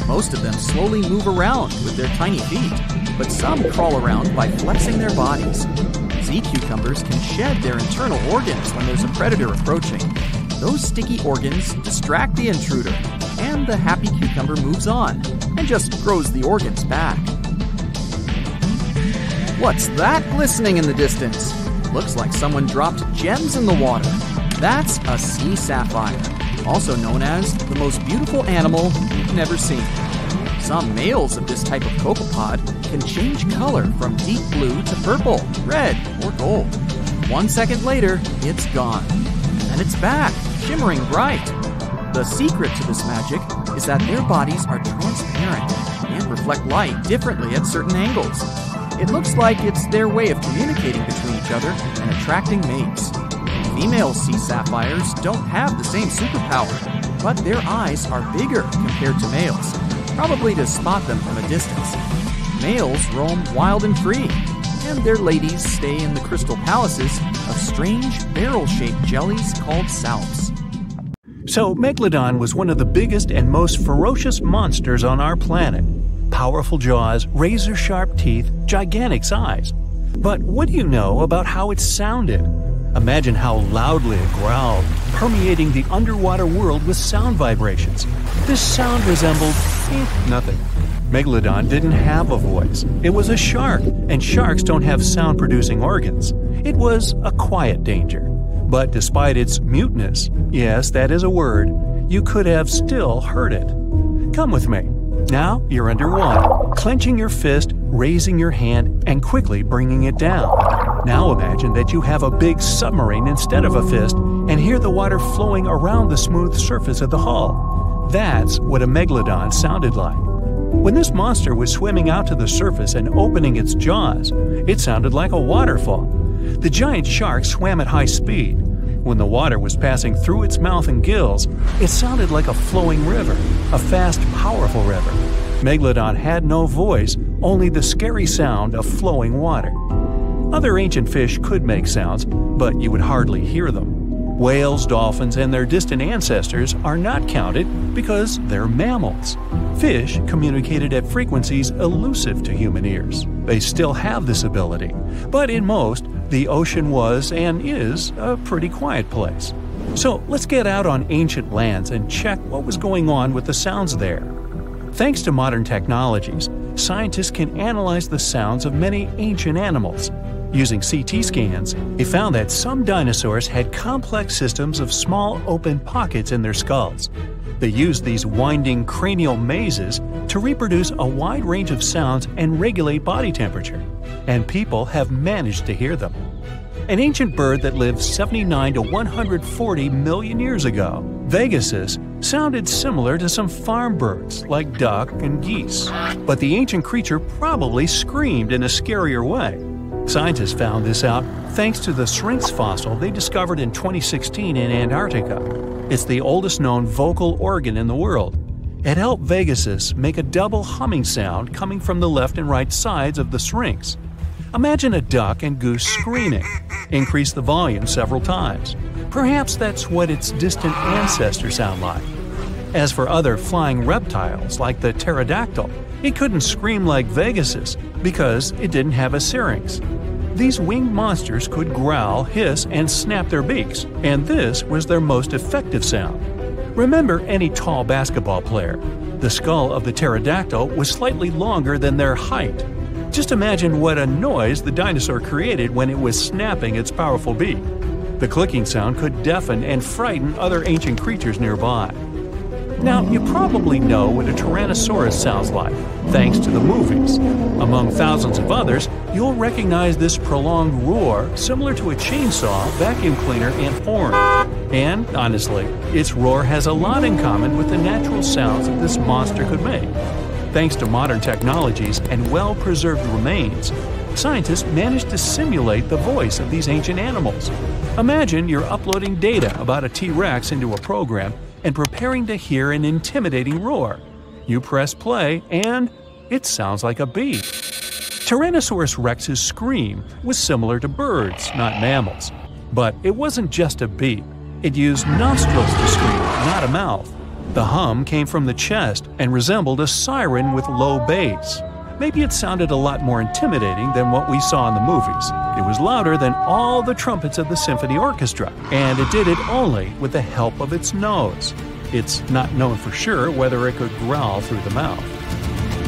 Speaker 3: Most of them slowly move around with their tiny feet, but some crawl around by flexing their bodies. Sea cucumbers can shed their internal organs when there's a predator approaching. Those sticky organs distract the intruder, and the happy cucumber moves on and just grows the organs back. What's that glistening in the distance? Looks like someone dropped gems in the water. That's a sea sapphire, also known as the most beautiful animal you've never seen. Some males of this type of copepod can change color from deep blue to purple, red, or gold. 1 second later, it's gone. And it's back, shimmering bright. The secret to this magic is that their bodies are transparent and reflect light differently at certain angles. It looks like it's their way of communicating between each other and attracting mates. Female sea sapphires don't have the same superpower, but their eyes are bigger compared to males, probably to spot them from a distance. Males roam wild and free, and their ladies stay in the crystal palaces of strange barrel-shaped jellies called salps.
Speaker 2: So, Megalodon was one of the biggest and most ferocious monsters on our planet. Powerful jaws, razor-sharp teeth, gigantic size. But what do you know about how it sounded? Imagine how loudly it growled, permeating the underwater world with sound vibrations. This sound resembled nothing. Megalodon didn't have a voice. It was a shark, and sharks don't have sound-producing organs. It was a quiet danger. But despite its muteness, yes, that is a word, you could have still heard it. Come with me. Now you're underwater, clenching your fist, raising your hand, and quickly bringing it down. Now imagine that you have a big submarine instead of a fist and hear the water flowing around the smooth surface of the hull. That's what a megalodon sounded like. When this monster was swimming out to the surface and opening its jaws, it sounded like a waterfall. The giant shark swam at high speed. When the water was passing through its mouth and gills, it sounded like a flowing river, a fast, powerful river. Megalodon had no voice, only the scary sound of flowing water. Other ancient fish could make sounds, but you would hardly hear them. Whales, dolphins, and their distant ancestors are not counted because they're mammals. Fish communicated at frequencies elusive to human ears. They still have this ability, but in most, the ocean was and is a pretty quiet place. So let's get out on ancient lands and check what was going on with the sounds there. Thanks to modern technologies, scientists can analyze the sounds of many ancient animals. Using CT scans, they found that some dinosaurs had complex systems of small open pockets in their skulls. They used these winding cranial mazes to reproduce a wide range of sounds and regulate body temperature, and people have managed to hear them. An ancient bird that lived 79 to 140 million years ago, Pegasus, sounded similar to some farm birds like duck and geese. But the ancient creature probably screamed in a scarier way. Scientists found this out thanks to the Syrinx fossil they discovered in 2016 in Antarctica. It's the oldest known vocal organ in the world. It helped Pegasus make a double humming sound coming from the left and right sides of the Syrinx. Imagine a duck and goose screaming. Increase the volume several times. Perhaps that's what its distant ancestors sound like. As for other flying reptiles like the pterodactyl, it couldn't scream like Pegasus because it didn't have a syrinx. These winged monsters could growl, hiss, and snap their beaks, and this was their most effective sound. Remember any tall basketball player. The skull of the pterodactyl was slightly longer than their height. Just imagine what a noise the dinosaur created when it was snapping its powerful beak. The clicking sound could deafen and frighten other ancient creatures nearby. Now, you probably know what a Tyrannosaurus sounds like, thanks to the movies. Among thousands of others, you'll recognize this prolonged roar similar to a chainsaw, vacuum cleaner, and horn. And, honestly, its roar has a lot in common with the natural sounds that this monster could make. Thanks to modern technologies and well-preserved remains, scientists managed to simulate the voice of these ancient animals. Imagine you're uploading data about a T-Rex into a program and preparing to hear an intimidating roar. You press play, and it sounds like a bee. Tyrannosaurus rex's scream was similar to birds, not mammals. But it wasn't just a beep. It used nostrils to scream, not a mouth. The hum came from the chest and resembled a siren with low bass. Maybe it sounded a lot more intimidating than what we saw in the movies. It was louder than all the trumpets of the symphony orchestra, and it did it only with the help of its nose. It's not known for sure whether it could growl through the mouth.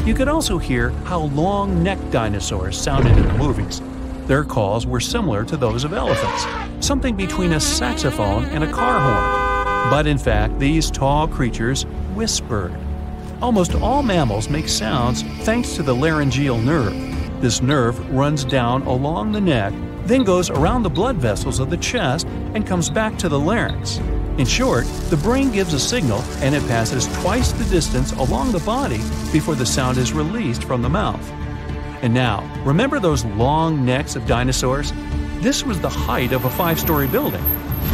Speaker 2: You could also hear how long-necked dinosaurs sounded in the movies. Their calls were similar to those of elephants, something between a saxophone and a car horn. But in fact, these tall creatures whispered. Almost all mammals make sounds thanks to the laryngeal nerve. This nerve runs down along the neck, then goes around the blood vessels of the chest and comes back to the larynx. In short, the brain gives a signal and it passes twice the distance along the body before the sound is released from the mouth. And now, remember those long necks of dinosaurs? This was the height of a 5-story building.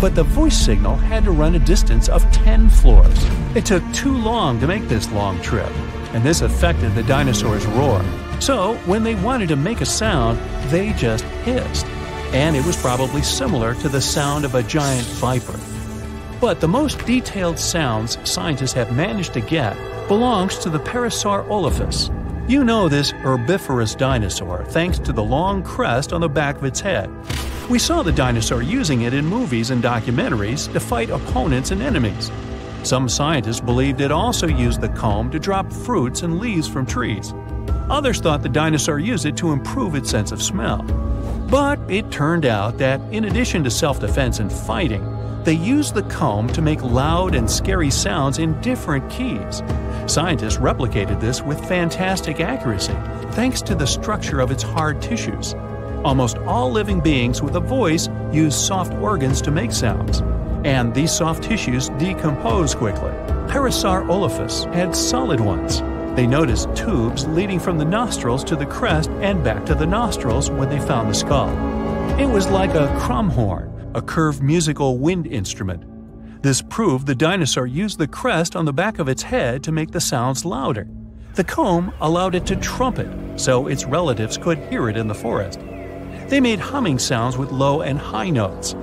Speaker 2: But the voice signal had to run a distance of 10 floors. It took too long to make this long trip, and this affected the dinosaurs' roar. So, when they wanted to make a sound, they just hissed. And it was probably similar to the sound of a giant viper. But the most detailed sounds scientists have managed to get belongs to the Parasaurolophus. You know this herbivorous dinosaur thanks to the long crest on the back of its head. We saw the dinosaur using it in movies and documentaries to fight opponents and enemies. Some scientists believed it also used the comb to drop fruits and leaves from trees. Others thought the dinosaur used it to improve its sense of smell. But it turned out that in addition to self-defense and fighting, they used the comb to make loud and scary sounds in different keys. Scientists replicated this with fantastic accuracy, thanks to the structure of its hard tissues. Almost all living beings with a voice use soft organs to make sounds, and these soft tissues decompose quickly. Parasaurolophus had solid ones. They noticed tubes leading from the nostrils to the crest and back to the nostrils when they found the skull. It was like a crumhorn, a curved musical wind instrument. This proved the dinosaur used the crest on the back of its head to make the sounds louder. The comb allowed it to trumpet, so its relatives could hear it in the forest. They made humming sounds with low and high notes.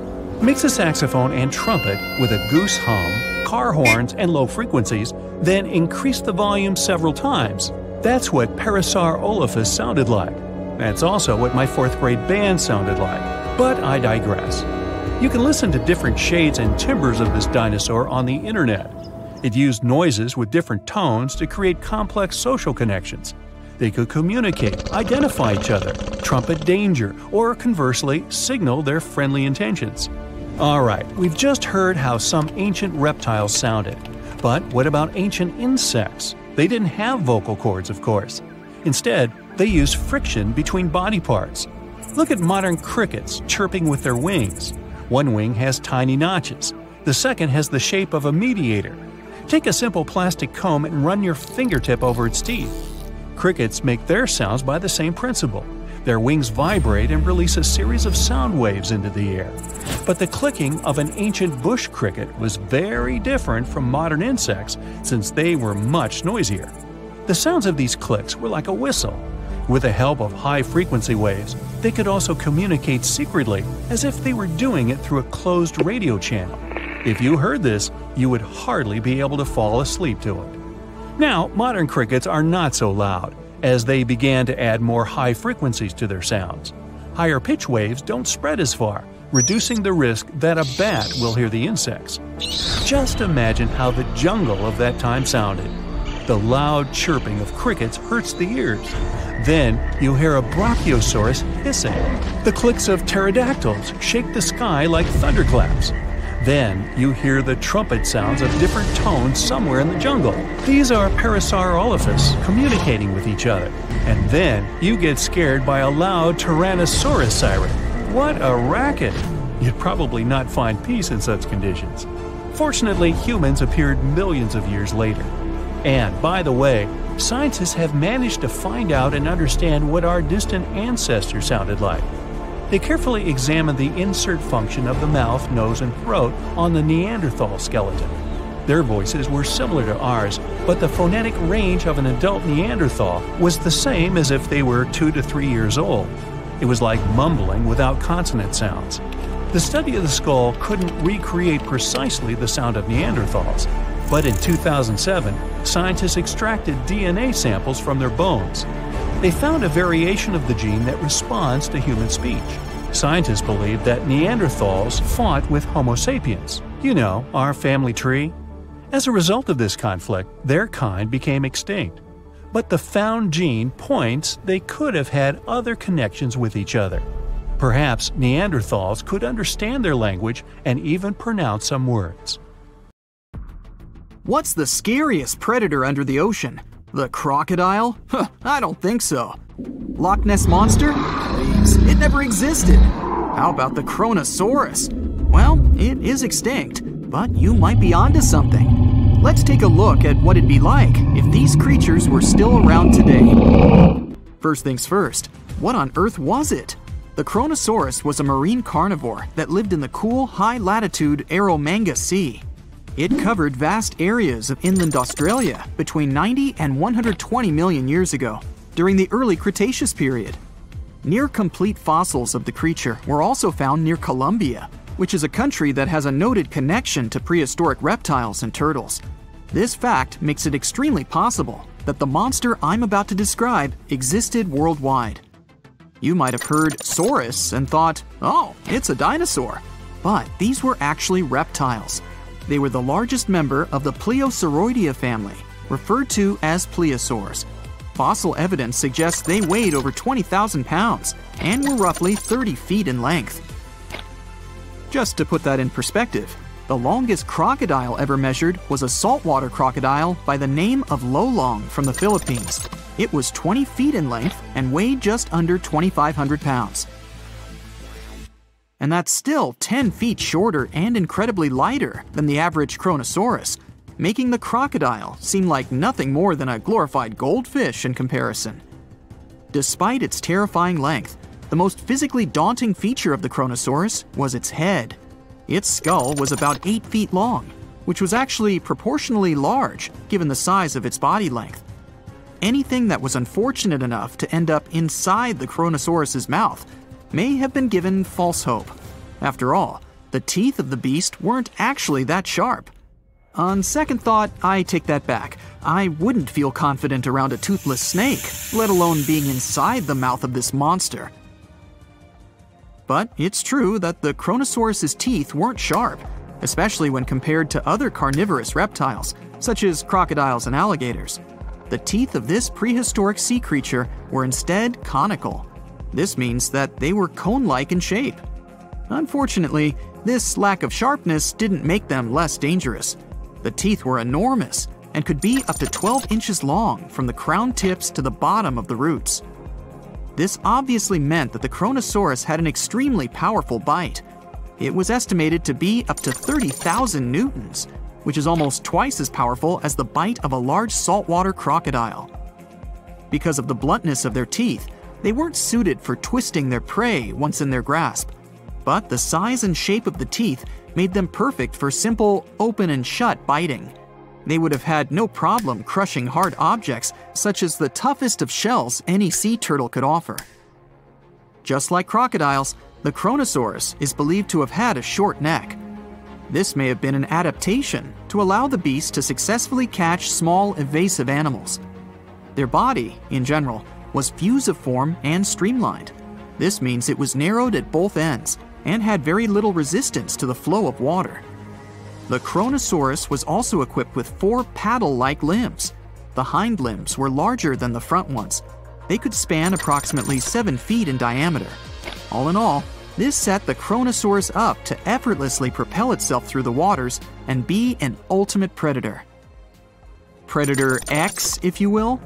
Speaker 2: Mix a saxophone and trumpet with a goose hum, car horns, and low frequencies, then increase the volume several times. That's what Parasaurolophus sounded like. That's also what my 4th grade band sounded like. But I digress. You can listen to different shades and timbres of this dinosaur on the internet. It used noises with different tones to create complex social connections. They could communicate, identify each other, trumpet danger, or conversely, signal their friendly intentions. Alright, we've just heard how some ancient reptiles sounded. But what about ancient insects? They didn't have vocal cords, of course. Instead, they used friction between body parts. Look at modern crickets chirping with their wings. One wing has tiny notches. The second has the shape of a mediator. Take a simple plastic comb and run your fingertip over its teeth. Crickets make their sounds by the same principle. Their wings vibrate and release a series of sound waves into the air. But the clicking of an ancient bush cricket was very different from modern insects since they were much noisier. The sounds of these clicks were like a whistle. With the help of high-frequency waves, they could also communicate secretly as if they were doing it through a closed radio channel. If you heard this, you would hardly be able to fall asleep to it. Now, modern crickets are not so loud, as they began to add more high frequencies to their sounds. Higher pitch waves don't spread as far, reducing the risk that a bat will hear the insects. Just imagine how the jungle of that time sounded. The loud chirping of crickets hurts the ears. Then you hear a brachiosaurus hissing. The clicks of pterodactyls shake the sky like thunderclaps. Then you hear the trumpet sounds of different tones somewhere in the jungle. These are Parasaurolophus communicating with each other. And then you get scared by a loud Tyrannosaurus siren. What a racket! You'd probably not find peace in such conditions. Fortunately, humans appeared millions of years later. And, by the way, scientists have managed to find out and understand what our distant ancestors sounded like. They carefully examined the insert function of the mouth, nose, and throat on the Neanderthal skeleton. Their voices were similar to ours, but the phonetic range of an adult Neanderthal was the same as if they were 2 to 3 years old. It was like mumbling without consonant sounds. The study of the skull couldn't recreate precisely the sound of Neanderthals, but in 2007, scientists extracted DNA samples from their bones. They found a variation of the gene that responds to human speech. Scientists believe that Neanderthals fought with Homo sapiens, our family tree. As a result of this conflict, their kind became extinct. But the found gene points they could have had other connections with each other. Perhaps Neanderthals could understand their language and even pronounce some words.
Speaker 3: What's the scariest predator under the ocean? The crocodile? I don't think so. Loch Ness Monster? Please, it never existed. How about the Kronosaurus? Well, it is extinct, but you might be onto something. Let's take a look at what it'd be like if these creatures were still around today. First things first, what on earth was it? The Kronosaurus was a marine carnivore that lived in the cool, high-latitude Eromanga Sea. It covered vast areas of inland Australia between 90 and 120 million years ago, during the early Cretaceous period. Near-complete fossils of the creature were also found near Colombia, which is a country that has a noted connection to prehistoric reptiles and turtles. This fact makes it extremely possible that the monster I'm about to describe existed worldwide. You might have heard saurus and thought, oh, it's a dinosaur. But these were actually reptiles. They were the largest member of the Plesiosauridae family, referred to as plesiosaurs. Fossil evidence suggests they weighed over 20,000 pounds and were roughly 30 feet in length. Just to put that in perspective, the longest crocodile ever measured was a saltwater crocodile by the name of Lolong from the Philippines. It was 20 feet in length and weighed just under 2,500 pounds. And that's still 10 feet shorter and incredibly lighter than the average Kronosaurus, making the crocodile seem like nothing more than a glorified goldfish in comparison. Despite its terrifying length, the most physically daunting feature of the Kronosaurus was its head. Its skull was about 8 feet long, which was actually proportionally large given the size of its body length. Anything that was unfortunate enough to end up inside the Kronosaurus's mouth may have been given false hope. After all, the teeth of the beast weren't actually that sharp. On second thought, I take that back. I wouldn't feel confident around a toothless snake, let alone being inside the mouth of this monster. But it's true that the Kronosaurus's teeth weren't sharp, especially when compared to other carnivorous reptiles, such as crocodiles and alligators. The teeth of this prehistoric sea creature were instead conical. This means that they were cone-like in shape. Unfortunately, this lack of sharpness didn't make them less dangerous. The teeth were enormous and could be up to 12 inches long from the crown tips to the bottom of the roots. This obviously meant that the Kronosaurus had an extremely powerful bite. It was estimated to be up to 30,000 newtons, which is almost twice as powerful as the bite of a large saltwater crocodile. Because of the bluntness of their teeth, they weren't suited for twisting their prey once in their grasp, but the size and shape of the teeth made them perfect for simple open and shut biting. They would have had no problem crushing hard objects such as the toughest of shells any sea turtle could offer. Just like crocodiles, the Kronosaurus is believed to have had a short neck. This may have been an adaptation to allow the beast to successfully catch small, evasive animals. Their body, in general, was fusiform and streamlined. This means it was narrowed at both ends and had very little resistance to the flow of water. The Kronosaurus was also equipped with 4 paddle-like limbs. The hind limbs were larger than the front ones. They could span approximately 7 feet in diameter. All in all, this set the Kronosaurus up to effortlessly propel itself through the waters and be an ultimate predator. Predator X, if you will?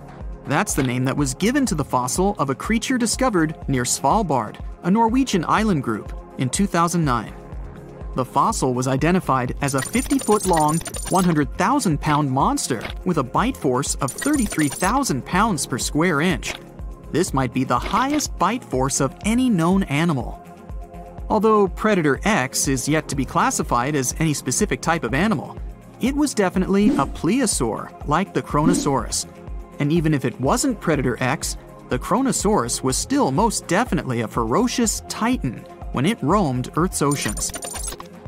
Speaker 3: That's the name that was given to the fossil of a creature discovered near Svalbard, a Norwegian island group, in 2009. The fossil was identified as a 50-foot-long, 100,000-pound monster with a bite force of 33,000 pounds per square inch. This might be the highest bite force of any known animal. Although Predator X is yet to be classified as any specific type of animal, it was definitely a plesiosaur like the Kronosaurus. And even if it wasn't Predator X, the Kronosaurus was still most definitely a ferocious titan when it roamed Earth's oceans.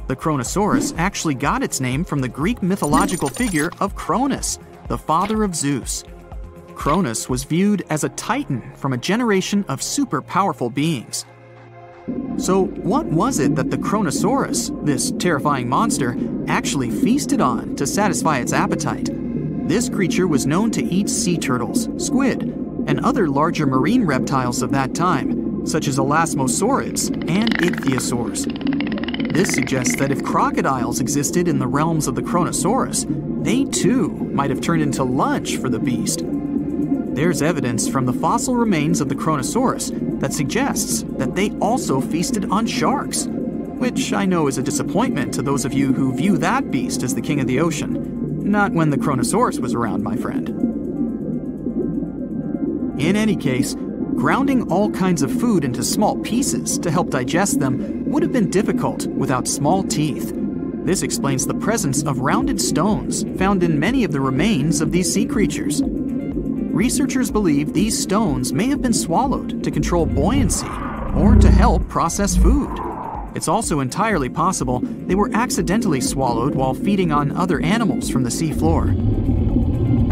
Speaker 3: The Kronosaurus actually got its name from the Greek mythological figure of Cronus, the father of Zeus. Cronus was viewed as a titan from a generation of super powerful beings. So what was it that the Kronosaurus, this terrifying monster, actually feasted on to satisfy its appetite? This creature was known to eat sea turtles, squid, and other larger marine reptiles of that time, such as elasmosaurids and ichthyosaurs. This suggests that if crocodiles existed in the realms of the Kronosaurus, they too might have turned into lunch for the beast. There's evidence from the fossil remains of the Kronosaurus that suggests that they also feasted on sharks, which I know is a disappointment to those of you who view that beast as the king of the ocean. Not when the Kronosaurus was around, my friend. In any case, grounding all kinds of food into small pieces to help digest them would have been difficult without small teeth. This explains the presence of rounded stones found in many of the remains of these sea creatures. Researchers believe these stones may have been swallowed to control buoyancy or to help process food. It's also entirely possible they were accidentally swallowed while feeding on other animals from the seafloor.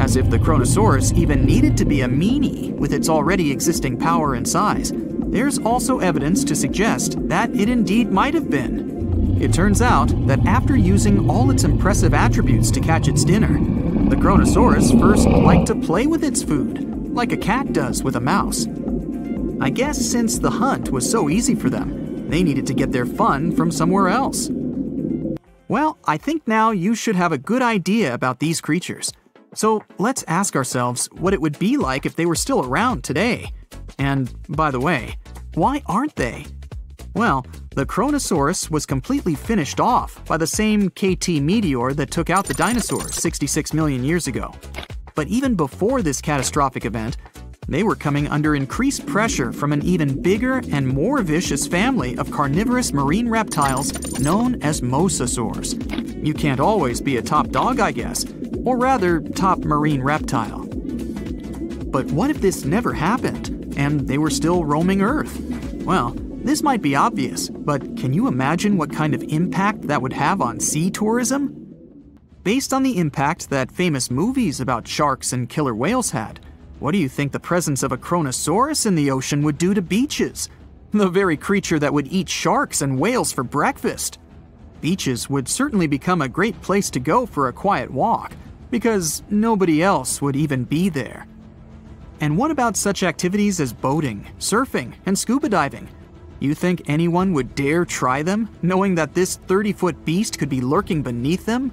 Speaker 3: As if the Kronosaurus even needed to be a meanie with its already existing power and size, there's also evidence to suggest that it indeed might have been. It turns out that after using all its impressive attributes to catch its dinner, the Kronosaurus first liked to play with its food, like a cat does with a mouse. I guess since the hunt was so easy for them, they needed to get their fun from somewhere else. Well, I think now you should have a good idea about these creatures. So let's ask ourselves what it would be like if they were still around today. And by the way, why aren't they? Well, the Kronosaurus was completely finished off by the same KT meteor that took out the dinosaurs 66 million years ago. But even before this catastrophic event, they were coming under increased pressure from an even bigger and more vicious family of carnivorous marine reptiles known as mosasaurs. You can't always be a top dog, I guess, or rather, top marine reptile. But what if this never happened, and they were still roaming Earth? Well, this might be obvious, but can you imagine what kind of impact that would have on sea tourism? Based on the impact that famous movies about sharks and killer whales had, what do you think the presence of a Kronosaurus in the ocean would do to beaches? The very creature that would eat sharks and whales for breakfast. Beaches would certainly become a great place to go for a quiet walk, because nobody else would even be there. And what about such activities as boating, surfing, and scuba diving? You think anyone would dare try them, knowing that this 30-foot beast could be lurking beneath them?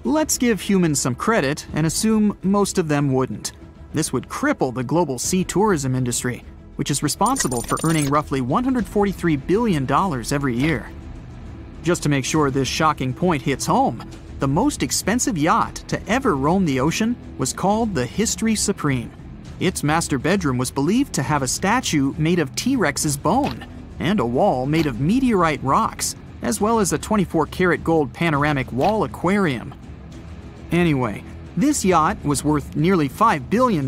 Speaker 3: Let's give humans some credit and assume most of them wouldn't. This would cripple the global sea tourism industry, which is responsible for earning roughly $143 billion every year. Just to make sure this shocking point hits home, the most expensive yacht to ever roam the ocean was called the History Supreme. Its master bedroom was believed to have a statue made of T-Rex's bone and a wall made of meteorite rocks, as well as a 24-karat gold panoramic wall aquarium. Anyway, this yacht was worth nearly $5 billion,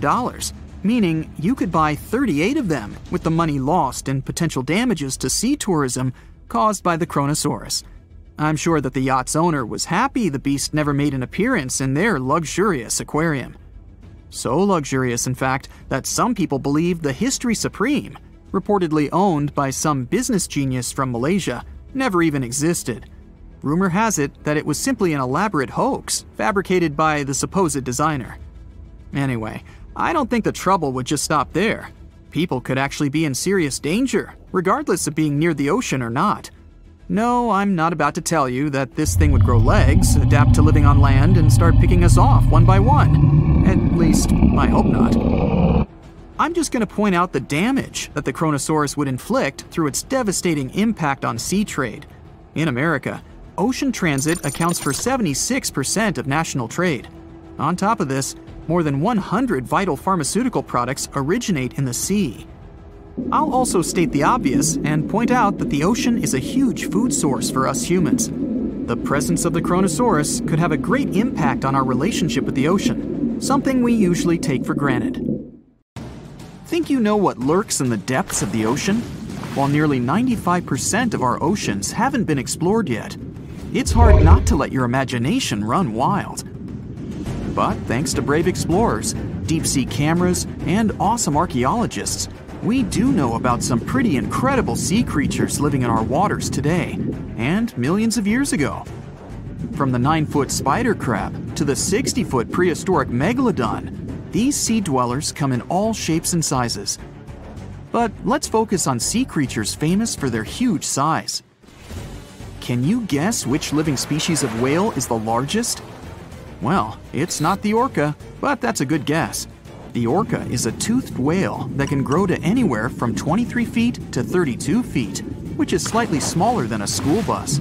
Speaker 3: meaning you could buy 38 of them with the money lost in potential damages to sea tourism caused by the Kronosaurus. I'm sure that the yacht's owner was happy the beast never made an appearance in their luxurious aquarium. So luxurious, in fact, that some people believe the History Supreme, reportedly owned by some business genius from Malaysia, never even existed. Rumor has it that it was simply an elaborate hoax fabricated by the supposed designer. Anyway, I don't think the trouble would just stop there. People could actually be in serious danger, regardless of being near the ocean or not. No, I'm not about to tell you that this thing would grow legs, adapt to living on land, and start picking us off one by one. At least, I hope not. I'm just going to point out the damage that the Kronosaurus would inflict through its devastating impact on sea trade. In America, ocean transit accounts for 76% of national trade. On top of this, more than 100 vital pharmaceutical products originate in the sea. I'll also state the obvious and point out that the ocean is a huge food source for us humans. The presence of the Kronosaurus could have a great impact on our relationship with the ocean, something we usually take for granted. Think you know what lurks in the depths of the ocean? while nearly 95% of our oceans haven't been explored yet. It's hard not to let your imagination run wild. But thanks to brave explorers, deep-sea cameras, and awesome archaeologists, we do know about some pretty incredible sea creatures living in our waters today, and millions of years ago. From the 9-foot spider crab to the 60-foot prehistoric megalodon, these sea dwellers come in all shapes and sizes. But let's focus on sea creatures famous for their huge size. Can you guess which living species of whale is the largest? Well, it's not the orca, but that's a good guess. The orca is a toothed whale that can grow to anywhere from 23 feet to 32 feet, which is slightly smaller than a school bus.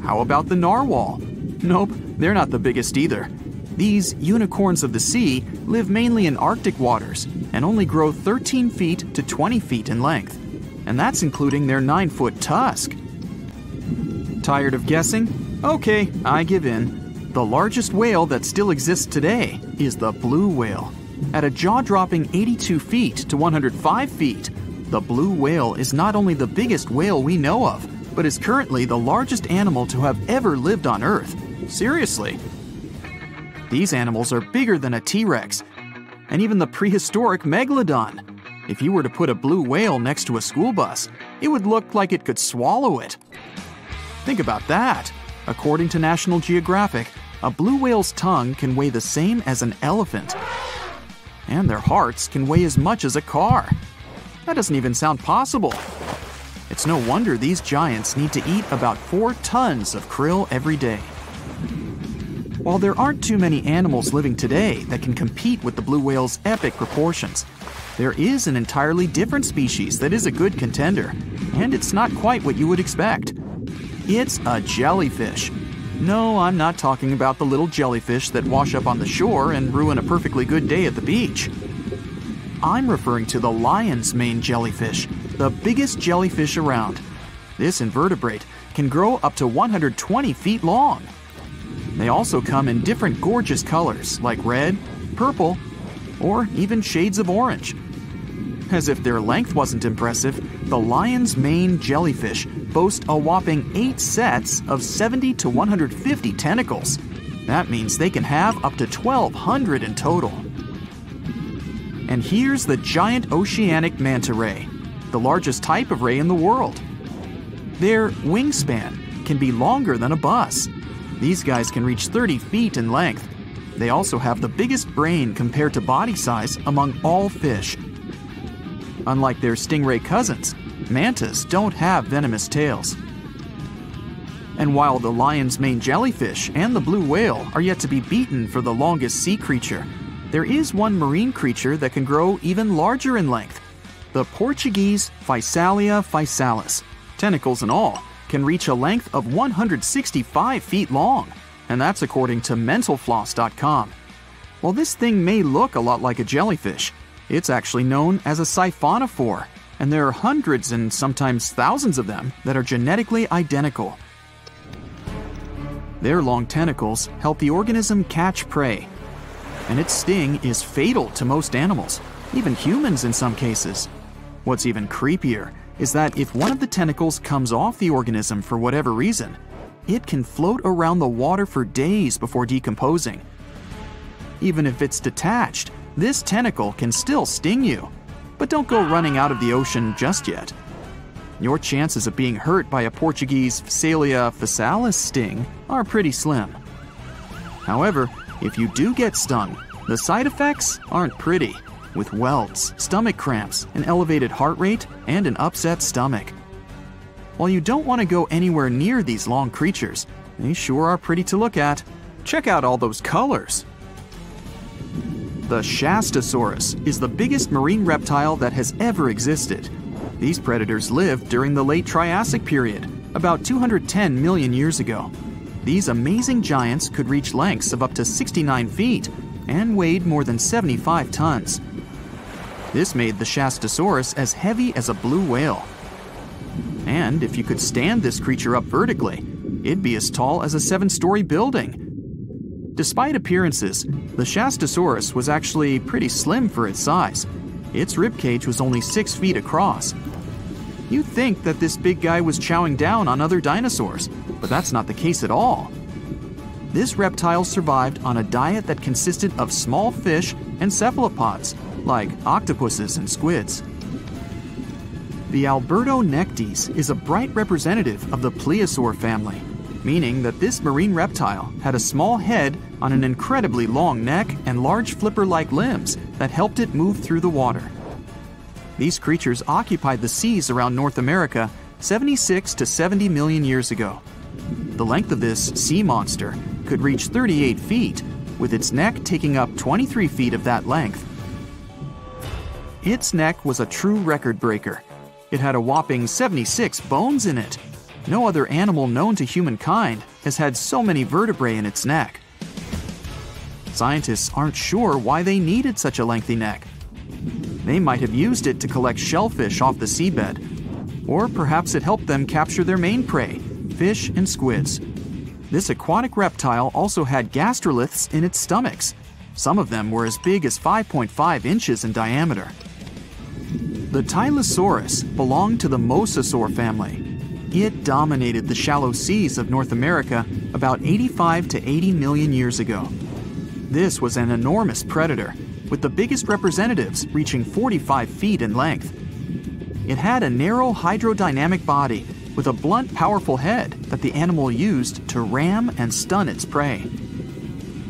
Speaker 3: How about the narwhal? Nope, they're not the biggest either. These unicorns of the sea live mainly in Arctic waters and only grow 13 feet to 20 feet in length, and that's including their 9-foot tusk. Tired of guessing? Okay, I give in. The largest whale that still exists today is the blue whale. At a jaw-dropping 82 feet to 105 feet, the blue whale is not only the biggest whale we know of, but is currently the largest animal to have ever lived on Earth. Seriously. These animals are bigger than a T-Rex, and even the prehistoric megalodon. If you were to put a blue whale next to a school bus, it would look like it could swallow it. Think about that. According to National Geographic, a blue whale's tongue can weigh the same as an elephant. And their hearts can weigh as much as a car. That doesn't even sound possible. It's no wonder these giants need to eat about 4 tons of krill every day. While there aren't too many animals living today that can compete with the blue whale's epic proportions, there is an entirely different species that is a good contender, and it's not quite what you would expect. It's a jellyfish. No, I'm not talking about the little jellyfish that wash up on the shore and ruin a perfectly good day at the beach. I'm referring to the lion's mane jellyfish, the biggest jellyfish around. This invertebrate can grow up to 120 feet long. They also come in different gorgeous colors like red, purple, or even shades of orange. As if their length wasn't impressive, the lion's mane jellyfish boast a whopping 8 sets of 70 to 150 tentacles. That means they can have up to 1,200 in total. And here's the giant oceanic manta ray, the largest type of ray in the world. Their wingspan can be longer than a bus. These guys can reach 30 feet in length. They also have the biggest brain compared to body size among all fish. Unlike their stingray cousins, mantas don't have venomous tails. And while the lion's mane jellyfish and the blue whale are yet to be beaten for the longest sea creature, there is one marine creature that can grow even larger in length. The Portuguese Physalia physalis, tentacles and all, can reach a length of 165 feet long, and that's according to mentalfloss.com. While this thing may look a lot like a jellyfish, it's actually known as a siphonophore, and there are hundreds and sometimes thousands of them that are genetically identical. Their long tentacles help the organism catch prey, and its sting is fatal to most animals, even humans in some cases. What's even creepier is that if one of the tentacles comes off the organism for whatever reason, it can float around the water for days before decomposing. Even if it's detached, this tentacle can still sting you. But don't go running out of the ocean just yet. Your chances of being hurt by a Portuguese Physalia physalis sting are pretty slim. However, if you do get stung, the side effects aren't pretty, with welts, stomach cramps, an elevated heart rate, and an upset stomach. While you don't want to go anywhere near these long creatures, they sure are pretty to look at. Check out all those colors. The Shastasaurus is the biggest marine reptile that has ever existed. These predators lived during the late Triassic period, about 210 million years ago. These amazing giants could reach lengths of up to 69 feet and weighed more than 75 tons. This made the Shastasaurus as heavy as a blue whale. And if you could stand this creature up vertically, it'd be as tall as a 7-story building. Despite appearances, the Shastasaurus was actually pretty slim for its size. Its ribcage was only 6 feet across. You'd think that this big guy was chowing down on other dinosaurs, but that's not the case at all. This reptile survived on a diet that consisted of small fish and cephalopods, like octopuses and squids. The Albertonectes is a bright representative of the plesiosaur family, meaning that this marine reptile had a small head on an incredibly long neck and large flipper-like limbs that helped it move through the water. These creatures occupied the seas around North America 76 to 70 million years ago. The length of this sea monster could reach 38 feet, with its neck taking up 23 feet of that length. Its neck was a true record breaker. It had a whopping 76 bones in it. No other animal known to humankind has had so many vertebrae in its neck. Scientists aren't sure why they needed such a lengthy neck. They might have used it to collect shellfish off the seabed, or perhaps it helped them capture their main prey, fish and squids. This aquatic reptile also had gastroliths in its stomachs. Some of them were as big as 5.5 inches in diameter. The Tylosaurus belonged to the mosasaur family. It dominated the shallow seas of North America about 85 to 80 million years ago. This was an enormous predator, with the biggest representatives reaching 45 feet in length. It had a narrow hydrodynamic body with a blunt, powerful head that the animal used to ram and stun its prey.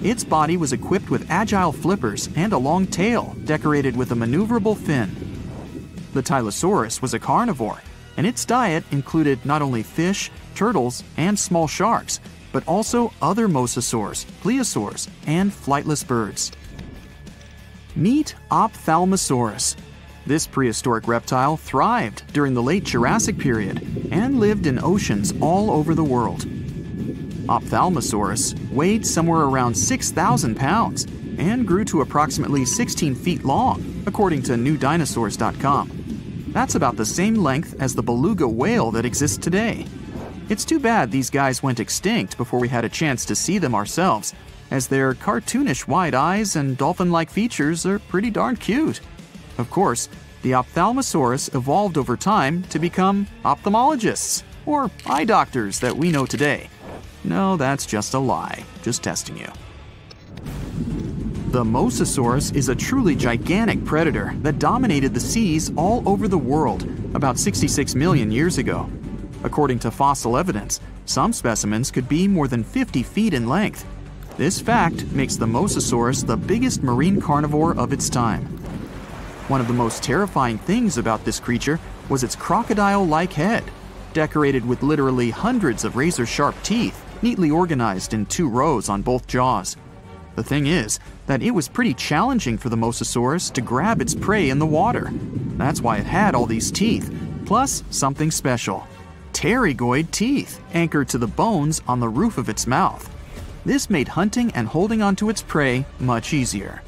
Speaker 3: Its body was equipped with agile flippers and a long tail decorated with a maneuverable fin. The Tylosaurus was a carnivore, and its diet included not only fish, turtles, and small sharks, but also other mosasaurs, plesiosaurs, and flightless birds. Meet Ophthalmosaurus. This prehistoric reptile thrived during the late Jurassic period and lived in oceans all over the world. Ophthalmosaurus weighed somewhere around 6,000 pounds and grew to approximately 16 feet long, according to newdinosaurs.com. That's about the same length as the beluga whale that exists today. It's too bad these guys went extinct before we had a chance to see them ourselves, as their cartoonish wide eyes and dolphin-like features are pretty darn cute. Of course, the Ophthalmosaurus evolved over time to become ophthalmologists, or eye doctors that we know today. No, that's just a lie. Just testing you. The Mosasaurus is a truly gigantic predator that dominated the seas all over the world about 66 million years ago. According to fossil evidence, some specimens could be more than 50 feet in length. This fact makes the Mosasaurus the biggest marine carnivore of its time. One of the most terrifying things about this creature was its crocodile-like head, decorated with literally hundreds of razor-sharp teeth, neatly organized in 2 rows on both jaws. The thing is that it was pretty challenging for the Mosasaurus to grab its prey in the water. That's why it had all these teeth, plus something special: pterygoid teeth anchored to the bones on the roof of its mouth. This made hunting and holding onto its prey much easier.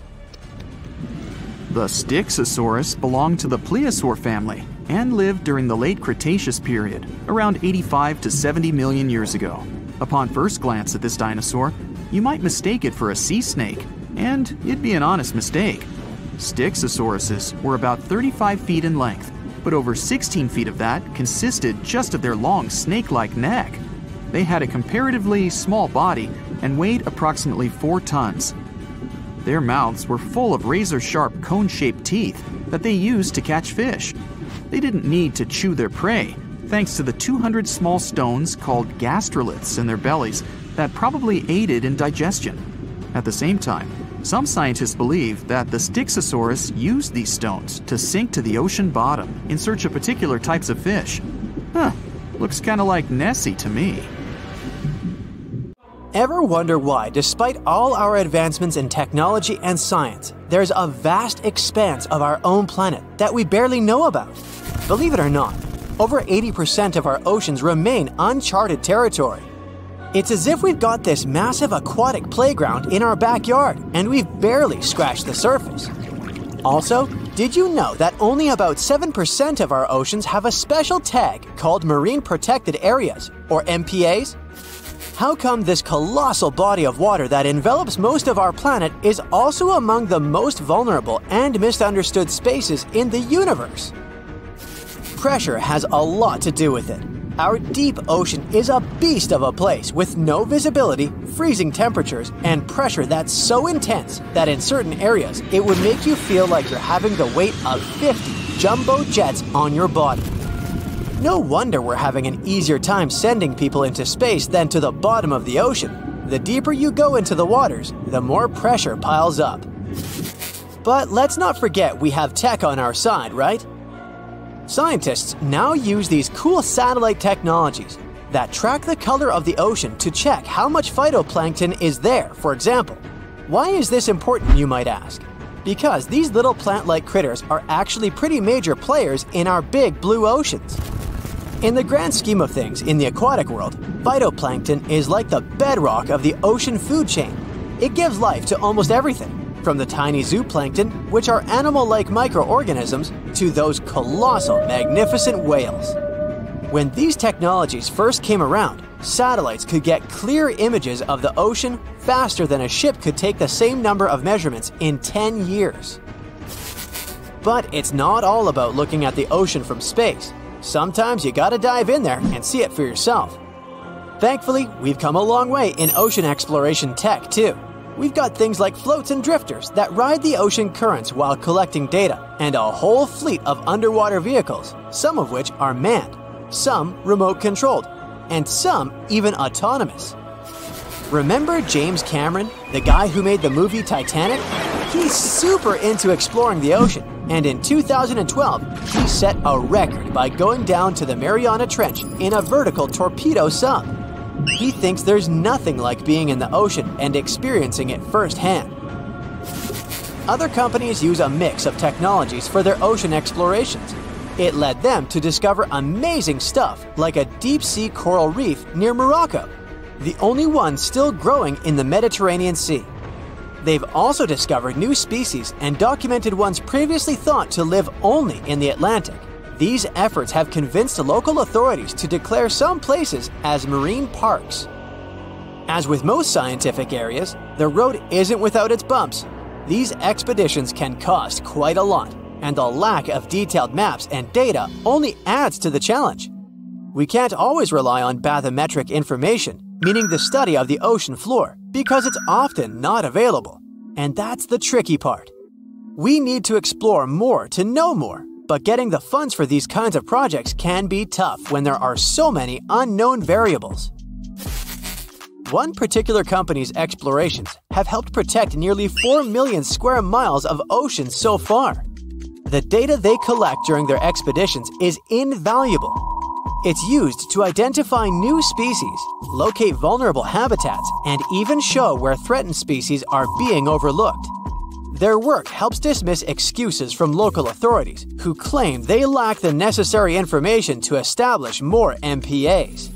Speaker 3: The Styxosaurus belonged to the plesiosaur family and lived during the late Cretaceous period, around 85 to 70 million years ago. Upon first glance at this dinosaur, you might mistake it for a sea snake, and it'd be an honest mistake. Styxosauruses were about 35 feet in length, but over 16 feet of that consisted just of their long snake-like neck. They had a comparatively small body and weighed approximately 4 tons. Their mouths were full of razor-sharp cone-shaped teeth that they used to catch fish. They didn't need to chew their prey, thanks to the 200 small stones called gastroliths in their bellies that probably aided in digestion. At the same time, some scientists believe that the Styxosaurus used these stones to sink to the ocean bottom in search of particular types of fish. Looks kind of like Nessie to me.
Speaker 1: Ever wonder why, despite all our advancements in technology and science, there's a vast expanse of our own planet that we barely know about? Believe it or not, over 80% of our oceans remain uncharted territory. It's as if we've got this massive aquatic playground in our backyard, and we've barely scratched the surface. Also, did you know that only about 7% of our oceans have a special tag called Marine Protected Areas, or MPAs? How come this colossal body of water that envelops most of our planet is also among the most vulnerable and misunderstood spaces in the universe? pressure has a lot to do with it. Our deep ocean is a beast of a place with no visibility, freezing temperatures, and pressure that's so intense that in certain areas it would make you feel like you're having the weight of 50 jumbo jets on your body. No wonder we're having an easier time sending people into space than to the bottom of the ocean. The deeper you go into the waters, the more pressure piles up. But let's not forget we have tech on our side, right? Scientists now use these cool satellite technologies that track the color of the ocean to check how much phytoplankton is there, for example. Why is this important, you might ask? Because these little plant-like critters are actually pretty major players in our big blue oceans. In the grand scheme of things in the aquatic world, phytoplankton is like the bedrock of the ocean food chain. It gives life to almost everything, from the tiny zooplankton, which are animal-like microorganisms, to those colossal, magnificent whales. When these technologies first came around, satellites could get clear images of the ocean faster than a ship could take the same number of measurements in 10 years. But it's not all about looking at the ocean from space. Sometimes you gotta dive in there and see it for yourself. Thankfully, we've come a long way in ocean exploration tech too. We've got things like floats and drifters that ride the ocean currents while collecting data, and a whole fleet of underwater vehicles, some of which are manned, some remote-controlled, and some even autonomous. Remember James Cameron, the guy who made the movie Titanic? He's super into exploring the ocean, and in 2012, he set a record by going down to the Mariana Trench in a vertical torpedo sub. He thinks there's nothing like being in the ocean and experiencing it firsthand. Other companies use a mix of technologies for their ocean explorations. It led them to discover amazing stuff like a deep-sea coral reef near Morocco, the only one still growing in the Mediterranean Sea. They've also discovered new species and documented ones previously thought to live only in the Atlantic. These efforts have convinced local authorities to declare some places as marine parks. As with most scientific areas, the road isn't without its bumps. These expeditions can cost quite a lot, and the lack of detailed maps and data only adds to the challenge. We can't always rely on bathymetric information, meaning the study of the ocean floor, because it's often not available. And that's the tricky part. We need to explore more to know more. But getting the funds for these kinds of projects can be tough when there are so many unknown variables. One particular company's explorations have helped protect nearly 4 million square miles of ocean so far. The data they collect during their expeditions is invaluable. It's used to identify new species, locate vulnerable habitats, and even show where threatened species are being overlooked. Their work helps dismiss excuses from local authorities who claim they lack the necessary information to establish more MPAs.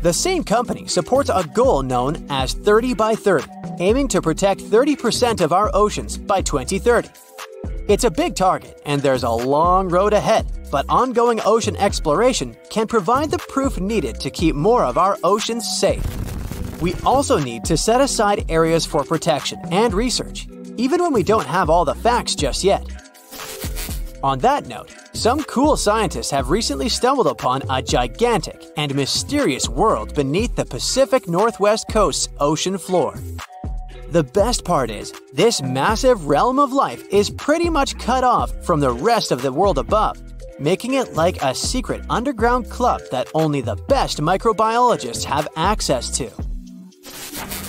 Speaker 1: The same company supports a goal known as 30 by 30, aiming to protect 30% of our oceans by 2030. It's a big target, and there's a long road ahead, but ongoing ocean exploration can provide the proof needed to keep more of our oceans safe. We also need to set aside areas for protection and research, even when we don't have all the facts just yet. On that note, some cool scientists have recently stumbled upon a gigantic and mysterious world beneath the Pacific Northwest coast's ocean floor. The best part is, this massive realm of life is pretty much cut off from the rest of the world above, making it like a secret underground club that only the best microbiologists have access to.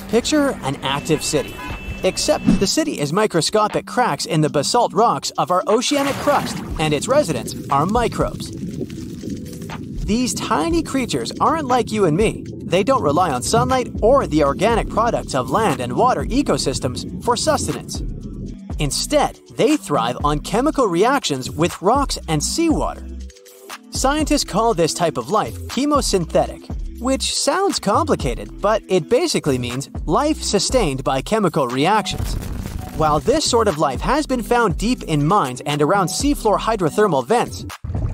Speaker 1: Picture an active city. Except the city is microscopic cracks in the basalt rocks of our oceanic crust, and its residents are microbes. These tiny creatures aren't like you and me. They don't rely on sunlight or the organic products of land and water ecosystems for sustenance. Instead, they thrive on chemical reactions with rocks and seawater. Scientists call this type of life chemosynthetic, which sounds complicated, but it basically means life sustained by chemical reactions. While this sort of life has been found deep in mines and around seafloor hydrothermal vents,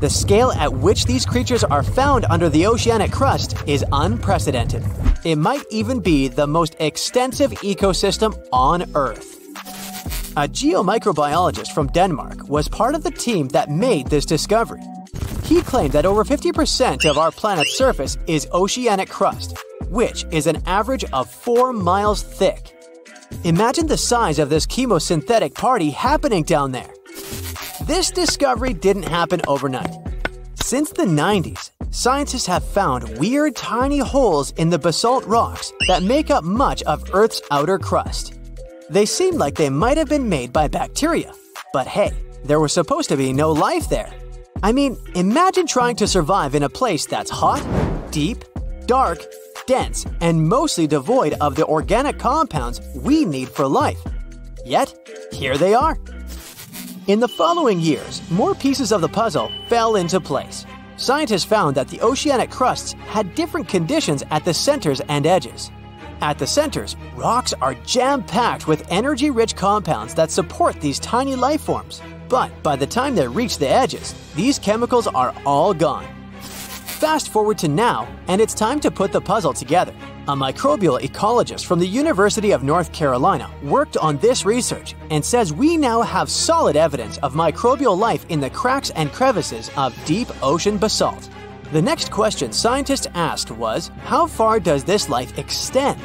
Speaker 1: the scale at which these creatures are found under the oceanic crust is unprecedented. It might even be the most extensive ecosystem on Earth. A geomicrobiologist from Denmark was part of the team that made this discovery. he claimed that over 50% of our planet's surface is oceanic crust, which is an average of 4 miles thick. Imagine the size of this chemosynthetic party happening down there. This discovery didn't happen overnight. Since the 90s, scientists have found weird tiny holes in the basalt rocks that make up much of Earth's outer crust. They seem like they might have been made by bacteria, but hey, there was supposed to be no life there. I mean, imagine trying to survive in a place that's hot, deep, dark, dense, and mostly devoid of the organic compounds we need for life. Yet, here they are. In the following years, more pieces of the puzzle fell into place. Scientists found that the oceanic crusts had different conditions at the centers and edges. At the centers, rocks are jam-packed with energy-rich compounds that support these tiny life forms. But by the time they reach the edges, these chemicals are all gone. Fast forward to now, and it's time to put the puzzle together. A microbial ecologist from the University of North Carolina worked on this research and says we now have solid evidence of microbial life in the cracks and crevices of deep ocean basalt. The next question scientists asked was, how far does this life extend?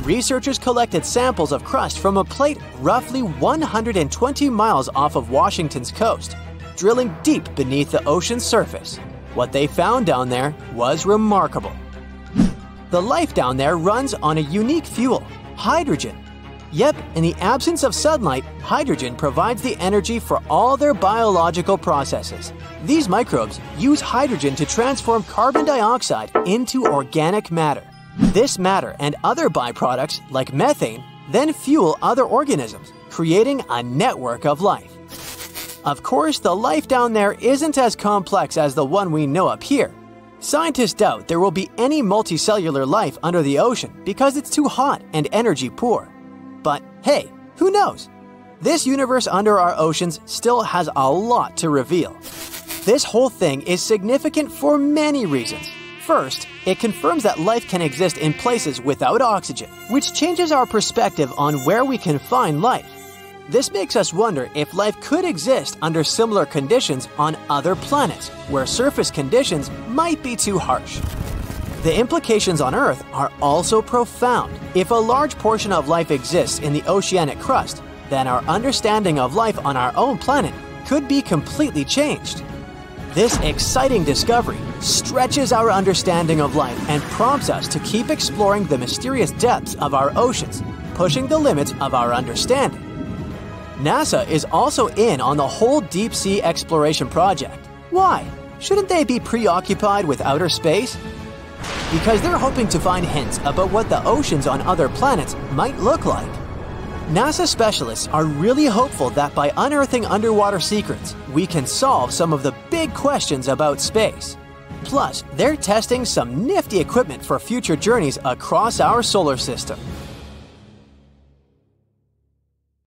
Speaker 1: Researchers collected samples of crust from a plate roughly 120 miles off of Washington's coast, drilling deep beneath the ocean's surface. What they found down there was remarkable. The life down there runs on a unique fuel, hydrogen. Yep, in the absence of sunlight, hydrogen provides the energy for all their biological processes. These microbes use hydrogen to transform carbon dioxide into organic matter. This matter and other byproducts, like methane, then fuel other organisms, creating a network of life. Of course, the life down there isn't as complex as the one we know up here. Scientists doubt there will be any multicellular life under the ocean because it's too hot and energy poor. But hey, who knows? This universe under our oceans still has a lot to reveal. This whole thing is significant for many reasons. First, it confirms that life can exist in places without oxygen, which changes our perspective on where we can find life. This makes us wonder if life could exist under similar conditions on other planets, where surface conditions might be too harsh. The implications on Earth are also profound. If a large portion of life exists in the oceanic crust, then our understanding of life on our own planet could be completely changed. This exciting discovery stretches our understanding of life and prompts us to keep exploring the mysterious depths of our oceans, pushing the limits of our understanding. NASA is also in on the whole deep sea exploration project. Why? Shouldn't they be preoccupied with outer space? Because they're hoping to find hints about what the oceans on other planets might look like. NASA specialists are really hopeful that by unearthing underwater secrets, we can solve some of the big questions about space. Plus, they're testing some nifty equipment for future journeys across our solar system.